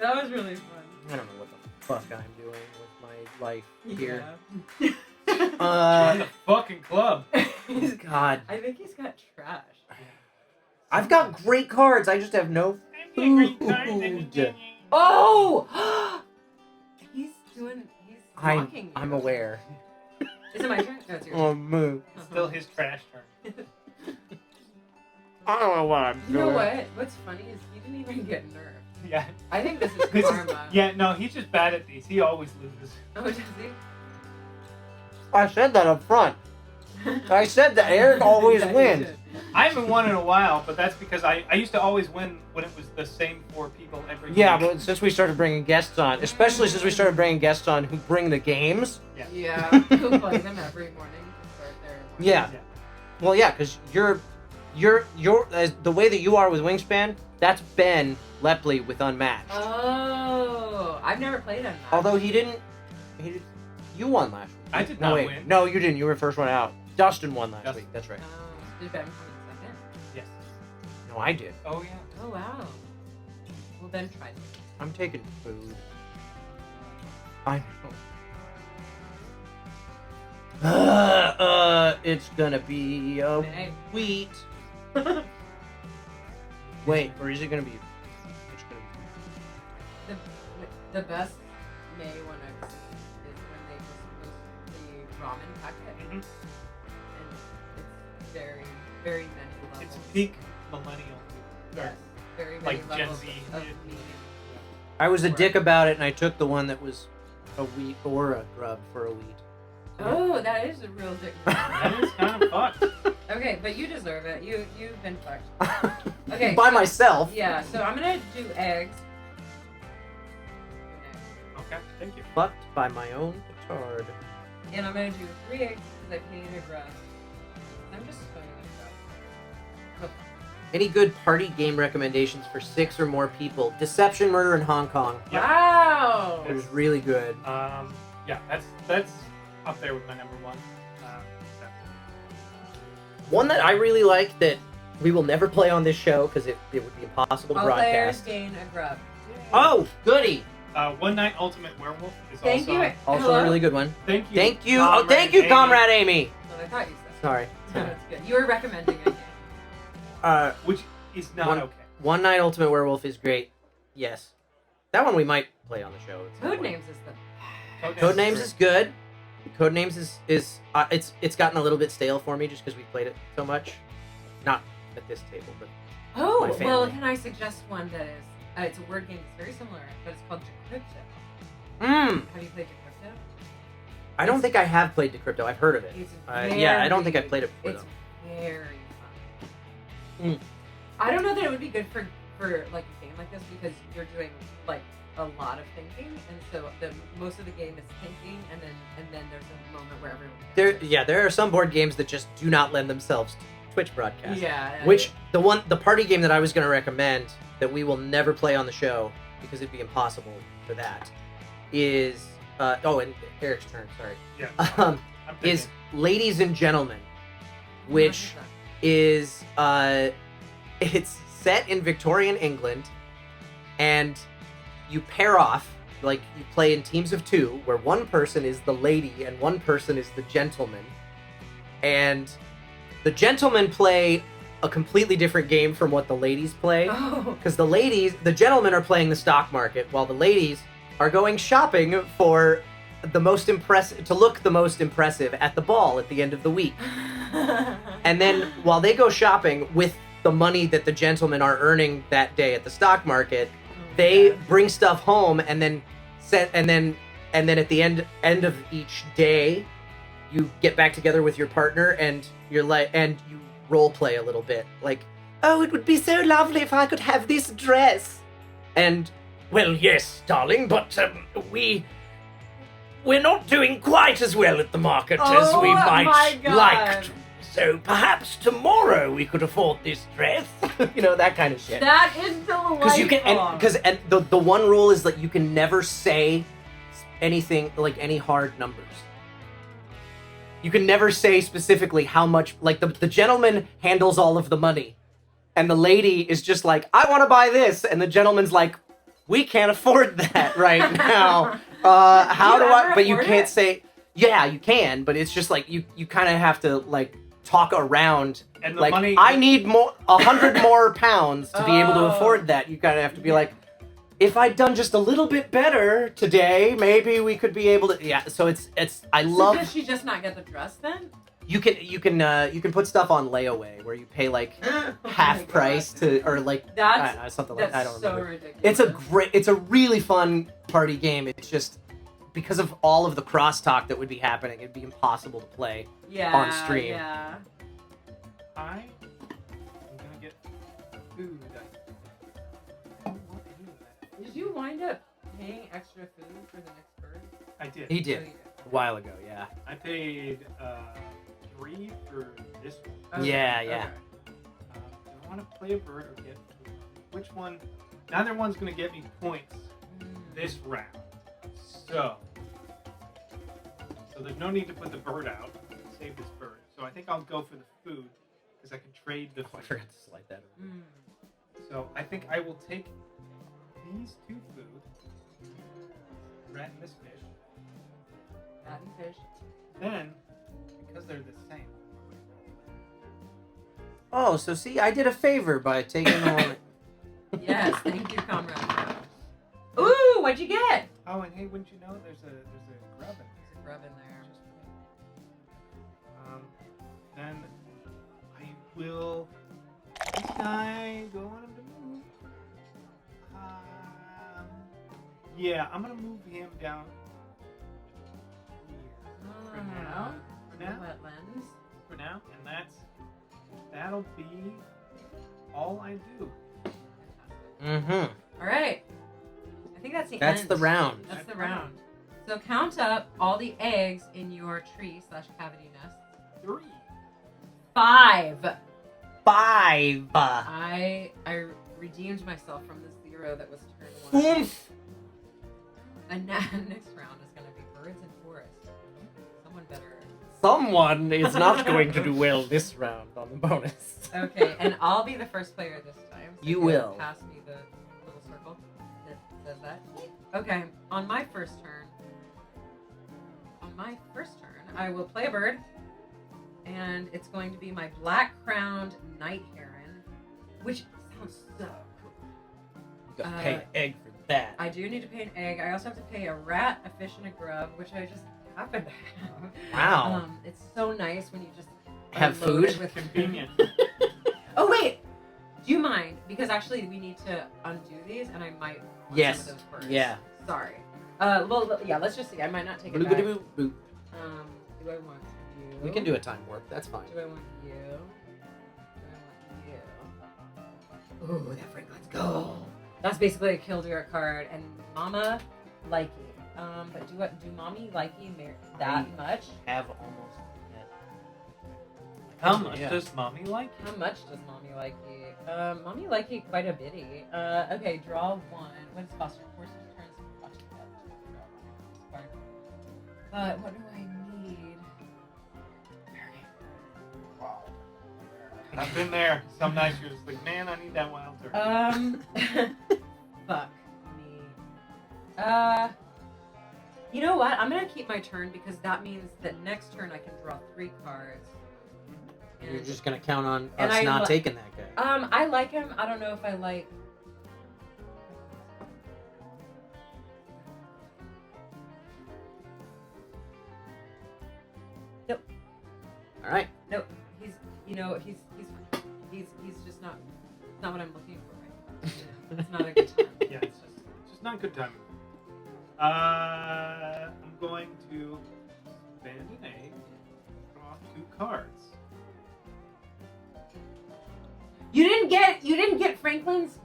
That was really fun. I don't know what the fuck I'm doing with my life here. Yeah. Join the fucking club. God. I think he's got trash. I've got great cards. I just have no food. Oh! He's I'm mocking you. aware. Is it my turn? No, it's your Oh, turn. moo. Still his trash turn. I don't know what I'm You know what? What's funny is he didn't even get nerfed. Yeah. I think this is This is- karma. yeah, no, he's just bad at these. He always loses. Oh, does he? I said that up front. I said that Eric always Yeah, he wins. did. I haven't won in a while, but that's because I used to always win when it was the same 4 people every Yeah, week. but since we started bringing guests on, especially since we started bringing guests on who bring the games. Yeah, he'll play them every morning to start their morning. Yeah. Yeah. Well, yeah, because you're the way that you are with Wingspan. That's Ben Lepley with Unmatched. Oh, I've never played on that. Although he didn't. You won last week. I did No, not wait. win. No, you didn't. You were the first one out. Dustin won last Dustin. week. That's right. Did Ben come in second? Yes. No, I did. Oh, yeah. Oh wow. Well, Ben tried. I'm taking food. I know. It's gonna be a Nay. wheat. Wait, or is it gonna be? It's gonna be. The best May one I've seen is when they just released the ramen packet, Mhm. and it's very, very many levels. It's peak millennial. Yes, very many Like Gen levels Z. of meaning. I was a dick about it, and I took the one that was a wheat or a grub for a wheat. Oh, that is a real dick. That is kind of fucked. Okay, but you deserve it. You've been fucked. Okay. By myself. Yeah, so I'm gonna do eggs. Okay, thank you. Fucked by my own petard. And I'm gonna do 3 eggs because I paid a grub. I'm just putting a grub. Any good party game recommendations for 6 or more people? Deception Murder in Hong Kong. Yep. Wow! It was really good. Yeah, that's up there with my number one. One that I really like that we will never play on this show because it would be impossible to All players broadcast. gain a grub. Oh, goody! One Night Ultimate Werewolf is Thank also. you. Also Hello? a really good one. Thank you. Thank you. Comrade Oh, thank you, Amy. Comrade Amy. That's what I thought you said. Sorry. No, it's good. You were recommending a game. Which is not One- okay. One Night Ultimate Werewolf is great. Yes. That one we might play on the show. at some point. Codenames is the Codenames is good. Codenames is it's gotten a little bit stale for me just because we played it so much. Not at this table, but my Oh, family. well, can I suggest one that is, it's a word game that's very similar, but it's called Decrypto. Have you played Decrypto? I don't think I have played Decrypto. I've heard of it. It's Yeah, I don't think I've played it before It's though. very fun. Mm. I don't know that it would be good for like a game like this because you're doing like a lot of thinking, and so most of the game is thinking, and then there's a moment where everyone. There are some board games that just do not lend themselves to Twitch broadcast. Yeah. Which the party game that I was going to recommend that we will never play on the show because it'd be impossible for that is and Eric's turn. Sorry. Yeah. Um, I'm is thinking. Ladies and Gentlemen, which is it's set in Victorian England, and you pair off, like you play in teams of two, where one person is the lady and one person is the gentleman, and the gentlemen play a completely different game from what the ladies play, Oh. because the gentlemen are playing the stock market while the ladies are going shopping for the most impressive, to look the most impressive at the ball at the end of the week. And then while they go shopping with the money that the gentlemen are earning that day at the stock market, they bring stuff home and then and then at the end of each day, you get back together with your partner and you role play a little bit. Like, oh, it would be so lovely if I could have this dress. And, well, yes, darling, but we're not doing quite as well at the market as we my might God. like to. So perhaps tomorrow we could afford this dress. That kind of shit. That is delightful. Because you can, the one rule is that you can never say anything like any hard numbers. You can never say specifically how much. Like the gentleman handles all of the money, and the lady is just like, I want to buy this, and the gentleman's like, we can't afford that right now. How do I? But you can't say. Yeah, you can, but it's just like you kind of have to like talk around. And the like, money. I need 100 more pounds to be able to Oh. afford that. You kind of have to be like, if I'd done just a little bit better today, maybe we could be able to. Yeah. So it's. I love. So does she just not get the dress then? You can put stuff on layaway where you pay like Oh my half God. price to, or like That's something like I that's don't so remember. ridiculous. It's a really fun party game. It's just because of all of the crosstalk that would be happening, it'd be impossible to play. on stream. Yeah. I am gonna get food. I don't want any of that. Did you wind up paying extra food for the next bird? I did. He did a while ago, yeah. I paid 3 for this one. Okay, Yeah. okay. Do I want to play a bird or get food? Which one? Neither one's gonna get me points this round. So there's no need to put the bird out. Save this bird. So I think I'll go for the food because I can trade the I food. forgot to slide that over. Mm. So I think I will take these 2 food, rat and this fish. Rat and fish. Then, because they're the same, Oh, so see, I did a favor by taking the one. Yes, thank you, comrade. Ooh, what'd you get? oh, and hey, wouldn't you know, there's a grub in there. There's a grub in there. Then I will. This guy, do I want him to move? Yeah, I'm gonna move him down here for now. For now. Wetlands. For now, and that'll be all I do. Mm-hmm. All right. I think that's the That's end. the round. That's the round. So count up all the eggs in your tree/cavity nest. 3. 5. 5. I redeemed myself from the 0 that was turn 1. Oomph. And now, next round is going to be birds and Someone is not going to do well this round on the bonus. Okay, and I'll be the first player this time. So You will. Pass me the little circle that says that. Okay, on my first turn, I will play a bird, and it's going to be my black-crowned night heron, which sounds so cool. You gotta pay an egg for that. I do need to pay an egg. I also have to pay a rat, a fish, and a grub, which I just happen to have. Wow. It's so nice when you just Have unload it food? with Convenient. Oh wait, do you mind? Because actually we need to undo these, and I might want Yes. some of those birds. Yeah. Sorry. Well, yeah. Let's just see. I might not take it back. Bloop, bloop, bloop. Do I want you? We can do a time warp. That's fine. Do I want you? Do I want you? Ooh, that Franklin's gold. That's basically a Killdeer card, and Mama Likey. But do Mommy Likey that much? Have almost yet. How much Yeah. does mommy like? How much does Mommy Likey? Mommy Likey quite a bitty. Okay, draw one. What is foster? Forces turns. But what do I need? Wow. I've been there. Some nights you're just like, man, I need that wild turkey. Fuck me. You know what? I'm gonna keep my turn because that means that next turn I can draw 3 cards. You're just gonna count on And us I not li- taking that guy. I like him. I don't know if I like. Nope. All right. Nope. He's just not what I'm looking for right now. You know, it's not a good time. Yeah, it's just not good timing. I'm going to spend an egg, draw 2 cards. You didn't get Franklin's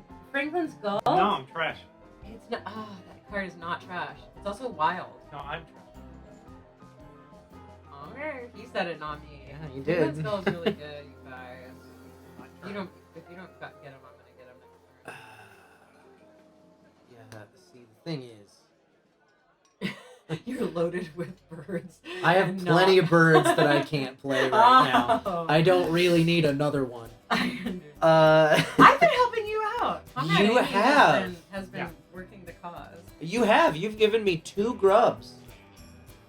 gold? No, I'm trash. It's not. Oh, that card is not trash. It's also wild. No, I'm trash. Okay, he said it, not me. Yeah, you Franklin's did. gold is really good, you guys. I'm If trash. you don't get him, I'm gonna get him next turn. Yeah. See, the thing is, You're loaded with birds. I have and plenty not- of birds that I can't play right now. Oh. I don't really need another one. I understand. I've been helping you out. Combat You Amy have. has been Yeah. working the cause. You've given me 2 grubs,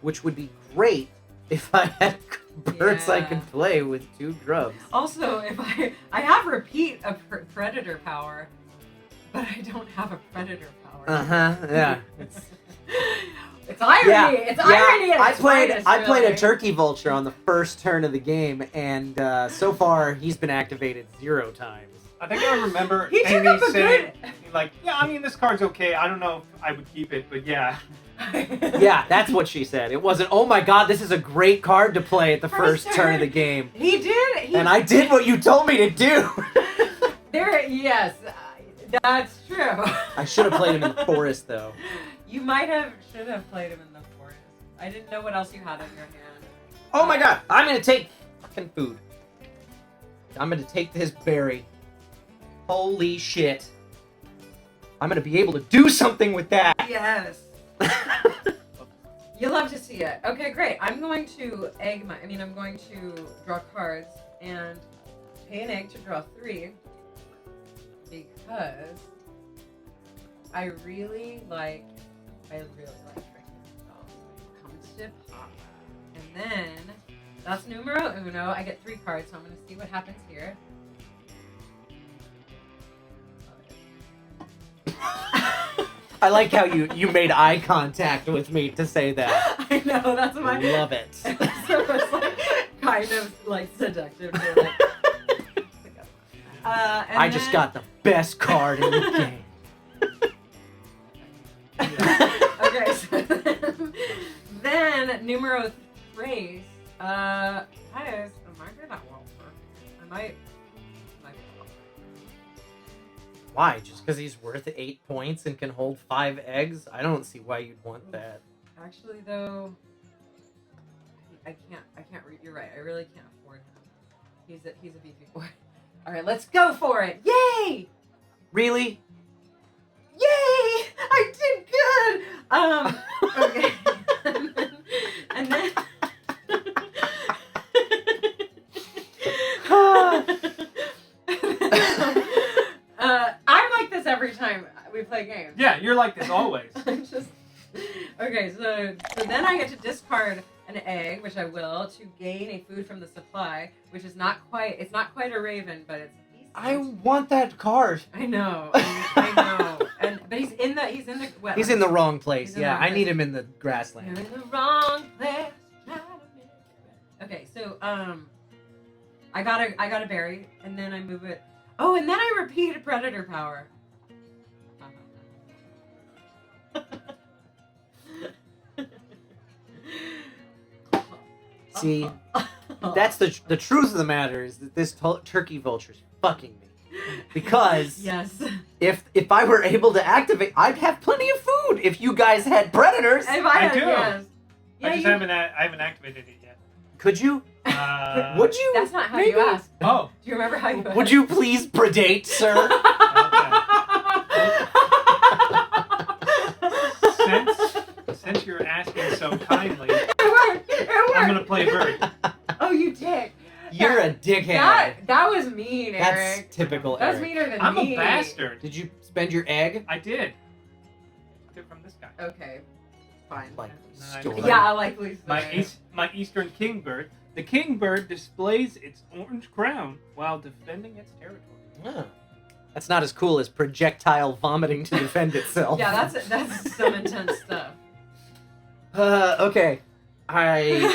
which would be great if I had birds I Yeah. could play with 2 grubs. Also, if I have repeat of predator power, but I don't have a predator power. Yeah. It's irony. Yeah, It's yeah. irony. at I its played finest, I played a really. turkey vulture on the first turn of the game, and so far he's been activated 0 times. I think I remember He took Amy up a saying, like, yeah, I mean, this card's okay. I don't know if I would keep it, but yeah. Yeah, that's what she said. It wasn't, oh my god, this is a great card to play at the first turn of the game. He did. And I did what you told me to do. Yes, that's true. I should have played him in the forest, though. You should have played him in the forest. I didn't know what else you had in your hand. Oh my god, I'm gonna take fucking food. I'm gonna take this berry. Holy shit. I'm gonna be able to do something with that. Yes. You love to see it. Okay, great. I'm going to I'm going to draw cards and pay an egg to draw 3 because I really like Franklin's gold. Comes to pop. And then that's numero uno. I get 3 cards, so I'm gonna see what happens here. I like how you made eye contact with me to say that. I know, that's my Love it. So it's like kind of like seductive. To like, and I just got the best card in the game. Okay, so then numero 3. Guys, I might do that well first. I might Why? Just because he's worth 8 points and can hold 5 eggs? I don't see why you'd want that. actually though. I can't. You're right. I really can't afford him. He's a beefy boy. All right, let's go for it! Yay! Really? Yay! I did good. Okay. and then play games. Yeah, you're like this always. I'm just okay. So then I get to discard an egg, which I will, to gain a food from the supply, which is not quite. It's not quite a raven, but it's decent. I want that card. I know. I know. But he's in the wetlands. He's in the wrong place. He's in the Yeah, wrong I place. need him in the You're grassland. in the wrong place. Okay, so I got a berry, and then I move it. Oh, and then I repeat a predator power. See, that's the truth of the matter is that this turkey vulture's fucking me. Because yes. if I were able to activate, I'd have plenty of food. If you guys had predators, If I had, do. Yes. Yeah, I just haven't activated it yet. could you? Would you? That's not how maybe? you asked. Oh. Do you remember how you asked? Would you please predate, sir? Since you're asking so kindly, It worked. I'm gonna play bird. Oh, you dick. You're a dickhead. That was mean, That's Eric. typical That's Eric. meaner than I'm me. a bastard. Did you spend your egg? I did. Took it from this guy. Okay, fine. Like, Nice. stolen. Yeah, I like Lisa. My eastern kingbird. The kingbird displays its orange crown while defending its territory. Oh. That's not as cool as projectile vomiting to defend itself. Yeah, that's some intense stuff. Okay. I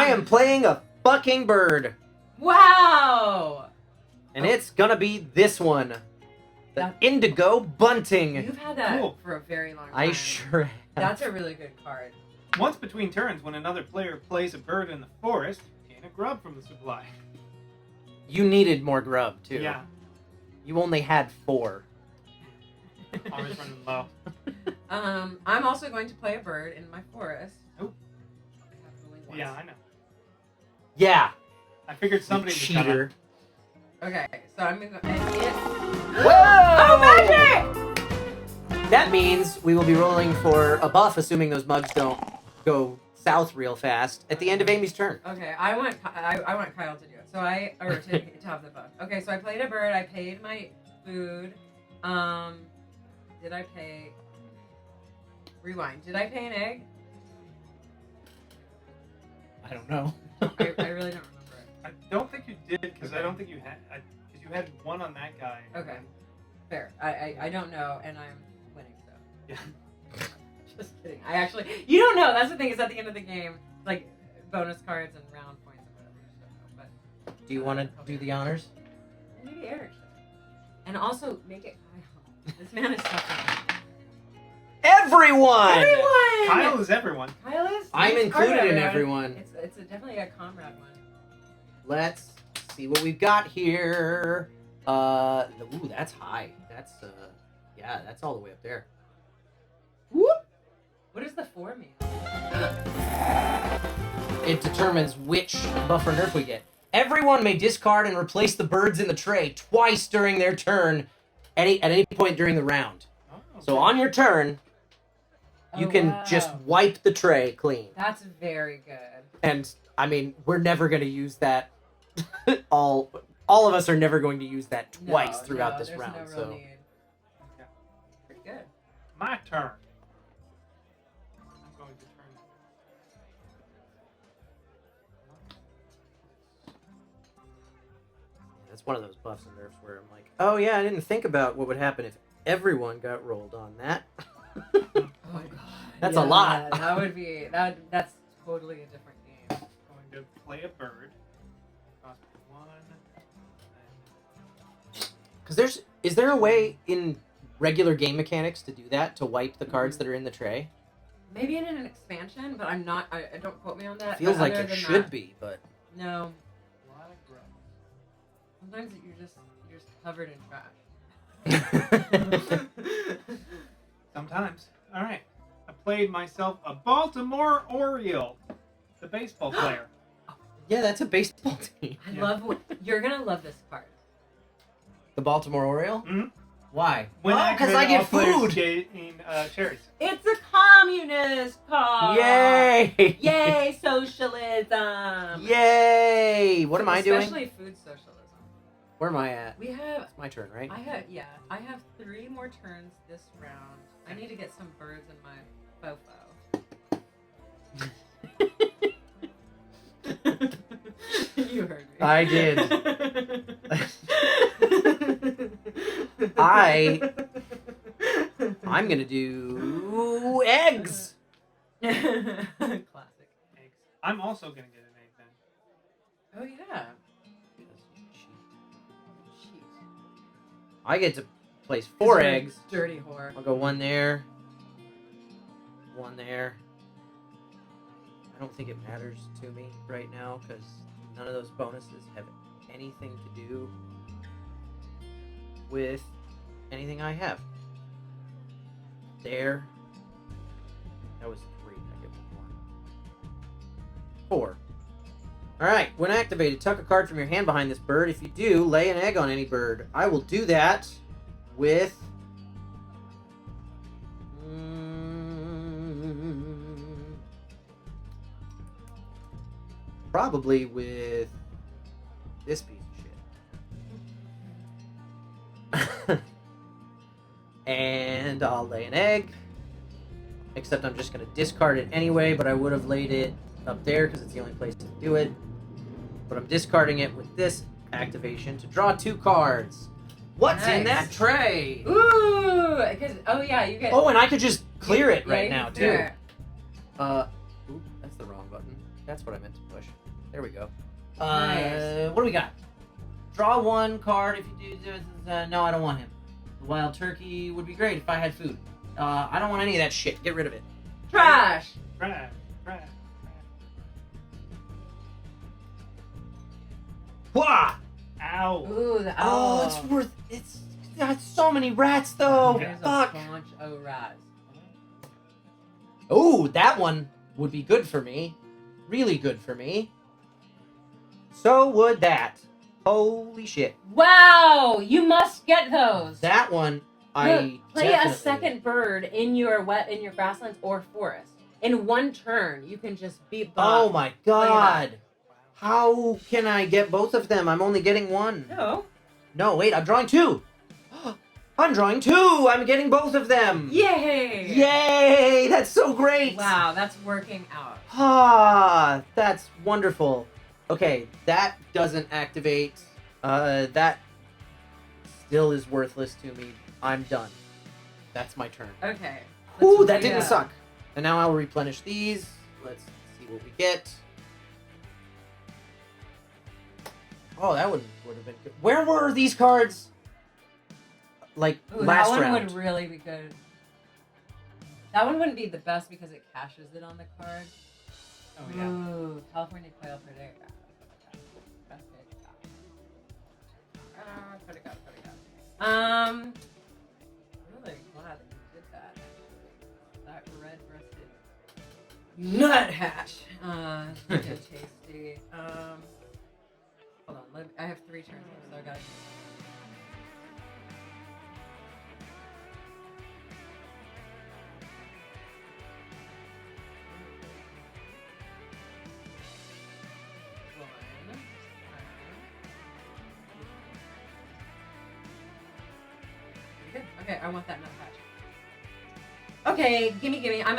am playing a fucking bird. Wow. And it's gonna be this one. The That- Indigo Bunting. You've had that Cool. for a very long time. I sure have. That's a really good card. Once between turns, when another player plays a bird in the forest, gain a grub from the supply. You needed more grub, too. Yeah, You only had 4. always running low. I'm also going to play a bird in my forest. Oh. I have only one. Yeah, I know. Yeah. I figured You somebody was gonna- cheater. Okay, so I'm gonna go. And it's... Whoa! Oh, magic! That means we will be rolling for a buff, assuming those mugs don't go south real fast, at the end of Amy's turn. Okay, I want Kyle to do it. So to have the buff. Okay, so I played a bird. I paid my food. Did I pay? Rewind. Did I pay an egg? I don't know. I really don't remember it. I don't think you did, because I don't think you had. Because you had one on that guy. Okay, fair. I don't know, and I'm winning. So Yeah. just kidding. I actually, you don't know. That's the thing. Is at the end of the game, like bonus cards and round points and whatever. You just don't know. But Do you want to do the honors? maybe Eric should. And also make it Kyle. This man is suffering. Everyone! Everyone. Kyle is everyone. Kyle is. I'm he's part of included in everyone. It's definitely a comrade one. Let's see what we've got here. Ooh, that's high. That's yeah, that's all the way up there. Whoop! What does the 4 mean? It determines which buff or nerf we get. Everyone may discard and replace the birds in the tray twice during their turn at any point during the round. Oh, So on your turn, you Oh, can wow. just wipe the tray clean. That's very good. And I mean, we're never going to use that. all of us are never going to use that twice throughout this there's round. No real So need. Okay. Pretty good. My turn. I'm going to turn. that's one of those buffs and nerfs where I'm like, oh yeah, I didn't think about what would happen if everyone got rolled on that. Oh my god. That's a lot. That would be that's totally a different game. I'm going to play a bird. Cost me 1. Because is there a way in regular game mechanics to do that, to wipe the cards that are in the tray? Maybe in an expansion, but I'm not. I don't quote me on that. Feels but like other there than should that, be, but No. A lot of grub. Sometimes you're just covered in trash. Sometimes. All right. I played myself a Baltimore Oriole, the baseball player. yeah, that's a baseball team. I Yeah. love you're gonna love this card. The Baltimore Oriole? Mhm. Why? When Because activated, I get all players food. gain, cherries. It's a communist card. Yay! Yay, socialism. Yay! What am I doing? Especially food socialism. Where am I at? We have. It's my turn, right? I have 3 more turns this round. I need to get some birds in my fofo. You heard me. I did. I'm gonna do eggs. Classic. Eggs. I'm also gonna get an egg then. Oh yeah. Jeez. I get to place 4 You're a eggs. Dirty whore. I'll go 1 there. 1 there. I don't think it matters to me right now because none of those bonuses have anything to do with anything I have. There. That was 3. I get 1 more. 4. Alright, when activated, tuck a card from your hand behind this bird. If you do, lay an egg on any bird. I will do that with... probably with this piece of shit. And I'll lay an egg. Except I'm just going to discard it anyway, but I would have laid it up there because it's the only place to do it. But I'm discarding it with this activation to draw 2 cards. What's in Nice. that tray? Ooh, because yeah, you get. Oh, and I could just clear it Yeah, right you now, can too. clear it. Oop, that's the wrong button. That's what I meant to push. There we go. Nice. What do we got? Draw 1 card if you do... no, I don't want him. The wild turkey would be great if I had food. I don't want any of that shit. Get rid of it. Trash. Trash. Wah! Ow. Ooh, the Oh, it's worth... It's got so many rats, though. Yeah. There's Fuck. a bunch of rats. Oh, that one would be good for me. Really good for me. So would that. Holy shit. Wow, you must get those. That one, I Play definitely... a second bird in your grasslands or forest. In 1 turn, you can just beat. Oh my god. How can I get both of them? I'm only getting 1. No. No, wait, I'm drawing 2. I'm drawing 2. I'm getting both of them. Yay! Yay! That's so great. Wow, that's working out. Ah, that's wonderful. Okay, that doesn't activate. That still is worthless to me. I'm done. That's my turn. Okay. Ooh, that didn't suck. And now I'll replenish these. Let's see what we get. Oh, that would have been good. Where were these cards? Like Ooh, last that one round. would really be good. That one wouldn't be the best because it caches it on the card. Oh yeah. Ooh, California quail predator. Really glad that you did that. That red-breasted nuthatch. Looking tasty. Hold on, I have 3 turns left, so I gotta. Okay, I want that nuthatch. Okay, gimme. I'm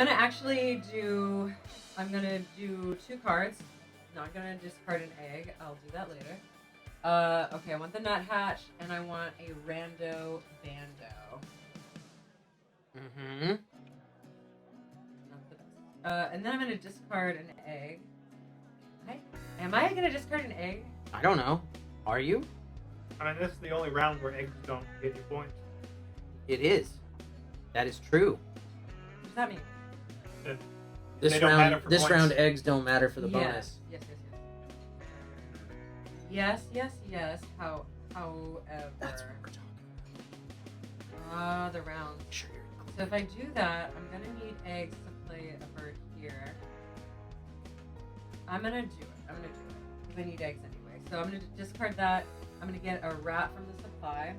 gonna do 2 cards. Not gonna discard an egg. I'll do that later. Okay, I want the nuthatch, and I want a rando bando. Mm-hmm. Not the best. And then I'm gonna discard an egg. Am I gonna discard an egg? I don't know. Are you? I mean, this is the only round where eggs don't get you points. It is. That is true. What does that mean? This They don't matter round, for this points. round, eggs don't matter for the Yes. bonus. Yes. However. That's what we're talking The round. about. Sure. So if I do that, I'm gonna need eggs to play a bird here. I'm gonna do it. Because I need eggs anyway. So I'm gonna discard that. I'm gonna get a rat from the supply.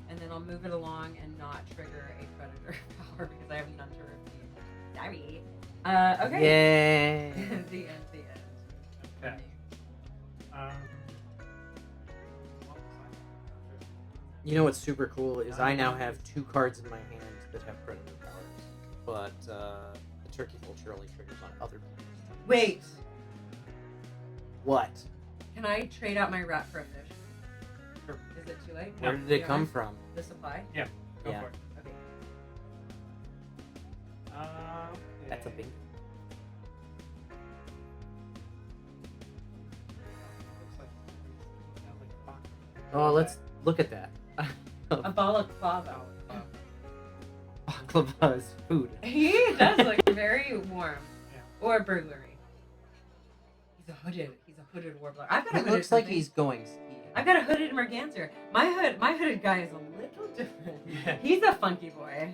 And then I'll move it along and not trigger a predator power because I have none to repeat. Sorry. Okay. Yay. the end. Okay. What You know what's super cool is I now have 2 cards in my hand that have predator powers, but the turkey vulture only triggers on other players. Wait, What? can I trade out my rat for a fish? Sure. Is it too late? Where No. did it come from? The supply? Go Yeah. for it. Okay. That's a big. Looks like a box. Oh, let's look at that. A balaclava. Baklava is food. He does look very warm. Yeah. Or burglary. He's a hooded warbler. I've got a It hooded looks like something. he's going skiing. I've got a hooded merganser. My hooded guy is a little different. Yeah. He's a funky boy.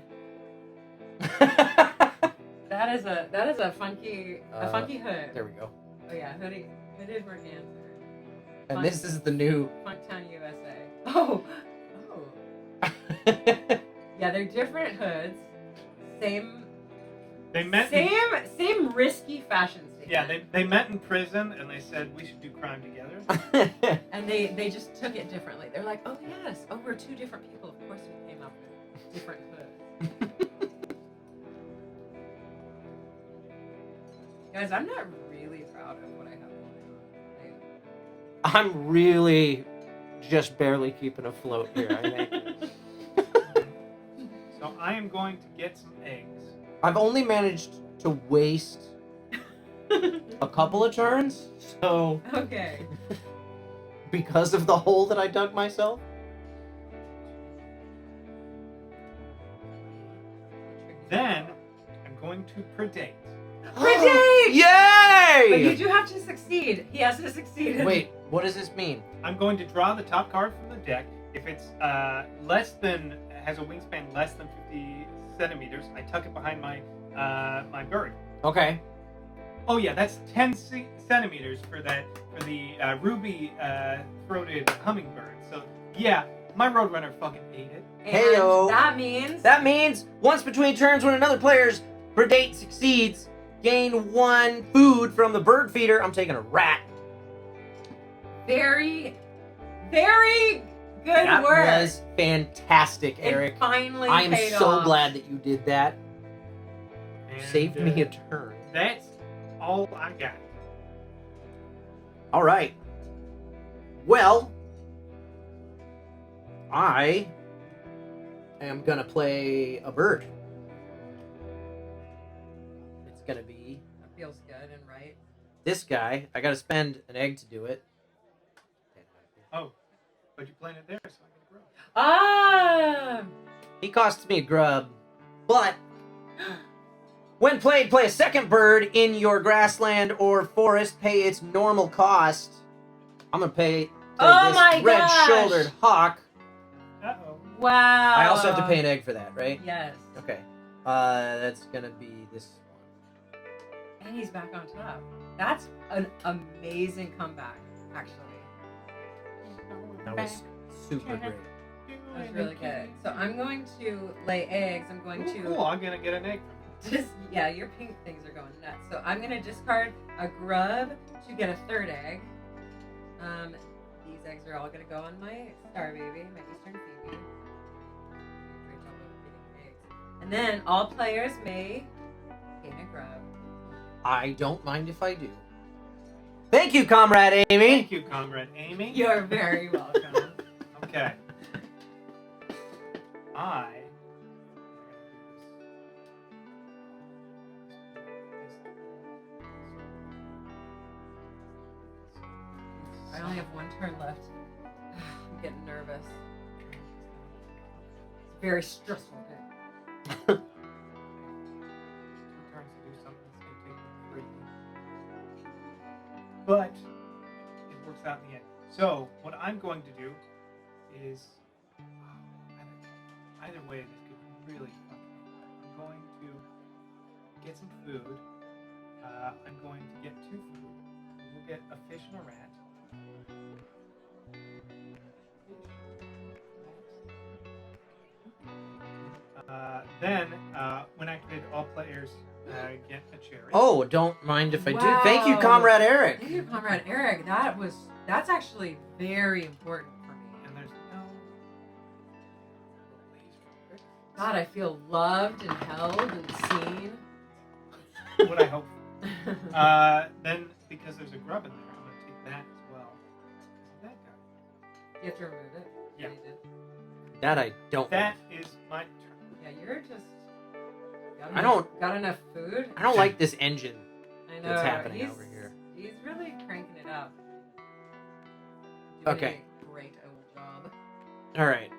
That is a funky hood. There we go. Oh yeah, hooded merganser. And this is the new. Funktown USA. Oh. Yeah, they're different hoods. Same They met. same risky fashion statement. Yeah, they met in prison and they said we should do crime together. And they just took it differently. They're like, oh yes, we're 2 different people. Of course we came up with different hoods. Guys, I'm not really proud of what I have going on. I'm really just barely keeping afloat here, I think. So I am going to get some eggs. I've only managed to waste a couple of turns, so Okay. because of the hole that I dug myself. Then I'm going to predate. Predate! Yay! But you do have to succeed. He has to succeed. Wait, what does this mean? I'm going to draw the top card from the deck. If it's has a wingspan less than 50 centimeters, I tuck it behind my my bird. Okay. Oh yeah, that's 10 centimeters for the ruby throated hummingbird. So yeah, my roadrunner fucking ate it. And Heyo. that means That means once between turns when another player's predate succeeds, gain 1 food from the bird feeder. I'm taking a rat. very, very good That work. was fantastic, Eric. It finally I am paid so off. glad that you did that. You And, saved me a turn. That's all I got. All right. Well, I am gonna play a bird. It's gonna be That feels good and right. this guy. I gotta spend an egg to do it. Oh, but you playing it there, so I can grow. Ah! He costs me a grub, but when played, play a second bird in your grassland or forest. Pay its normal cost. I'm gonna play Oh this my gosh! red-shouldered hawk. Uh-oh. Wow. I also have to pay an egg for that, right? Yes. Okay. That's gonna be this one. And he's back on top. That's an amazing comeback, actually. That was super great. That was really good. So I'm going to lay eggs. I'm going Ooh, to cool, I'm gonna get an egg. just your pink things are going nuts. So I'm gonna discard a grub to get a 3rd egg. These eggs are all gonna go on my star baby, my Eastern Phoebe. Great job of getting eggs. And then all players may gain a grub. I don't mind if I do. Thank you, Comrade Amy. Thank you, Comrade Amy. You're very welcome. Okay. I I only have 1 turn left. I'm getting nervous. It's very stressful. Okay. 2 turns to do something that's gonna take me 3. But it works out in the end. So what I'm going to do is either way this could really fucking I'm going to get some food. I'm going to get 2 food. We'll get a fish and a rat. Then, when activated, all players get a cherry. Oh, don't mind if I do. Wow. Thank you, Comrade Eric. Thank you, Comrade Eric. That's actually very important for me. And there's God, I feel loved and held and seen. What I hope. Then, because there's a grub in there, I'm going to take that as well. That guy. You have to remove it. Yeah. You did. That I don't. That is my turn. Yeah, you're just. I don't- Got enough food? I don't like this engine I know. that's happening he's, over here. He's really cranking it up. Doing Okay. a great old job. All right.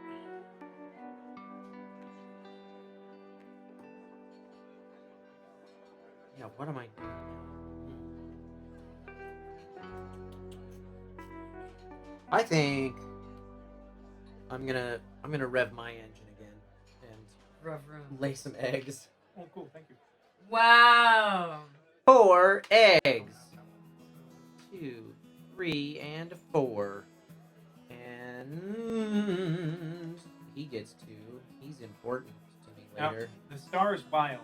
Yeah, what am I doing now? I think I'm gonna rev my engine again and Rough room. lay some eggs. Oh, cool. Thank you. Wow. 4 eggs. 2, 3, and 4. And he gets 2. He's important to me Now, later. the star is wild.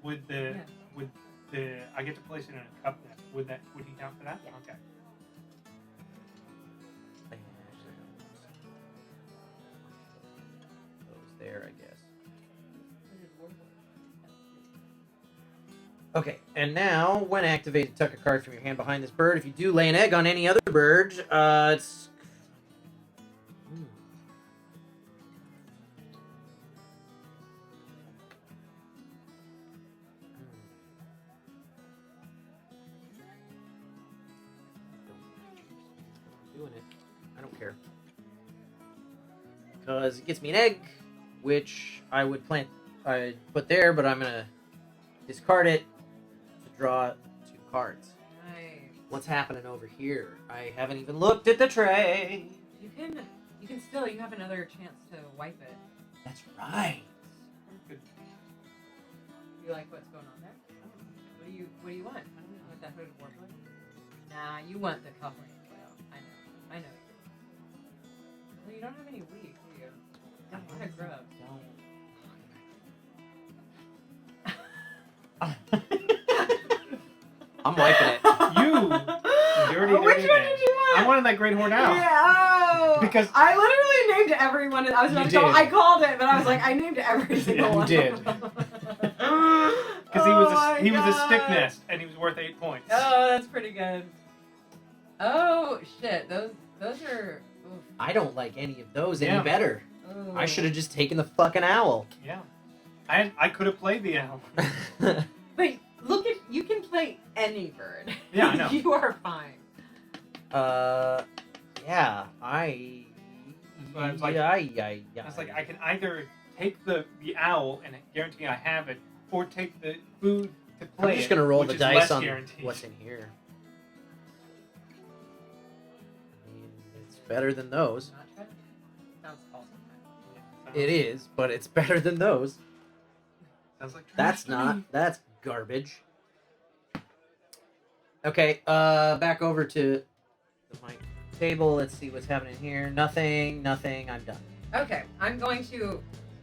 Would the Yeah. would the I get to place it in a cup net? Would he count for that? Yeah. Okay. Goes there, I guess. Okay, and now, when activated, tuck a card from your hand behind this bird. If you do lay an egg on any other bird, it's... Doing it. I don't care. Because it gets me an egg, which I would put there, but I'm gonna discard it to draw 2 cards. Nice. What's happening over here? I haven't even looked at the tray. You can still. You have another chance to wipe it. That's right. Good. You like what's going on there? What do you want? Want that hooded warbler? Nah, you want the covering. Well, I know. Well, you don't have any wheat, do you? Don't want a grub. I'm wiping it. You dirty, Which dirty one man. did you want? I wanted that great horned owl. Yeah. Because- I literally named everyone. I was about You to call. did. I called it, but I was like, I named every single you one. did. Because he was a stick nest and he was worth 8 points. Oh, that's pretty good. Oh shit, those are. Oof. I don't like any of those Yeah. any better. Ooh. I should have just taken the fucking owl. Yeah. I could have played the owl. But look at you can play any bird. Yeah, I know. You are fine. Yeah, I... So I was like- yeah. It's like I can either take the owl and guarantee I have it, or take the food to play I'm just gonna roll which the is dice less on guaranteed. what's in here. I mean, it's better than those. Not try. Sounds awesome. It is, but it's better than those. Sounds like trash That's to not. me. That's garbage. Okay, back over to my table. Let's see what's happening here. Nothing. I'm done. Okay, I'm going to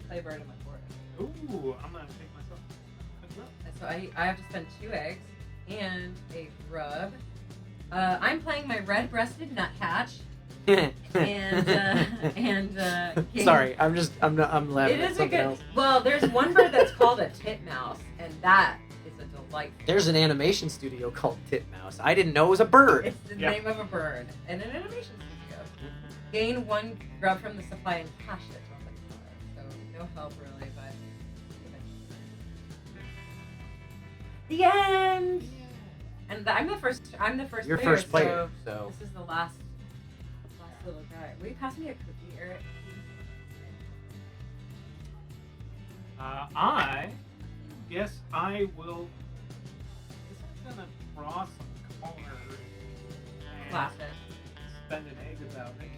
play bird on my board. Ooh, I'm gonna take myself. And so I have to spend 2 eggs and a grub. I'm playing my red-breasted nuthatch and king- Sorry, I'm laughing It at is a something good. else. Well, there's one bird that's called a titmouse, and that is a delightful. There's an animation studio called Titmouse. I didn't know it was a bird. It's the Yeah. name of a bird and an animation studio. Gain 1 grub from the supply and cash it. So no help really, but the end. And I'm the first. You're player, first player, So so this is the last little guy. Will you pass me a cookie, Eric? I guess I will. I'm gonna draw some colors and Classic. spend an egg about it.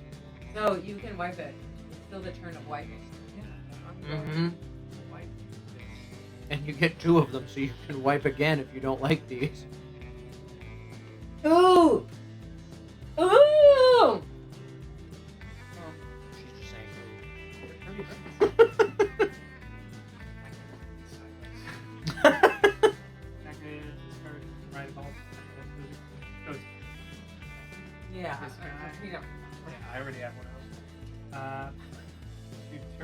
So you can wipe it. It's still the turn of wiping. hmm And you get 2 of them, so you can wipe again if you don't like these. Ooh! Ooh! She's just saying. Yeah. This guy. You know. Yeah, I already have one else. Do 2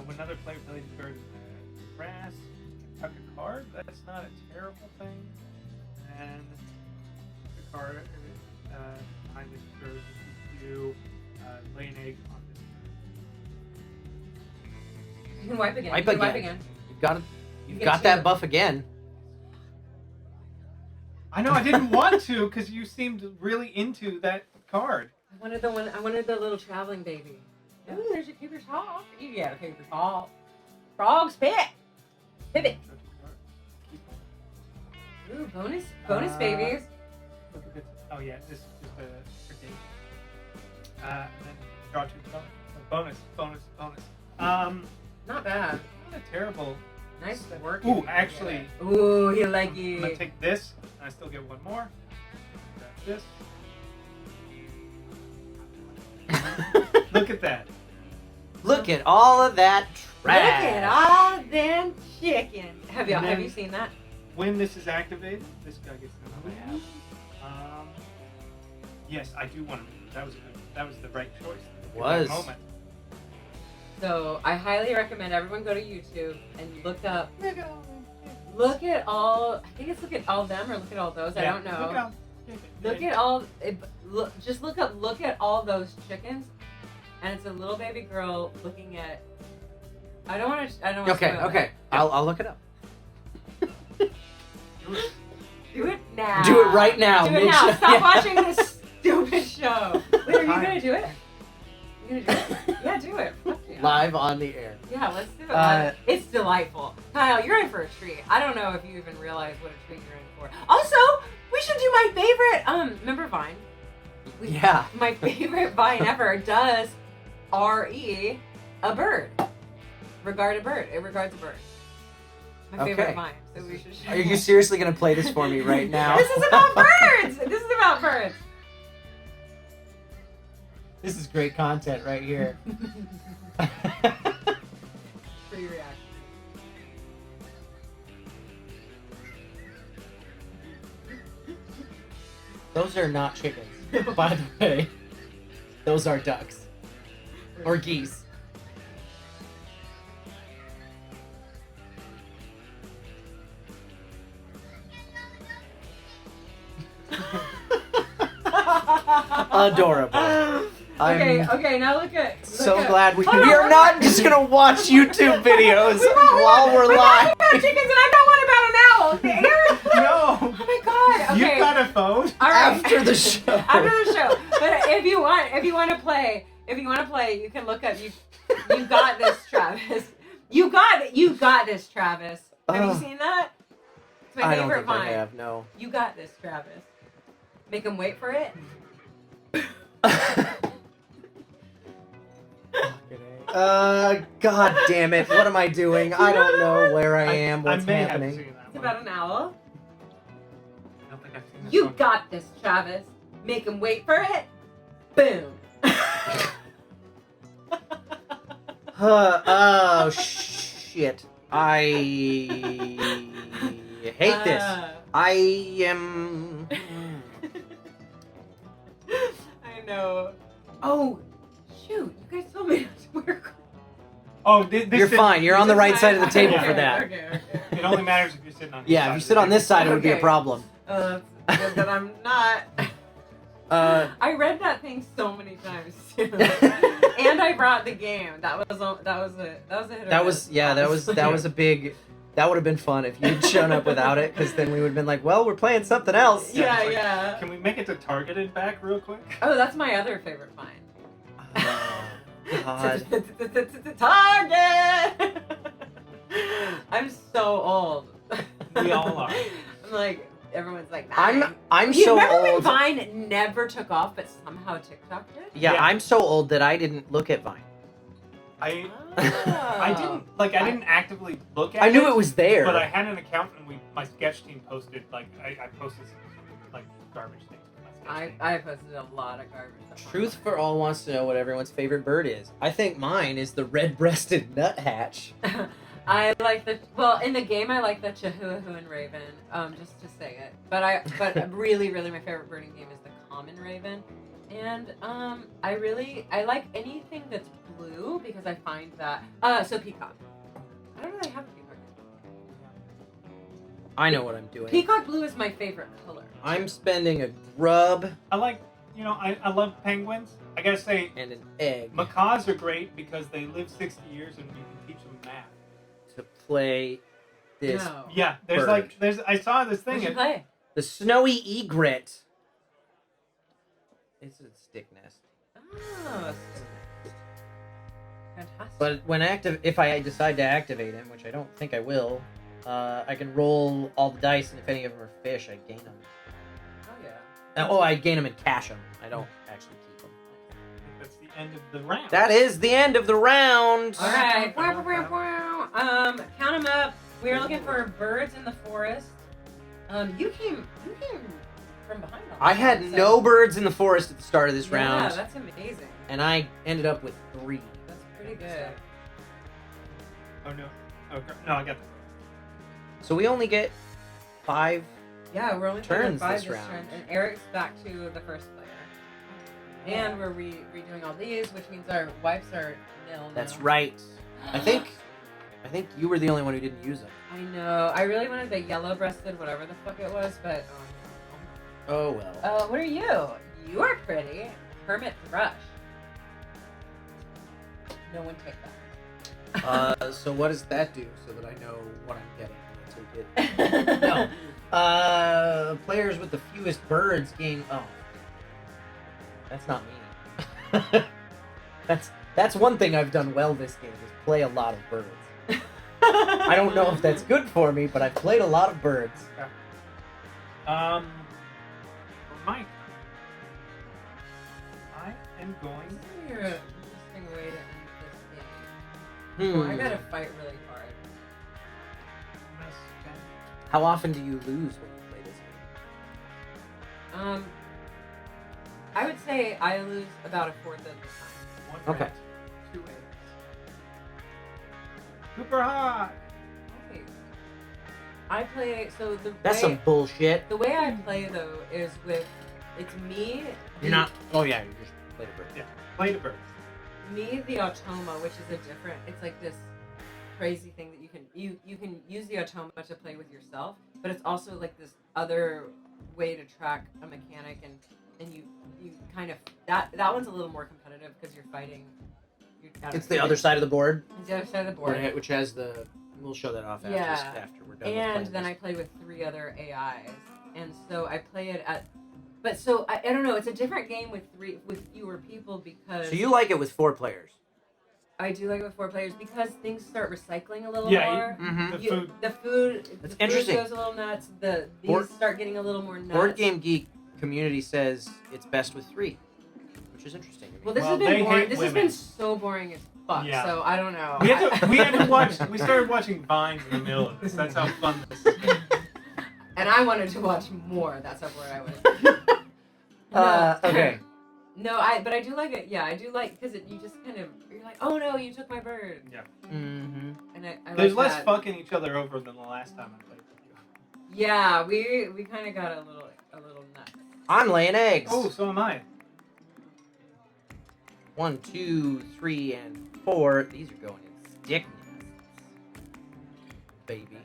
when another player plays a bird in the grass, you can tuck a card. That's not a terrible thing. And the card behind this bird you lay an egg on this bird. You can wipe again. Wipe You can wipe again. again. You've get got two. that buff again. I know I didn't want to because you seemed really into that card. I wanted the little traveling baby. Ooh, there's your paper towel. You got a paper towel. Frog spit. Pivot. Ooh, bonus babies. Look at this. Oh yeah, this is just a date. And then draw 2 bonus. Not bad. Not a terrible. Nice work. Ooh, actually, Ooh, he like I'm you. gonna take this, and I still get one more. Grab this. Look at that. Look at all of that trash. Look at all them chickens. Have And then- you seen that? When this is activated, this guy gets another half. Yes, I do want to. That was the right choice. It in was. that moment. So I highly recommend everyone go to YouTube and look at all. I think it's look at all them or look at all those. I Yeah, don't know. Look Look at all. Just look at all those chickens, and it's a little baby girl looking at. I don't want to. Okay. I'll look it up. Do it now. Do it right now. Do it Mitch. now. Stop Yeah. watching this stupid show. Wait, are you gonna do it? You gonna do it? Yeah, do it. Fuck yeah. Live on the air. Yeah, let's do it. It's delightful. Kyle, you're in for a treat. I don't know if you even realize what a treat you're in for. Also, we should do my favorite. Remember Vine? Yeah. My favorite Vine ever does RE a bird. Regard a bird. It regards a bird. My favorite Okay. Vine. So we should. Are you seriously gonna play this for me right now? This is about birds. This is about birds. This is great content right here. Free reaction. Those are not chickens, by the way. Those are ducks. Or geese. Adorable. Okay, now look at. So glad we Hold on, are look not at- just gonna watch YouTube videos while we're live. About chickens and I got one about an owl. Aaron. No. Oh my god. Okay. You've got a phone. All right. After the show. After the show. But if you want to play, you can look up. You got this, Travis. You got this, Travis. Have you seen that? It's my I don't favorite think I Vine. have, no. You got this, Travis. Make him wait for it. God damn it. What am I doing? I don't know where I am, what's may have happening. seen that It's one. about an owl. I don't think I've seen this You one. got this, Travis. Make him wait for it. Boom. Oh, shit. I hate this. I am... I know. Oh, shoot! You guys told me not to wear. Oh, this You're fine. You're on the right side of the table Okay, for that. Okay. It only matters if you're sitting on. Yeah, if you sit on this side, it would be a Okay. problem. Good that I'm not. I read that thing so many times too, and I brought the game. That was a hit or That miss, was a big... That would have been fun if you'd shown up without it, because then we would have been like, well, we're playing something else. Yeah, it's like, yeah. Can we make it to targeted back real quick? Oh, that's my other favorite Vine. Oh, God. Target. I'm so old. We all are. I'm like, everyone's like, I'm You so remember when old. Vine never took off, but somehow TikTok did? Yeah, Yeah. I'm so old that I didn't look at Vine. I Oh. didn't actively look at I knew it was there. But I had an account and my sketch team posted I posted like garbage things. with my sketch team. I posted a lot of garbage. stuff on Truth Vine. for all wants to know what everyone's favorite bird is. I think mine is the red-breasted nuthatch. I like in the game I like the Chihuahuan raven, just to say it. But really, really my favorite birding game is the common raven. And I like anything that's blue because I find that so peacock. I don't really have a peacock. I know what I'm doing. Peacock blue is my favorite color. I'm spending a grub I like, I love penguins. I gotta say, and an egg macaws are great because they live 60 years and you can teach them math. to play this. No. Yeah, Bird. I saw this thing. What'd you play? The snowy egret. It's a stick nest. Oh, fantastic. But if I decide to activate him, which I don't think I will, I can roll all the dice, and if any of them are fish, I gain them. Oh yeah. I gain them and cash them. I don't actually keep them. That's the end of the round. That is the end of the round. All right. Count them up. We were looking for birds in the forest. You came from behind. On I that had one, so- no birds in the forest at the start of this Yeah, round, that's amazing. and I ended up with 3. That's pretty good. Oh no. Okay. No, I got the. So we only get 5. Yeah, we're only Turns playing 5 this this round. turn, and Eric's back to the first player. And we're redoing all these, which means our wipes are nil. That's now. right. I think you were the only one who didn't use them. I know. I really wanted the yellow-breasted, whatever the fuck it was, but Oh well. what are you? You are pretty. Hermit thrush. No one take that. So what does that do so that I know what I'm getting when I take it? No. Players with the fewest birds gain. Oh, that's not me. that's one thing I've done well this game is play a lot of birds. I don't know if that's good for me, but I've played a lot of birds. For my turn, I am going. This is an interesting way to end this game. I gotta fight really hard. I'm gonna spend How often do you lose when you play this game? I would say I lose about a fourth of the time. 1 Okay. rat, 2 eggs. Super hot. Okay. I play so That's some bullshit. the way I play though is with it's me. You're not. Oh yeah, you just played a bird. Yeah. Play the birds. Me the automa, which is a different. It's like this crazy thing that you can use the automa to play with yourself, but it's also like this other way to track a mechanic and you kind of that one's a little more competitive because you're fighting. It's the other side of the board, It's the other side of the board. which has the. We'll show that off after, Yeah. after we're done. And with then I playing play with 3 other AIs, and so I play it at. But so I don't know. It's a different game with fewer people because. this. So you like it with 4 players? I do like it with 4 players because things start recycling a little Yeah, more. Mm-hmm. The food. The food. That's the food interesting. goes a little nuts. These Board- start getting a little more nuts. Board Game Geek community says it's best with 3, which is interesting. to me. Well, this Well, has they been boring. hate This has women. been so boring as fuck. Yeah. So I don't know. We had to watch. We started watching Vines in the middle of this. That's how fun this is. And I wanted to watch more. That's how bored I was. Okay. No, but I do like it. Yeah, I do like because you just kind of you're like, oh no, you took my bird. Yeah. Mm-hmm. And I There's like less that. fucking each other over than the last time I played with you. Yeah, we kind of got a little nuts. I'm laying eggs. Oh, so am I. 1, 2, 3, and 4. These are going in stick nests, baby.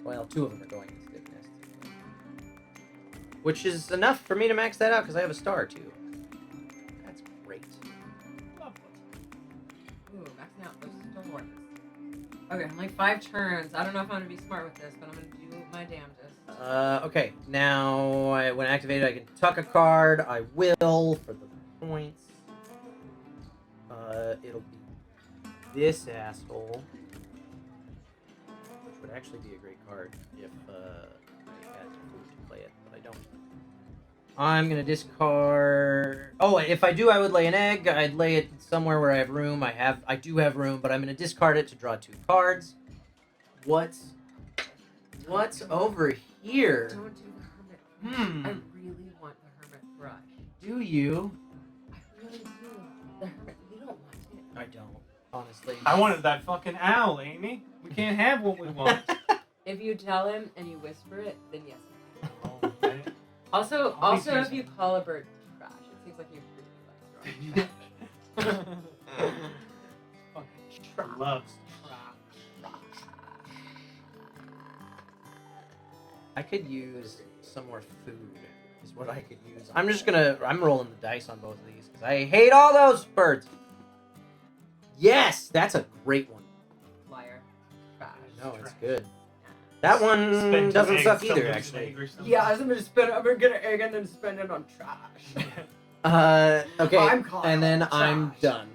Well, 2 of them are going in stick nests, which is enough for me to max that out because I have a star too. That's great. Lovely. Ooh, maxing out those stores. Okay, I'm like 5 turns. I don't know if I'm gonna be smart with this, but I'm gonna do my damnedest. Okay. Now, when activated, I can tuck a card. I will for the points. It'll be this asshole, which would actually be a great card if I had food to play it, but I don't. I'm gonna discard. Oh, if I do, I would lay an egg. I'd lay it somewhere where I have room. I do have room, but I'm gonna discard it to draw 2 cards. What's over here? Don't do the hermit. Hmm. I really want the hermit thrush. Do you? I really do. The hermit. You don't want it. I don't, honestly. I wanted that fucking owl, Amy. We can't have what we want. If you tell him and you whisper it, then yes. Okay. Also, Always if use you call a bird trash. like he really likes throwing Fucking loves trash. I could use some more food. Is what I could use. I'm rolling the dice on both of these because I hate all those birds. Yes, that's a great one. liar. Trash. No, it's good. That one Spend doesn't eggs, suck either, sometimes actually. egg or something. Yeah, I'm gonna get an egg and then spend it on trash. Okay, I'm calling and then it I'm trash. done.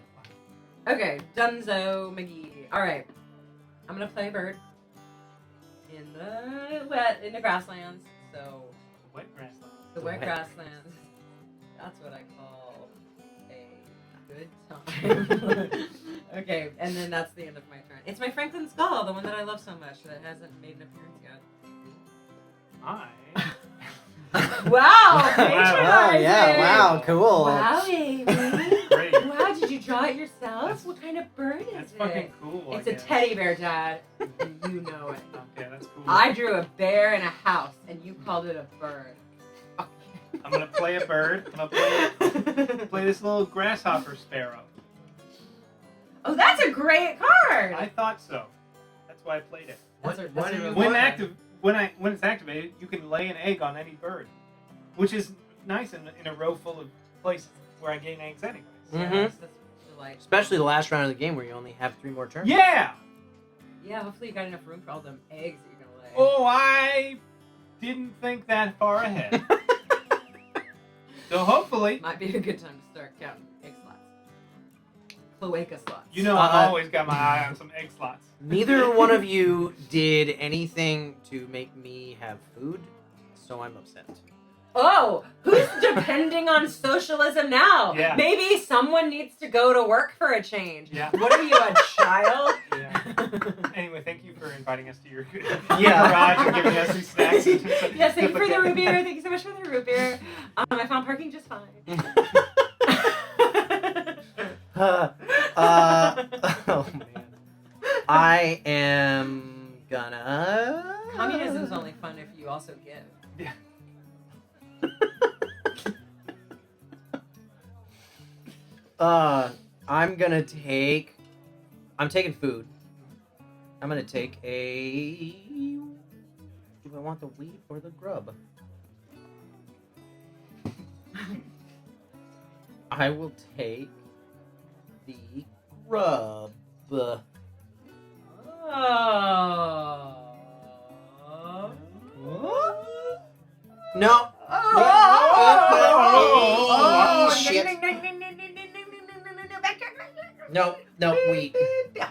Okay, Dunzo McGee. All right, I'm gonna play a bird in the grasslands. So Wet grassland. the The wet wet grasslands. That's what I call a good time. Okay, and then that's the end of my turn. It's my Franklin Skull, the one that I love so much that hasn't made an appearance yet. Wow! patronizing. Yeah, wow, cool. Wow, baby. Great. Wow, did you draw it yourself? What kind of bird is That's it? fucking cool. It's I a guess. teddy bear, Dad. And you know it. Okay, that's cool. I drew a bear in a house, and you called it a bird. I'm gonna play a bird. I'm gonna play this little grasshopper sparrow. Oh, that's a great card. I thought so. That's why I played it. That's a What really When good card. when it's activated, you can lay an egg on any bird, which is nice in a row full of places where I gain eggs anyways. Mhm. That's delightful. Especially the last round of the game where you only have 3 more turns. Yeah. Yeah, hopefully you got enough room for all them eggs that you're gonna lay. Oh, I didn't think that far ahead. So hopefully, Might be a good time to start counting egg slots. Cloaca slots. you know, I've always got my eye on some egg slots. Neither one of you did anything to make me have food, so I'm upset. Oh, who's depending on socialism now? Yeah. Maybe someone needs to go to work for a change. Yeah. What are you, a child? Yeah. Anyway, thank you for inviting us to your Yeah. garage and giving us these snacks. Yes, thank you for the root beer. Thank you so much for the root beer. I found parking just fine. Oh man. I am gonna. Communism's only fun if you also give. Yeah. I'm gonna take. I'm taking food. I'm gonna take a. Do I want the wheat or the grub? I will take the grub. No. Oh, Shit. No, wheat. Then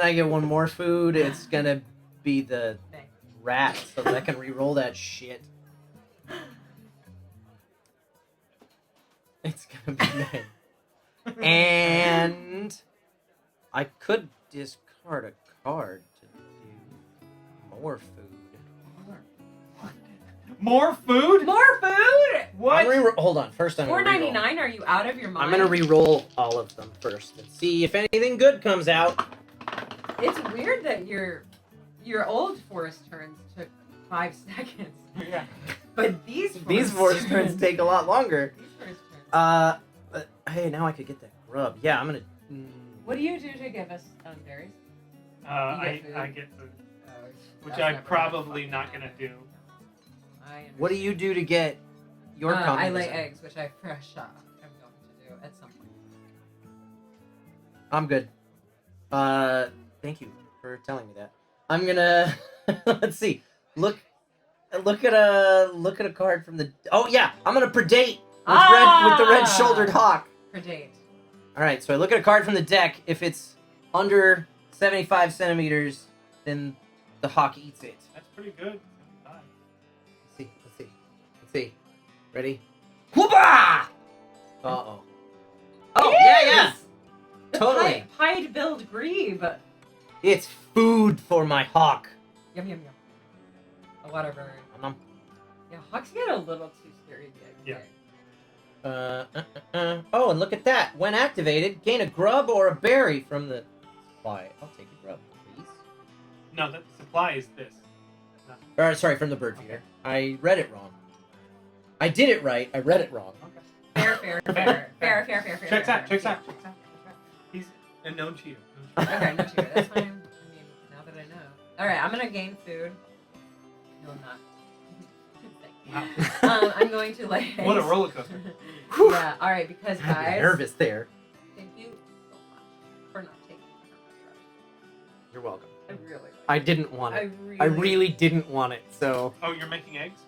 I get one more food. It's gonna be the rat, so that I can re-roll that shit. It's gonna be nine. And I could discard a card to do more food. More food? More food? What? Hold on. First, I'm gonna re-roll. $4.99? Are you out of your mind? I'm gonna re-roll all of them first and see if anything good comes out. It's weird that your old forest turns took 5 seconds. Yeah. But these Forest turns take a lot longer. These forest turns. But hey, now I could get that grub. Yeah, I'm gonna. What do you do to give us berries? I food? get food, which That's I'm never probably gonna not fucking gonna do. happen. I What do you do to get your I communism? lay eggs, which I I'm going to do at some point. I'm good. Thank you for telling me that. I'm gonna let's see. Look at a card from the. Oh yeah, I'm gonna predate with the red-shouldered hawk. Predate. All right, so I look at a card from the deck. If it's under 75 centimeters, then the hawk eats it. That's pretty good. Let's see. Ready? Whoopah! Uh-oh. Oh, yeah. The Totally. pied-billed grebe. It's food for my hawk. Yum, yum, yum. A water bird. Nom. Yeah, hawks get a little too scary. Yeah. Oh, and look at that. When activated, gain a grub or a berry from the supply. I'll take a grub, please. No, the supply is this. Or, sorry, from the bird feeder. I read it wrong. I did it right. I read it wrong. Fair. Checks out. He's a known cheater. Okay, no cheater. That's fine. I mean, now that I know. All right, I'm gonna gain food. No, I'm not. I'm going to lay eggs. What a roller coaster. Yeah. All right, because I'm guys. nervous there. Thank you so much for not taking the hermit You're welcome. thrush. I really. I didn't want I it. really. I really didn't want it. So Oh, you're making eggs?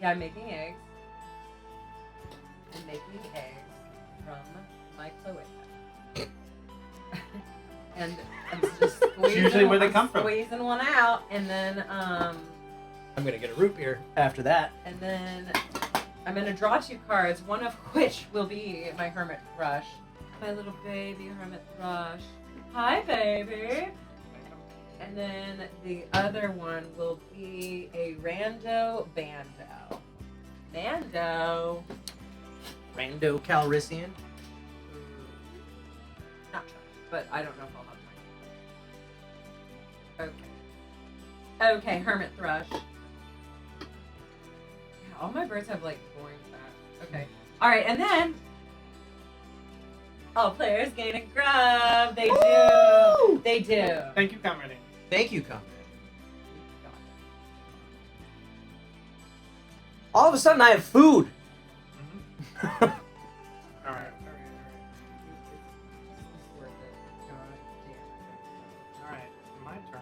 Yeah, I'm making eggs. I'm making eggs from my cloaca. And I'm just squeezing. usually where they come from. Squeezing one out, and then I'm gonna get a root beer after that. And then I'm gonna draw 2 cards, one of which will be my hermit thrush. My little baby hermit thrush. Hi, baby. And then the other one will be a rando bando. Bando. Rando Calrissian. Not sure, but I don't know if I'll have mine. Okay, hermit thrush. Yeah, all my birds have like boring facts. Okay. Alright, and then all players gain a grub. They do. They do. Thank you, Comrade. Thank you, Comrade. All of a sudden, I have food. All right. All right. My turn.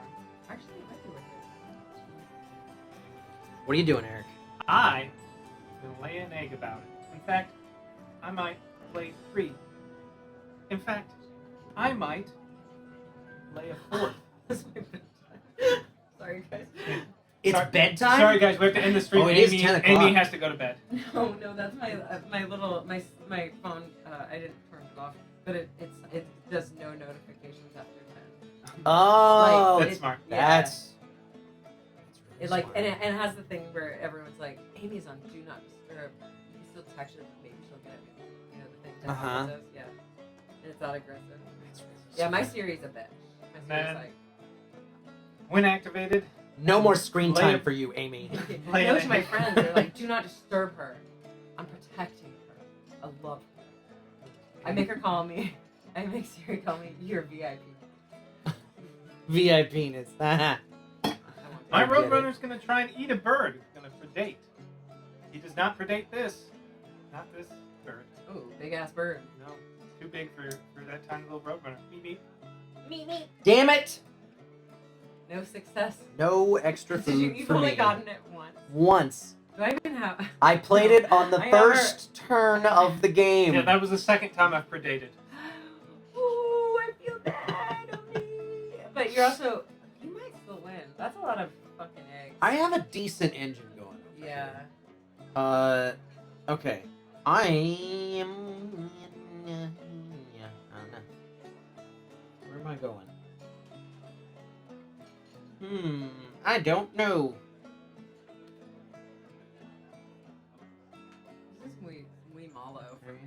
Actually, it might be worth it. What are you doing, Eric? I will lay an egg about it. In fact, I might lay 3. In fact, I might lay a 4th. Sorry, guys. It's Sorry- bedtime? Sorry, guys. We have to end the stream. Oh, it is Amy, 10 o'clock. Amy has to go to bed. No, that's my little my phone. I didn't turn it off, but it does no notifications after 10. Oh, Like, That's smart. Yeah. that's It like and it has the thing where everyone's like, Amy's on do not disturb. You can still text her, maybe she'll get it. You know the thing. that Uh-huh. says, yeah. And it's not aggressive. Yeah, my Siri's a bitch. My Siri's Man. like. When activated, no more screen Lay time it- for you, Amy. Lay No, it to my in. friends, they're like, do not disturb her. I'm protecting her. I love her. I make her call me. I make Siri call me. You're VIP. VIP-ness. My I get Roadrunner's gonna try and eat a bird. He's gonna predate. He does not predate this. Not this bird. Ooh, big ass bird. No. Too big for that tiny little Roadrunner. Meep meep. Me. Damn it! No success. No extra Did you, food you've for only me. gotten it once. Once. Do I even have? I played it on the I first turn of the game. Yeah, that was the second time I've predated. Ooh, I feel bad on me. But you're also. You might still win. That's a lot of fucking eggs. I have a decent engine going. over Yeah. here. Okay. I am. I don't know. Where am I going? I don't know. This is muy malo for me.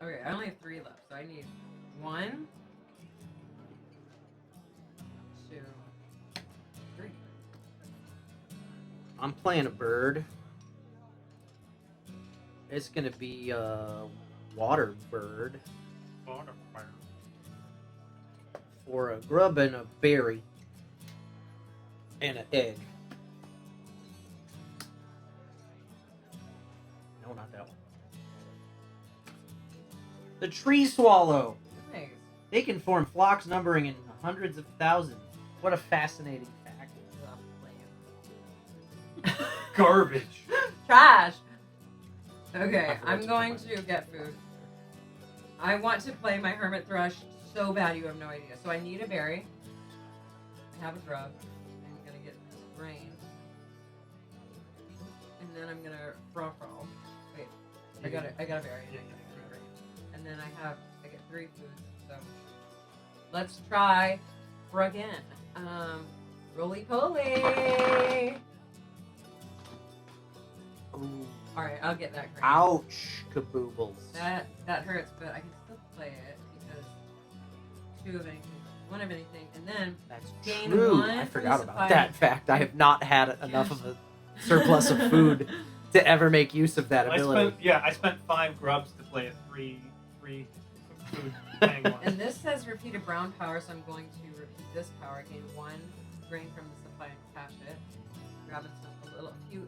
Okay, I only have 3 left, so I need 1, 2, 3. I'm playing a bird. It's gonna be a water bird for a grub and a berry and an egg. No, not that one. The tree swallow. Nice. They can form flocks numbering in hundreds of thousands. What a fascinating fact. Garbage. Trash. Okay, I forgot I'm to going put mine. to get food. I want to play my hermit thrush so bad you have no idea. So I need a berry. I have a grub. I'm gonna get this grain. And then I'm gonna Vorpahl. Wait, I got a berry. And I get a grain. And then I get 3 foods. So let's try for again. Roly poly. Ooh. All right, I'll get that grain. Ouch, kaboobles. That hurts, but I can still play it because 2 of it. one of anything, and then That's gain true. one I from forgot the about supply. that fact. I have not had enough of a surplus of food to ever make use of that ability. I spent 5 grubs to play a 3 food thing once. And this says repeated brown power, so I'm going to repeat this power. Gain 1 grain from the supply and cash it. Grab a few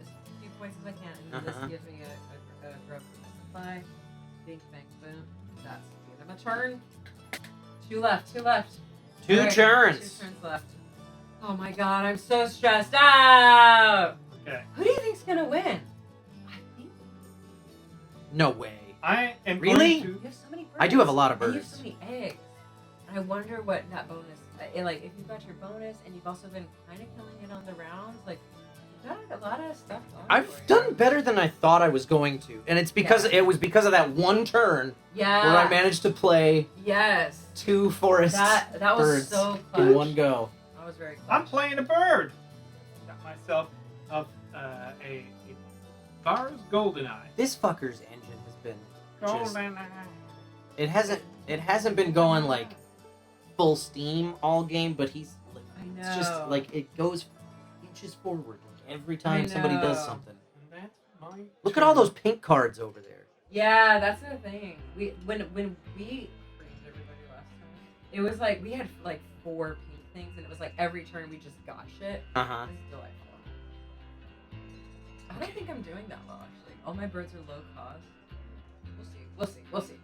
points as I can, and then this gives me a grub from the supply. Bing, bang, boom. That's the end of my turn. 2 left. 2 left. Two Alright, turns. 2 turns left. Oh my god, I'm so stressed out. Okay. Who do you think's gonna win? I think No way. I am Really? going to. you have so many birds. I do have a lot of And you birds. have so many eggs. And I wonder what that bonus. Like, if you've got your bonus and you've also been kind of killing it on the rounds, like, you've got a lot of stuff going. I've for you. done better than I thought I was going to, and it's because Yeah. it was because of that one turn Yeah. where I managed to play Yes. 2 forest That was birds so clutch. in one go. That was very clutch. I'm playing a bird. Got myself a Bar's Goldeneye. This fucker's engine has been just, Goldeneye. it hasn't been going like full steam all game, but he's like, I know. it's just like it goes inches forward like, every time somebody does know. something. And that's my Look at all those pink cards over there. Yeah, that's the thing. When we creamed everybody last time, it was like we had like 4 pink things, and it was like every turn we just got shit. Uh-huh. This is delightful. I don't think I'm doing that well, actually. All my birds are low cost. We'll see.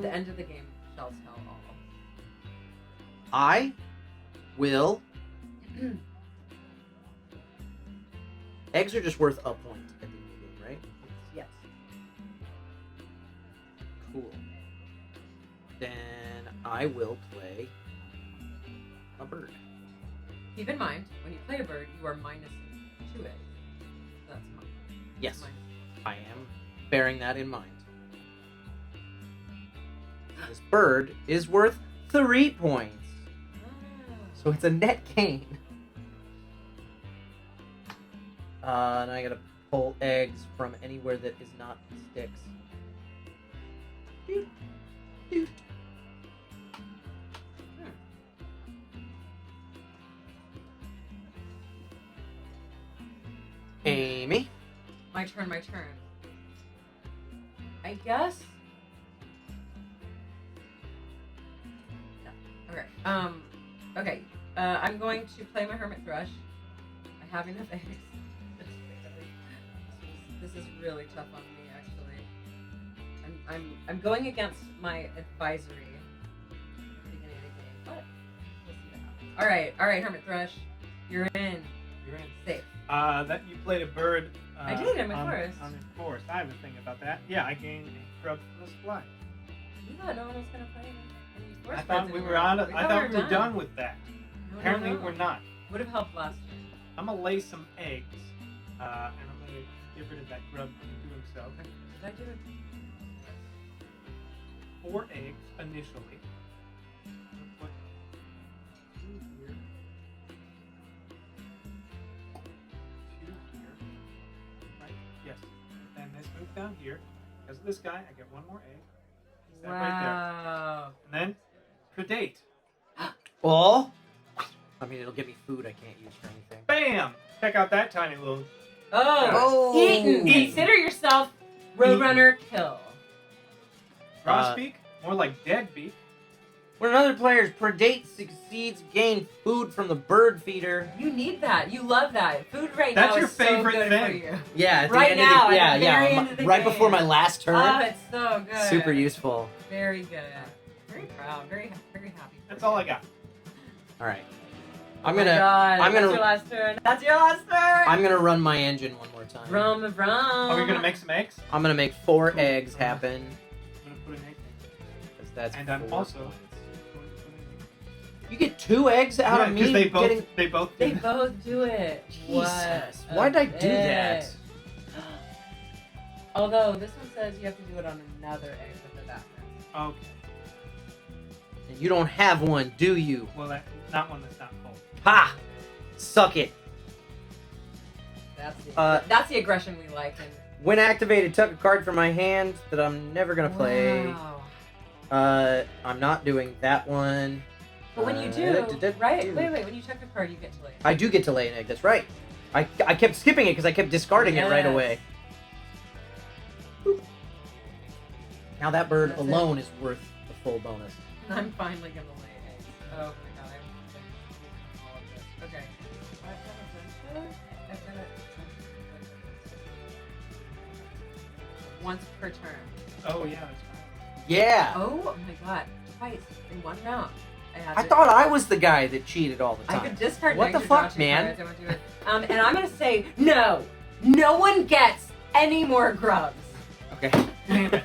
The end of the game shall tell all. I will. Eggs are just worth a point at the end of the game, right? Yes. Cool. Then I will play a bird. Keep in mind, when you play a bird, you are minus 2 eggs. That's mine. Yes, Minus. I am bearing that in mind. This bird is worth 3 points, so it's a net gain. And I gotta pull eggs from anywhere that is not sticks. Doot, doot. Amy. My turn. I guess. No. Okay. Okay. I'm going to play my hermit thrush. I have enough eggs. This is really tough on me, actually. I'm going against my advisory at the beginning of the game, but we'll see what happens. All right, hermit thrush, you're in. You're in. Safe. That you played a bird. I did in my forest. On the forest. I have a thing about that. Yeah, I gained a grub from the supply. You thought no one was gonna play any I forest thought birds we anymore. were on. We I thought thought we we were done with that. No, Apparently, no. we're not. Would have helped last turn. I'm gonna lay some eggs, and I'm gonna get rid of that grub in doing so. Did I do it? 4 eggs initially. I'm gonna put 2 here. 2 here. Right? Yes. And this move down here. Because of this guy, I get 1 more egg. That right Wow. there. And then predate. Oh. I mean, it'll give me food I can't use for anything. Bam! Check out that tiny little. Oh. Eaten. Consider yourself Roadrunner kill. Grosbeak? More like deadbeak. When another player's predate succeeds, gain food from the bird feeder. You need that. You love that. Food right That's now your is so favorite good thing. for you. Yeah, at Right the end now, of the, at the very end of the right game. before my last turn. Oh, it's so good. Super useful. Very good. Very proud. Very happy. That's all I got. All right, Oh I'm my gonna God, I'm that's gonna your last turn. That's your last turn. I'm gonna run my engine one more time. Rum. Are we gonna make some eggs? I'm gonna make 4 eggs happen I'm gonna put an egg in. because that's. And I'm 4 also. points. You get 2 eggs out of me. Because they both. getting... They both. They do. both do it. Jesus, What why did I a do that? bitch. Although this one says you have to do it on another egg with the background. Okay. And you don't have one, do you? Well, not one that's not full. Ha! Suck it. That's the aggression we like. And When activated, took a card from my hand that I'm never gonna play. Wow. I'm not doing that one. But when you do, right? Wait. When you check a card, you get to lay. I do get to lay an egg. That's right. I kept skipping it because I kept discarding it right away. Boop. Now that bird That's alone is worth the full bonus. I'm finally gonna lay eggs. Oh my god, I'm all of this. Okay. I've got it. Once per turn. Oh yeah, that's right. Yeah. Oh my god, twice in one round. I thought I was the guy that cheated all the I time. could discard What the negative draw fuck, two man? cards, I won't do it. And I'm gonna say no. No one gets any more grubs. Okay. Damn it.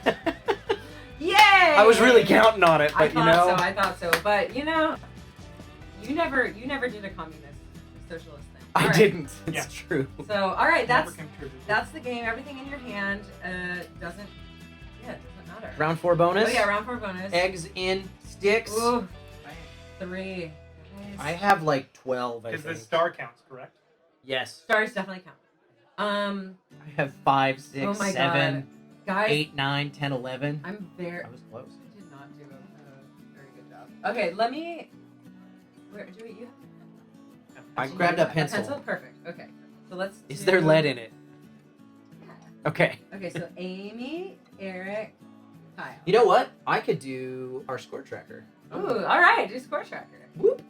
Yay! I was really counting on it, but I thought so. But you never did a communist socialist thing. I All right. didn't. It's Yeah. true. So all right, Never contributed. that's the game. Everything in your hand doesn't matter. Round 4 bonus. Oh yeah, round 4 bonus. Eggs in sticks. Ooh, Bang. 3. Nice. I have like 12, I Because the think. star counts, correct? Yes. Stars definitely count. I have 5, 6, Oh my 7, god, guys, 8, 9, 10, 11. I'm very. I was close. You did not do a very good job. Okay, let me. Where do you? I grabbed a pencil. Perfect. Okay, so let's. Is do- there lead in it? Yeah. Okay. Okay, so Amy, Eric, Kyle. You know what? I could do our score tracker. Ooh, all right, do score tracker. Whoop.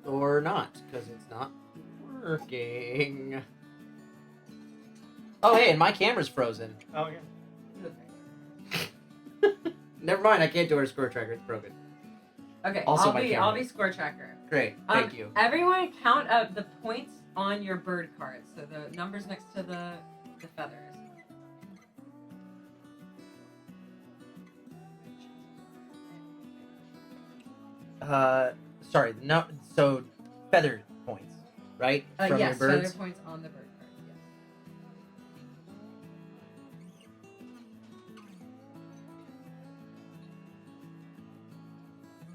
Or not, because it's not working. Oh, hey, and my camera's frozen. Oh yeah. Never mind, I can't do our score tracker. It's broken. Okay, Also I'll my be camera. score tracker. Great, thank you. Everyone count up the points on your bird cards. So the numbers next to the feathers. Sorry, no, so feather points, right? From Yes, your birds? feather points on the bird card. Yes.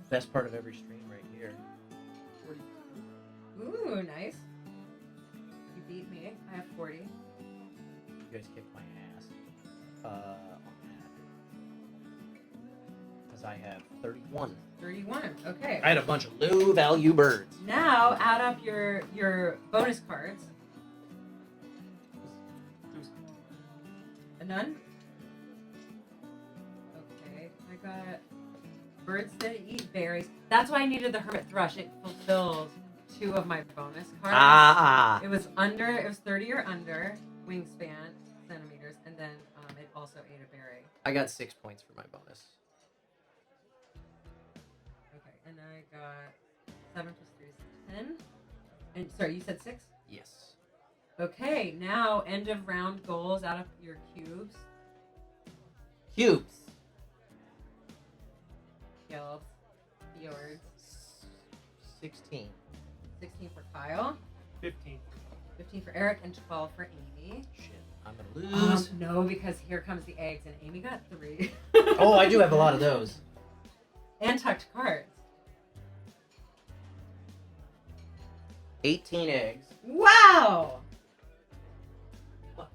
Best part of every stream right here. Ooh, nice. You beat me. I have 40. You guys kicked my ass. On that. Because I have 31. 31. Okay. I had a bunch of low value birds. Now add up your bonus cards. A none? Okay. I got birds that eat berries. That's why I needed the hermit thrush. It fulfilled 2 of my bonus cards. Ah. It was 30 or under wingspan centimeters, and then it also ate a berry. I got 6 points for my bonus. Okay, and I got 7 plus 3 is 10. And sorry, you said 6? Yes. Okay, now end of round goals out of your cubes. Cubes. Gills. Fjords. 16. 16 for Kyle. 15. 15 for Eric, and 12 for Amy. Shit, I'm gonna lose. No, because here comes the eggs, and Amy got 3. Oh, I do have a lot of those. And tucked cards. 18 eggs. Wow! Fuck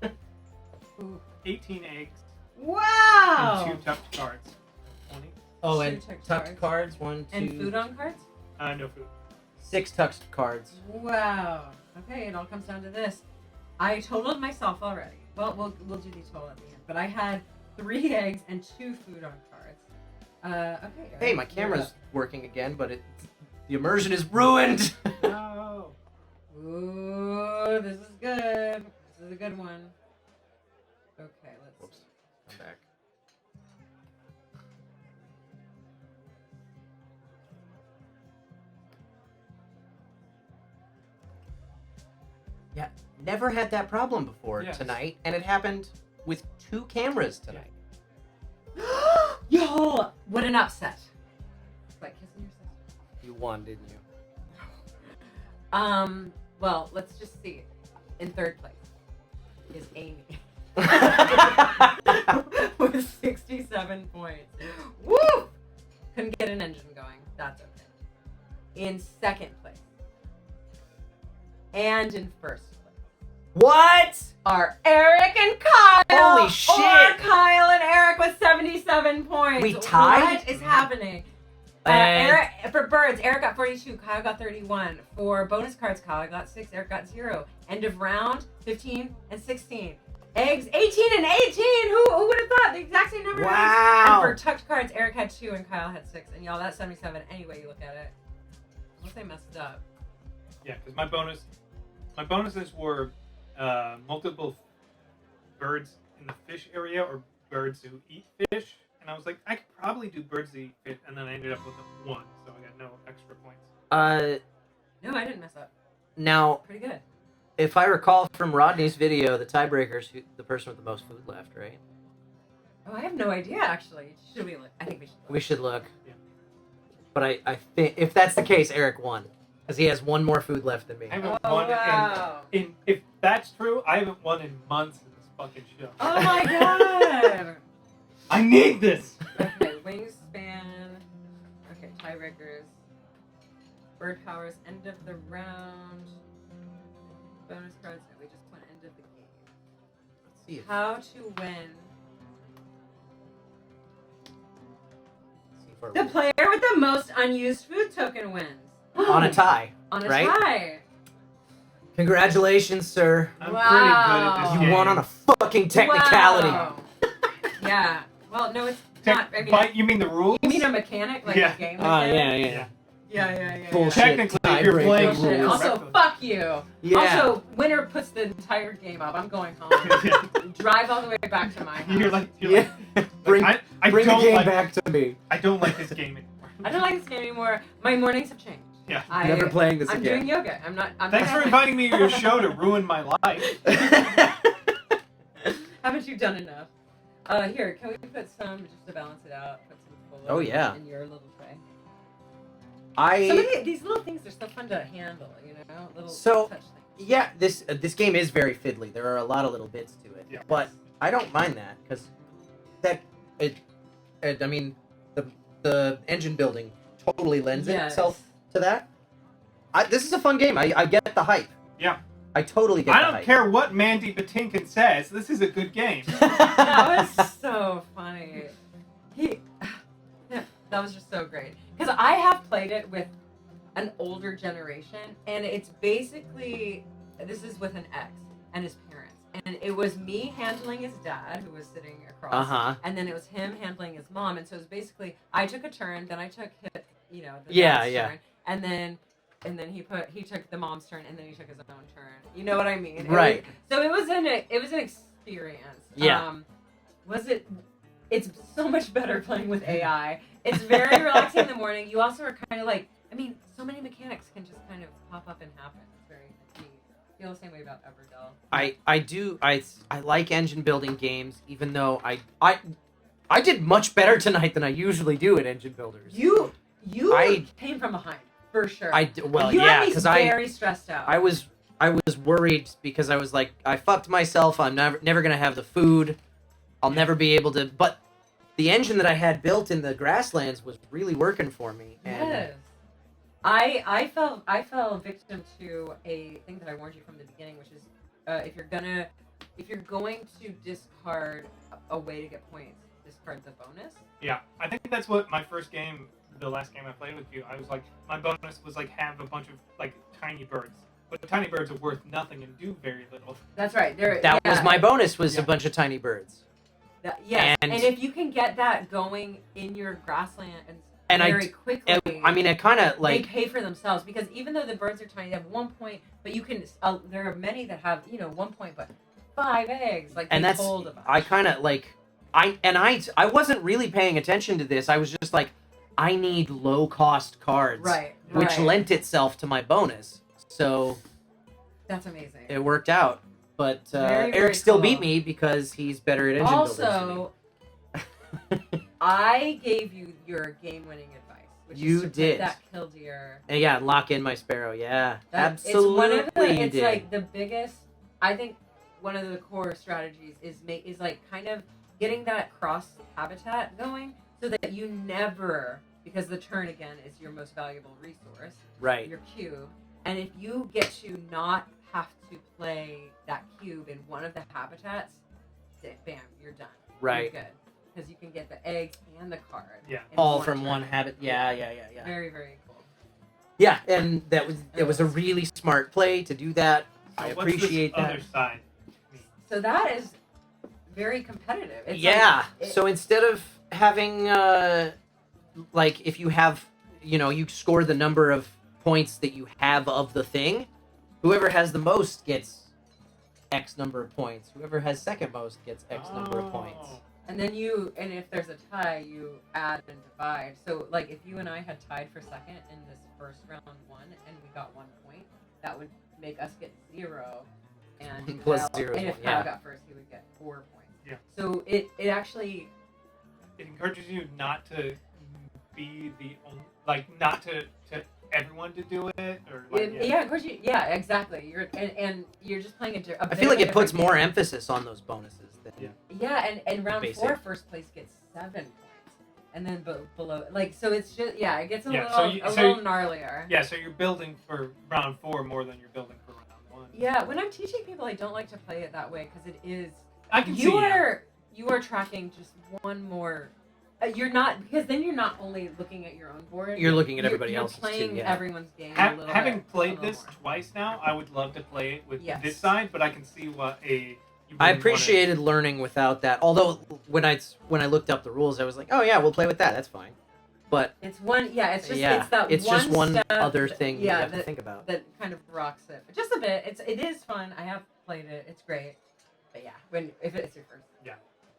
camera. Ooh. 18 eggs Wow! and 2 tucked cards. 20. Oh, Two and tucked tucked cards. 1, 2. And food on cards? No food. 6 tucked cards. Wow. Okay, it all comes down to this. I totaled myself already. Well, we'll do the total at the end. But I had 3 eggs and 2 food on cards. Okay. Hey, Eric, my you're camera's up. working again, but the immersion is ruined. No. Ooh, this is good. This is a good one. Okay, let's. Whoops. I'm back. Yeah, never had that problem before Yes. tonight, and it happened with 2 cameras tonight. Yo, what an upset! It's like kissing your sister. You won, didn't you? Well, let's just see. In 3rd place is Amy with 67 points. Woo! Couldn't get an engine going. That's okay. In 2nd place and in 1st place What? are Eric and Kyle. Holy shit. Or Kyle and Eric with 77 points. We tied? What is happening? And- Eric, for birds, Eric got 42, Kyle got 31. For bonus cards, Kyle got 6, Eric got 0. End of round, 15 and 16. Eggs, 18 and 18. Who would have thought? The exact same number of eggs. Wow. And for tucked cards, Eric had 2 and Kyle had 6. And y'all, that's 77 any way you look at it. Unless they messed up. Yeah, because my bonuses were multiple birds in the fish area or birds who eat fish. And I was like, I could probably do birds that eat fish, and then I ended up with 1, so I got no extra points. No, I didn't mess up. Now, Pretty good. if I recall from Rodney's video, the tiebreaker's the person with the most food left, right? Oh, I have no idea, actually. Should we look? I think we should look. We should look. Yeah. But I think if that's the case, Eric won. Because he has 1 more food left than me. I haven't Oh, won wow. in if that's true, I haven't won in months in this fucking show. Oh my god! I need this! Okay, Wingspan. Okay, tiebreakers. Bird powers, end of the round. Bonus cards, no, we just went end of the game. Let's see if, How to win. let's see if we're The player with the most unused food token wins. on a tie. On a right? tie. Congratulations, sir. I'm Wow. pretty good at this You game. won on a fucking technicality. Wow. Yeah. Well, no, it's Tec- not. I mean, by, you mean the rules? you mean a mechanic, like Yeah. a game Oh, mechanic? yeah. Yeah, yeah. Bullshit. Technically, if you're Tiebreaker playing rules. Bullshit. rules. Also, fuck you. Yeah. Also, winner puts the entire game up. I'm going home. Drive all the way back to my house. You're like, Yeah. Bring, I bring the don't game like, back to me. I don't like this game anymore. I don't like this game anymore. My mornings have changed. Yeah. Never playing this I'm again. doing yoga. I'm not. Thanks for inviting me to your show to ruin my life. Haven't you done enough? Here, can we put some just to balance it out? Put some full Oh, yeah. in your little tray. Some of I these little things are so fun to handle. You know, little So- touch things. yeah, this game is very fiddly. There are a lot of little bits to it, Yeah. but I don't mind that because I mean the engine building totally lends Yes. itself to that. This is a fun game. I get the hype. Yeah. I totally get I the don't hype. care what Mandy Patinkin says. This is a good game. That was so funny. That was just so great. Because I have played it with an older generation, and it's basically, this is with an ex and his parents. And it was me handling his dad, who was sitting across, Uh-huh. and then it was him handling his mom. And so it was basically, I took a turn, then I took the Yeah, dad's yeah. turn, and then he took the mom's turn, and then he took his own turn. You know what I mean? Right. So it was an experience. Yeah. It's so much better playing with AI. It's very relaxing in the morning. You also are kind of like, I mean, so many mechanics can just kind of pop up and happen. It's very neat. I feel the same way about Everdell. I like engine building games, even though I did much better tonight than I usually do at engine builders. You I- came from behind for sure. Well, you yeah, had me because very stressed out. I was worried because I was like, I fucked myself. I'm never gonna have the food. I'll never be able to. But the engine that I had built in the grasslands was really working for me. And Yes. I fell victim to a thing that I warned you from the beginning, which is if you're going to discard a way to get points, discard the bonus. Yeah, I think that's what my first game, the last game I played with you, I was like, my bonus was like have a bunch of like tiny birds. But tiny birds are worth nothing and do very little. That's right. that was my bonus. Was Yeah. a bunch of tiny birds. Yes. And- And if you can get that going in your grassland And very quickly, I mean, it kind of they like pay for themselves because even though the birds are tiny, they have 1 point, but you can. There are many that have 1 point, but 5 eggs. Like and they that's told us. I kind of like I wasn't really paying attention to this. I was just like, I need low cost cards, Right. which right. lent itself to my bonus. So That's amazing. it worked out. But Very, very Eric still cool. beat me because he's better at engine builders Also, than me. I gave you your game-winning advice, which You is to did. put that killdeer. And yeah, lock in my sparrow. Yeah, That- absolutely. It's one of the. you It's did. like the biggest. I think one of the core strategies is like kind of getting that cross habitat going, so that you never, because the turn again is your most valuable resource, right. your cube, and if you get to not have to play that cube in one of the habitats, bam, you're done. Right. You're good. Because you can get the eggs and the card. Yeah. in All from one turn. habit. Yeah. Very, very cool. Yeah, and it was a really smart play to do that. So I what's this appreciate that. other side mean? So that is very competitive. It's Yeah. like, So instead of having like if you have, you score the number of points that you have of the thing, whoever has the most gets X number of points. Whoever has second most gets X number of points. and then and if there's a tie, you add and divide. So like if you and I had tied for second in this first round 1 and we got 1 point, that would make us get 0. And Plus Kyle, 0 is and if 1, Kyle yeah. got first, he would get 4 points. Yeah. So it actually It encourages you not to be the only, like not to everyone to do it, or like, yeah, of course exactly. And you're just playing a I feel like it puts different more game. emphasis on those bonuses. Than, Yeah, and round Basic. 4, first place gets 7 points, and then below, like, so it's just it gets a Yeah, little so little gnarlier. Yeah, so you're building for round 4 more than you're building for round 1. Yeah, when I'm teaching people, I don't like to play it that way because it is I can see you are tracking just one more. You're not, because then you're not only looking at your own board. You're looking at everybody you're else's too, playing yeah. everyone's game a little Having bit, played a little this more. twice now, I would love to play it with Yes. this side, but I can see what you I wouldn't appreciated learning without that. Although when I looked up the rules, I was like, oh yeah, we'll play with that. That's fine. But It's one, it's just yeah, it's that it's one just one step other thing you have to that, think about. that kind of rocks it, but just a bit. It is fun. I have played it. It's great. But yeah, if it's your first.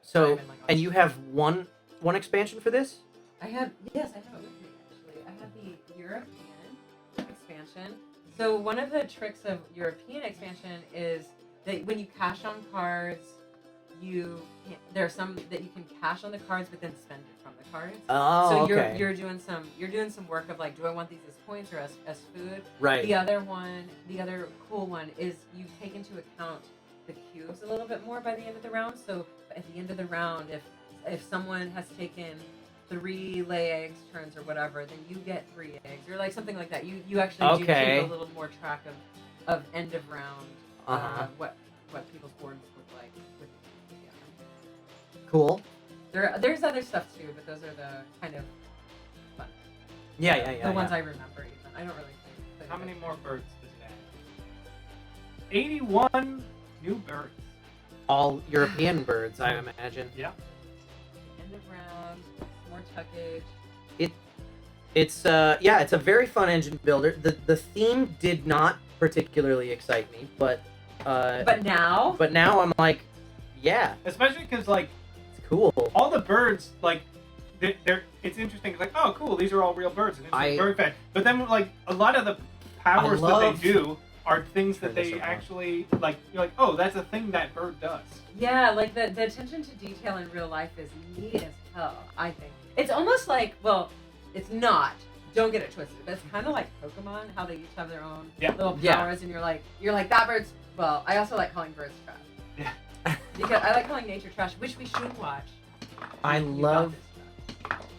So, time in, like, and you have one expansion for this? I have it with me actually. I have the European expansion. So one of the tricks of European expansion is that when you cash on cards, there are some that you can cash on the cards but then spend it from the cards. Oh, So okay. you're doing some work of like, do I want these as points or as food? Right. The other cool one is you take into account the cubes a little bit more by the end of the round. So at the end of the round, if someone has taken 3 lay eggs turns or whatever, then you get 3 eggs or like something like that. You actually do Okay. keep a little more track of end of round what people's boards look like. Cool. There's other stuff too, but those are the kind of fun. Yeah. The ones I remember even. I don't really think. How many more birds does it add? 81 new birds. All European birds, I imagine. Yeah. End of round, more tuckage. It's it's a very fun engine builder. The theme did not particularly excite me, but now I'm like, yeah, Especially because like it's cool. all the birds like it's interesting. It's like, oh cool, these are all real birds. And it's a bird fact. But then like a lot of the powers that love- they do are things that Turn this they around. actually like. You're like, oh, that's a thing that bird does. Yeah, like the attention to detail in real life is neat as hell, I think. It's almost like, well, it's not. Don't get it twisted. But it's kind of like Pokemon, how they each have their own little powers, Yeah. and you're like that bird's. Well, I also like calling birds trash. Yeah. Because I like calling nature trash, which we should watch. I You got love. this stuff.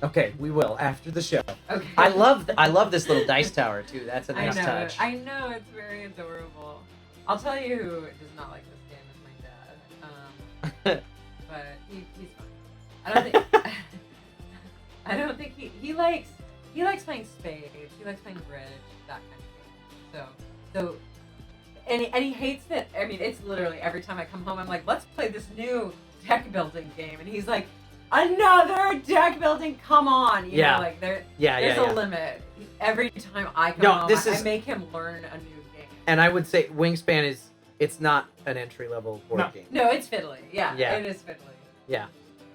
Okay, we will after the show. Okay. I love this little dice tower too. That's a nice touch. I know, it's very adorable. I'll tell you who does not like this game is my dad. But he's fine. I don't think he likes playing spades. He likes playing bridge, that kind of game. So and he hates that. I mean, it's literally every time I come home, I'm like, let's play this new deck building game, and he's like, another deck building. Come on, you know, like there's a limit. Every time I come home, I make him learn a new game. And I would say Wingspan it's not an entry level board game. No, it's fiddly. Yeah, it is fiddly. Yeah.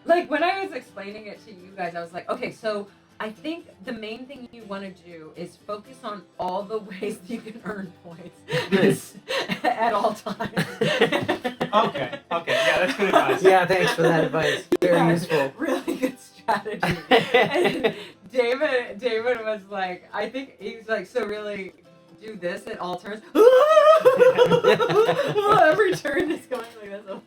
Like when I was explaining it to you guys, I was like, okay, so I think the main thing you want to do is focus on all the ways that you can earn points at all times. Okay, yeah, that's good advice. Yeah, thanks for that advice. Very useful. Really good strategy. And David was like, I think he was like, so really do this at all turns. Every turn is going like this.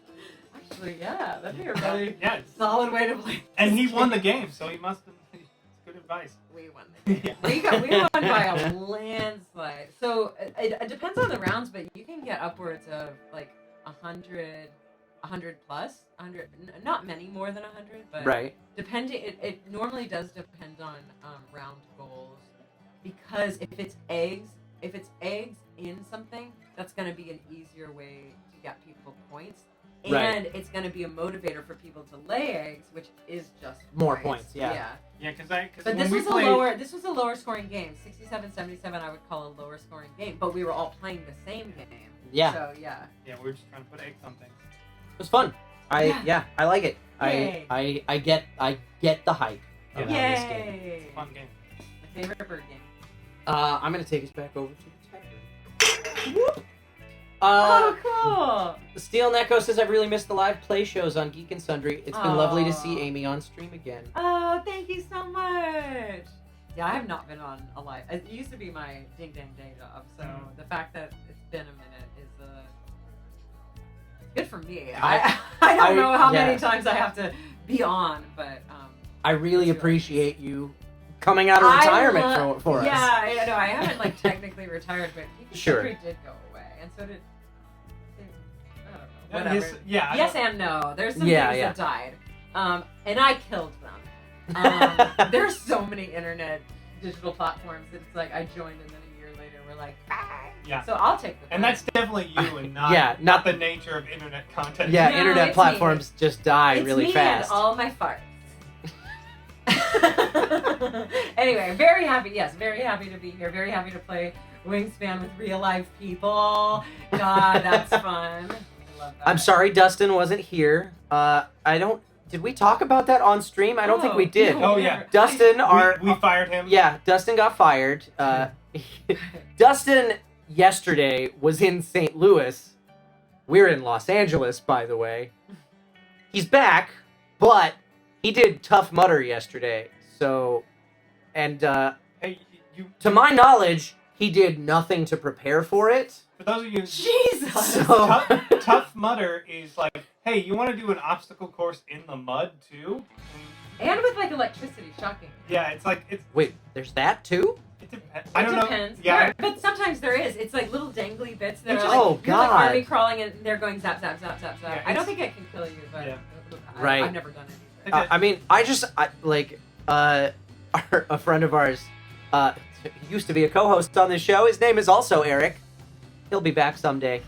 Actually, yeah, that'd be a really solid way to play. And this he won the game. game, so he must have. It's good advice. We won the game. We won by a landslide. So it depends on the rounds, but you can get upwards of like 100 plus, 100. Not many more than 100, but Right. depending. It normally does depend on round goals, because if it's eggs in something, that's going to be an easier way to get people points. And Right. it's going to be a motivator for people to lay eggs, which is just More points, yeah. Yeah, because But when this we was played, this was a lower scoring game. 67-77 I would call a lower scoring game, but we were all playing the same game. Yeah. So yeah. yeah, we were just trying to put eggs on things. It was fun. I like it. Yay. I get the hype around this game. Yay! It's a fun game. My favorite bird game. I'm gonna take us back over to the tavern. Oh, cool! Steel Neko says I've really missed the live play shows on Geek and Sundry. It's been lovely to see Amy on stream again. Oh, thank you so much. Yeah, I have not been on a live. It used to be my ding dang day job, so the fact that it's been a minute is good for me. I don't know how many times I have to be on, but I really appreciate you coming out of retirement for us. Yeah, I know. I haven't like technically retired, but Sure. Sure. did go away, and so did. I don't know. Yeah, Whatever. yeah. Yes and no. There's some Yeah, things yeah. that died, and I killed them. There's so many internet digital platforms that it's like I joined and then a year later we're like, bye. Yeah. So I'll take the. And that's definitely you, and not Yeah, not the nature of internet content. Yeah, No, internet it's platforms just die it's really me fast. And all my farts. Anyway, very happy. Yes, very happy to be here. Very happy to play Wingspan with real life people. God, that's fun. I love that. I'm sorry Dustin wasn't here. Did we talk about that on stream? I don't think we did. Oh, yeah. Dustin, we fired him. Yeah, Dustin got fired. Dustin yesterday was in St. Louis. We're in Los Angeles, by the way. He's back, but he did Tough Mudder yesterday. So, and Hey, you. to my knowledge, he did nothing to prepare for it. For those of you. Jesus. So, Tough Mudder is like, hey, you want to do an obstacle course in the mud too? And with like electricity, shocking. Yeah, it's like it's. wait, there's that too? It depends. I don't It depends. know. Yeah. But sometimes there is. It's like little dangly bits that It's are just- like, Oh, you're like God. army crawling and they're going zap, zap, zap, zap, zap. Yeah, I don't it's- think it can kill you, but Yeah. Right. I've never done it either. I mean, a friend of ours, he used to be a co-host on this show. His name is also Eric. He'll be back someday.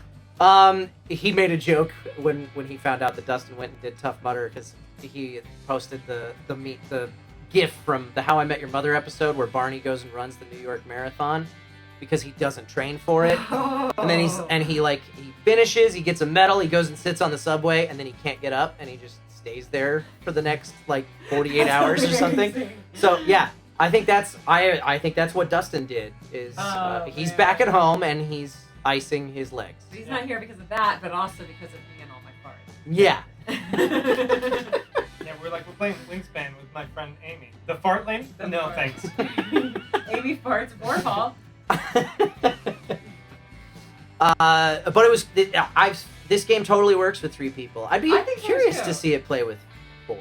He made a joke when he found out that Dustin went and did Tough Mudder because he posted the GIF from the How I Met Your Mother episode where Barney goes and runs the New York Marathon because he doesn't train for it. And then he finishes, he gets a medal, he goes and sits on the subway, and then he can't get up, and he just stays there for the next 48 hours or something. So yeah, I think that's what Dustin did. He's man. back at home and he's icing his legs. He's not here because of that, but also because of me and all my Yeah. farts. Yeah, we're playing Wingspan with my friend Amy. The fart lane? The No, fart. thanks. Amy farts, Vorpahl. But it was this game totally works with 3 people. I'd be I think so, curious too. to see it play with 4.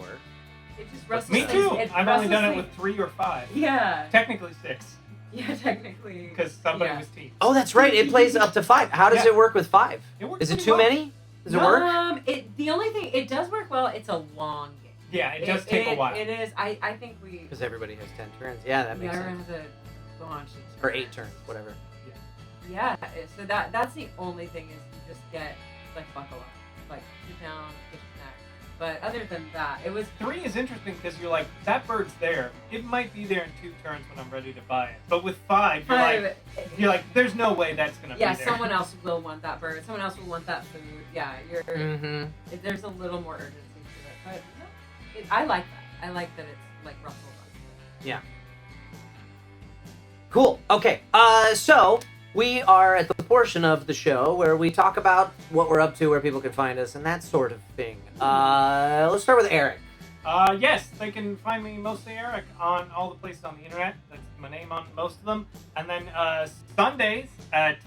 It just rustles Me too. things- it I've only done it rustles with 3 or 5. things- Yeah. Technically 6, Yeah, technically. because somebody Yeah. was teams. Oh, that's right. It plays up to 5. How does Yeah. it work with 5? It works Is it pretty too well. many? Does it work? The only thing, it does work well, it's a long game. Yeah, it does take a while. It is. I think we. Because everybody has 10 turns. Yeah, that makes everyone sense. has a launch. Or 8 turns, whatever. Yeah, so that's the only thing is you just get, like, buckle up. Like, sit down, get your snack. But other than that, it was. 3 is interesting because you're like, that bird's there. It might be there in 2 turns when I'm ready to buy it. But with 5, you're like, there's no way that's gonna Yeah, be there. someone else will want that bird. Someone else will want that food. Yeah, Mm-hmm. there's a little more urgency to it. But no, I like that. I like that it's like rustled on. Yeah. Cool. Okay. So we are at the portion of the show where we talk about what we're up to, where people can find us, and that sort of thing. Let's start with Eric. Yes, they can find me mostly Eric on all the places on the internet. That's my name on most of them. And then Sundays at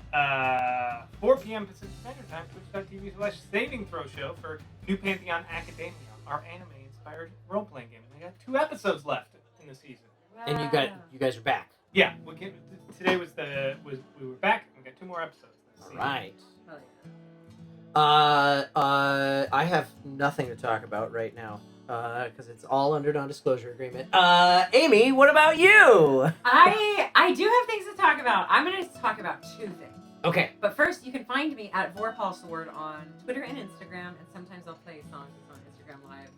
4 p.m. Pacific Standard Time, twitch.tv/Saving Throw Show for New Pantheon Academia, our anime-inspired role-playing game. And they got 2 episodes left in the season. And you guys are back. Yeah, today we were back. And we got 2 more episodes. All right. Hell yeah. I have nothing to talk about right now because it's all under non-disclosure agreement. Amy, what about you? I do have things to talk about. I'm going to talk about 2 things. Okay. But first, you can find me at Vorpahl Sword on Twitter and Instagram, and sometimes I'll play songs on Instagram Live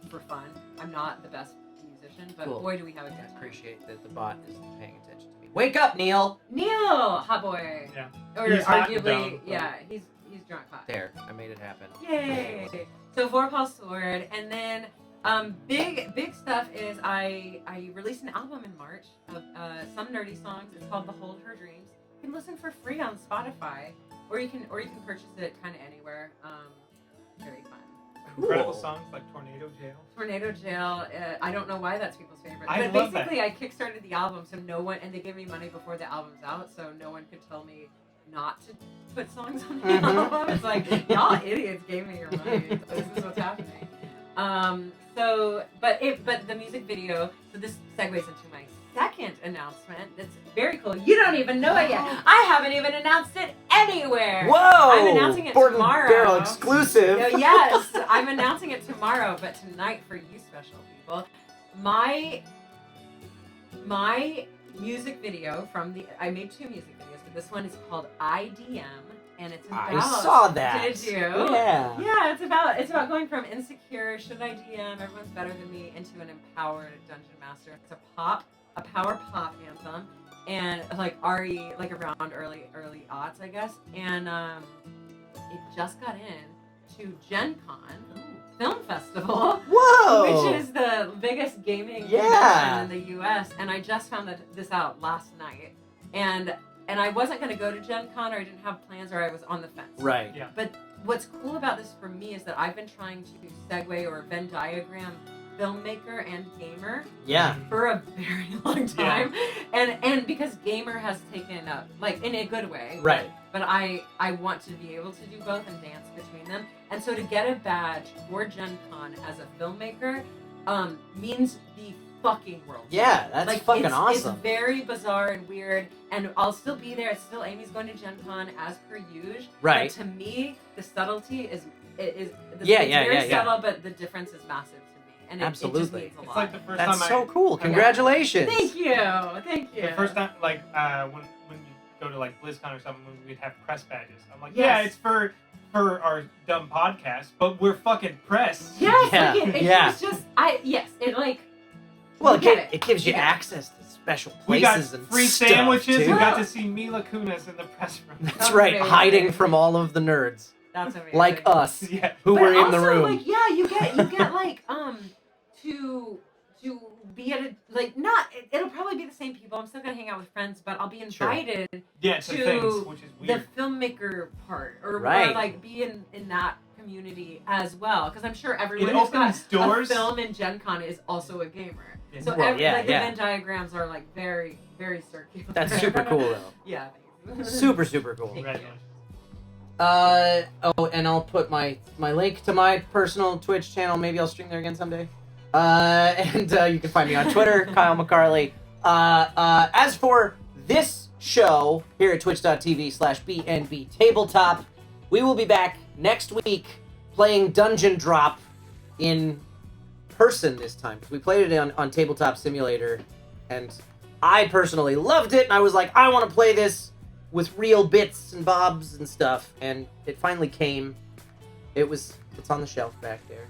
just for fun. I'm not the best musician, but Cool. boy, do we have a good I time. appreciate that the bot is paying attention to me. Wake up, Neil! Neil, hot boy. Yeah. Or He's hot and arguably, dumb, but- yeah, he's drunk hot. There, I made it happen. Yay! So Vorpahl Sword, and then big stuff is I released an album in March of some nerdy songs. It's called Behold Her Dreams. You can listen for free on Spotify, or you can purchase it kind of anywhere. Very fun. Incredible Cool. songs like Tornado Jail. Tornado Jail. I don't know why that's people's favorite, I but love basically I kickstarted the album, so no one, and they gave me money before the album's out, so no one could tell me not to put songs on the Mhm. album. It's like, y'all idiots gave me your money. This is what's happening. But the music video. So this segues into my second announcement. That's very cool. You don't even know it yet. I haven't even announced it anywhere. Whoa! I'm announcing it Borden tomorrow. Barrel exclusive. Yes, I'm announcing it tomorrow, but tonight for you special people, my music video I made 2 music videos, but this one is called IDM, and it's about. I saw that. Did you? Yeah. Yeah, it's about going from insecure, should I DM, everyone's better than me, into an empowered dungeon master. It's a power pop anthem, and like RE, like around early aughts, I guess, and it just got in to Gen Con Film Festival, Whoa! which is the biggest gaming Yeah. convention in the U.S. And I just found this out last night, and I wasn't going to go to Gen Con, or I didn't have plans, or I was on the fence. Right. Yeah. But what's cool about this for me is that I've been trying to segue or Venn diagram filmmaker and gamer Yeah. for a very long time, and because gamer has taken up, like, in a good way, Right. but I want to be able to do both and dance between them, and so to get a badge for Gen Con as a filmmaker means the fucking world. Yeah, that's Like, fucking it's awesome. very bizarre and weird, and I'll still be there. It's still Amy's going to Gen Con as per usual. Right. But to me, the subtlety is it's Yeah, very yeah. subtle, but the difference is massive to me, and it just Absolutely. means a lot. It's like the first That's time so cool. I- Congratulations. Thank you. The first time, like, when you go to like BlizzCon or something, when we'd have press badges. I'm like, Yes. yeah, it's for our dumb podcast, but we're fucking press. Yes, Yeah, like it yeah. was just it like. Well, You get it gives you Yeah. access to special We got places and free stuff, sandwiches. too. We got to see Mila Kunis in the press room. That's right, Amazing. hiding from all of the nerds That's amazing. like us Yeah. who But were in also, the room. like, yeah, you get like to be at a like not. It'll probably be the same people. I'm still gonna hang out with friends, but I'll be Sure. invited Yeah, to to things, which is weird. the filmmaker part, or Right. like be in that community as well. Because I'm sure everyone It who's got opens doors. a film in Gen Con is also a gamer. Yeah. So Well, yeah, like the yeah. Venn diagrams are like very very circular. That's super cool, though. Yeah. Super, super cool. Congratulations. And I'll put my link to my personal Twitch channel. Maybe I'll stream there again someday. And you can find me on Twitter, Kyle McCarley. As for this show here at twitch.tv/BNB Tabletop, we will be back next week playing Dungeon Drop in person this time. We played it on Tabletop Simulator, and I personally loved it, and I was like, I want to play this with real bits and bobs and stuff, and it finally came. It's on the shelf back there.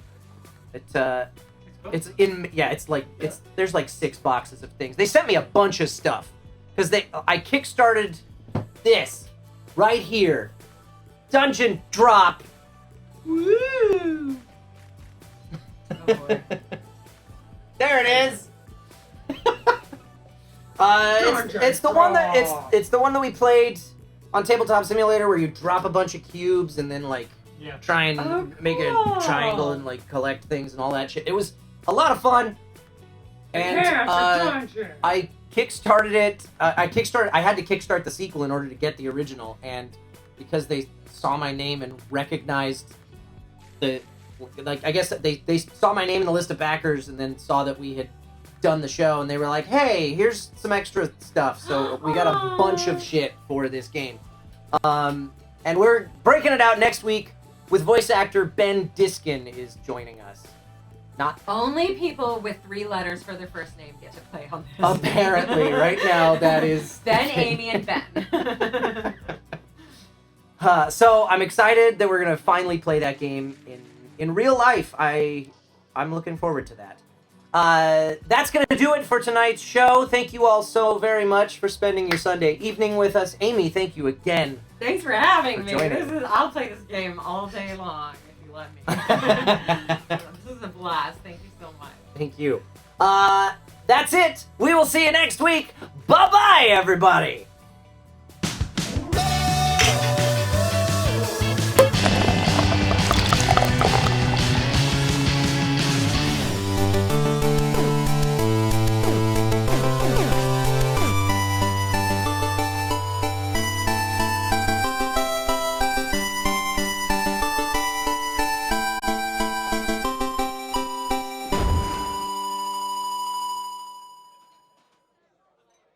It's in, yeah, there's like 6 boxes of things. They sent me a bunch of stuff because I kickstarted this right here, Dungeon Drop. Woo! Oh, boy. There it is. It's the one that it's the one that we played on Tabletop Simulator, where you drop a bunch of cubes and then like Yeah. try and Oh, make a cool. triangle and like collect things and all that shit. It was a lot of fun. And I kickstarted it. I had to kickstart the sequel in order to get the original, and because they saw my name and recognized I guess they saw my name in the list of backers and then saw that we had done the show, and they were like, "Hey, here's some extra stuff." So we got a bunch of shit for this game, and we're breaking it out next week with voice actor Ben Diskin is joining us. Not Only people with 3 letters for their first name get to play on this. apparently right now. That is Ben, Amy, and Ben. So I'm excited that we're gonna finally play that game in real life. I'm looking forward to that. That's gonna do it for tonight's show. Thank you all so very much for spending your Sunday evening with us. Amy, thank you again. Thanks for having For me. joining. I'll play this game all day long if you let me. This is a blast. Thank you so much. Thank you. That's it. We will see you next week. Bye-bye, everybody.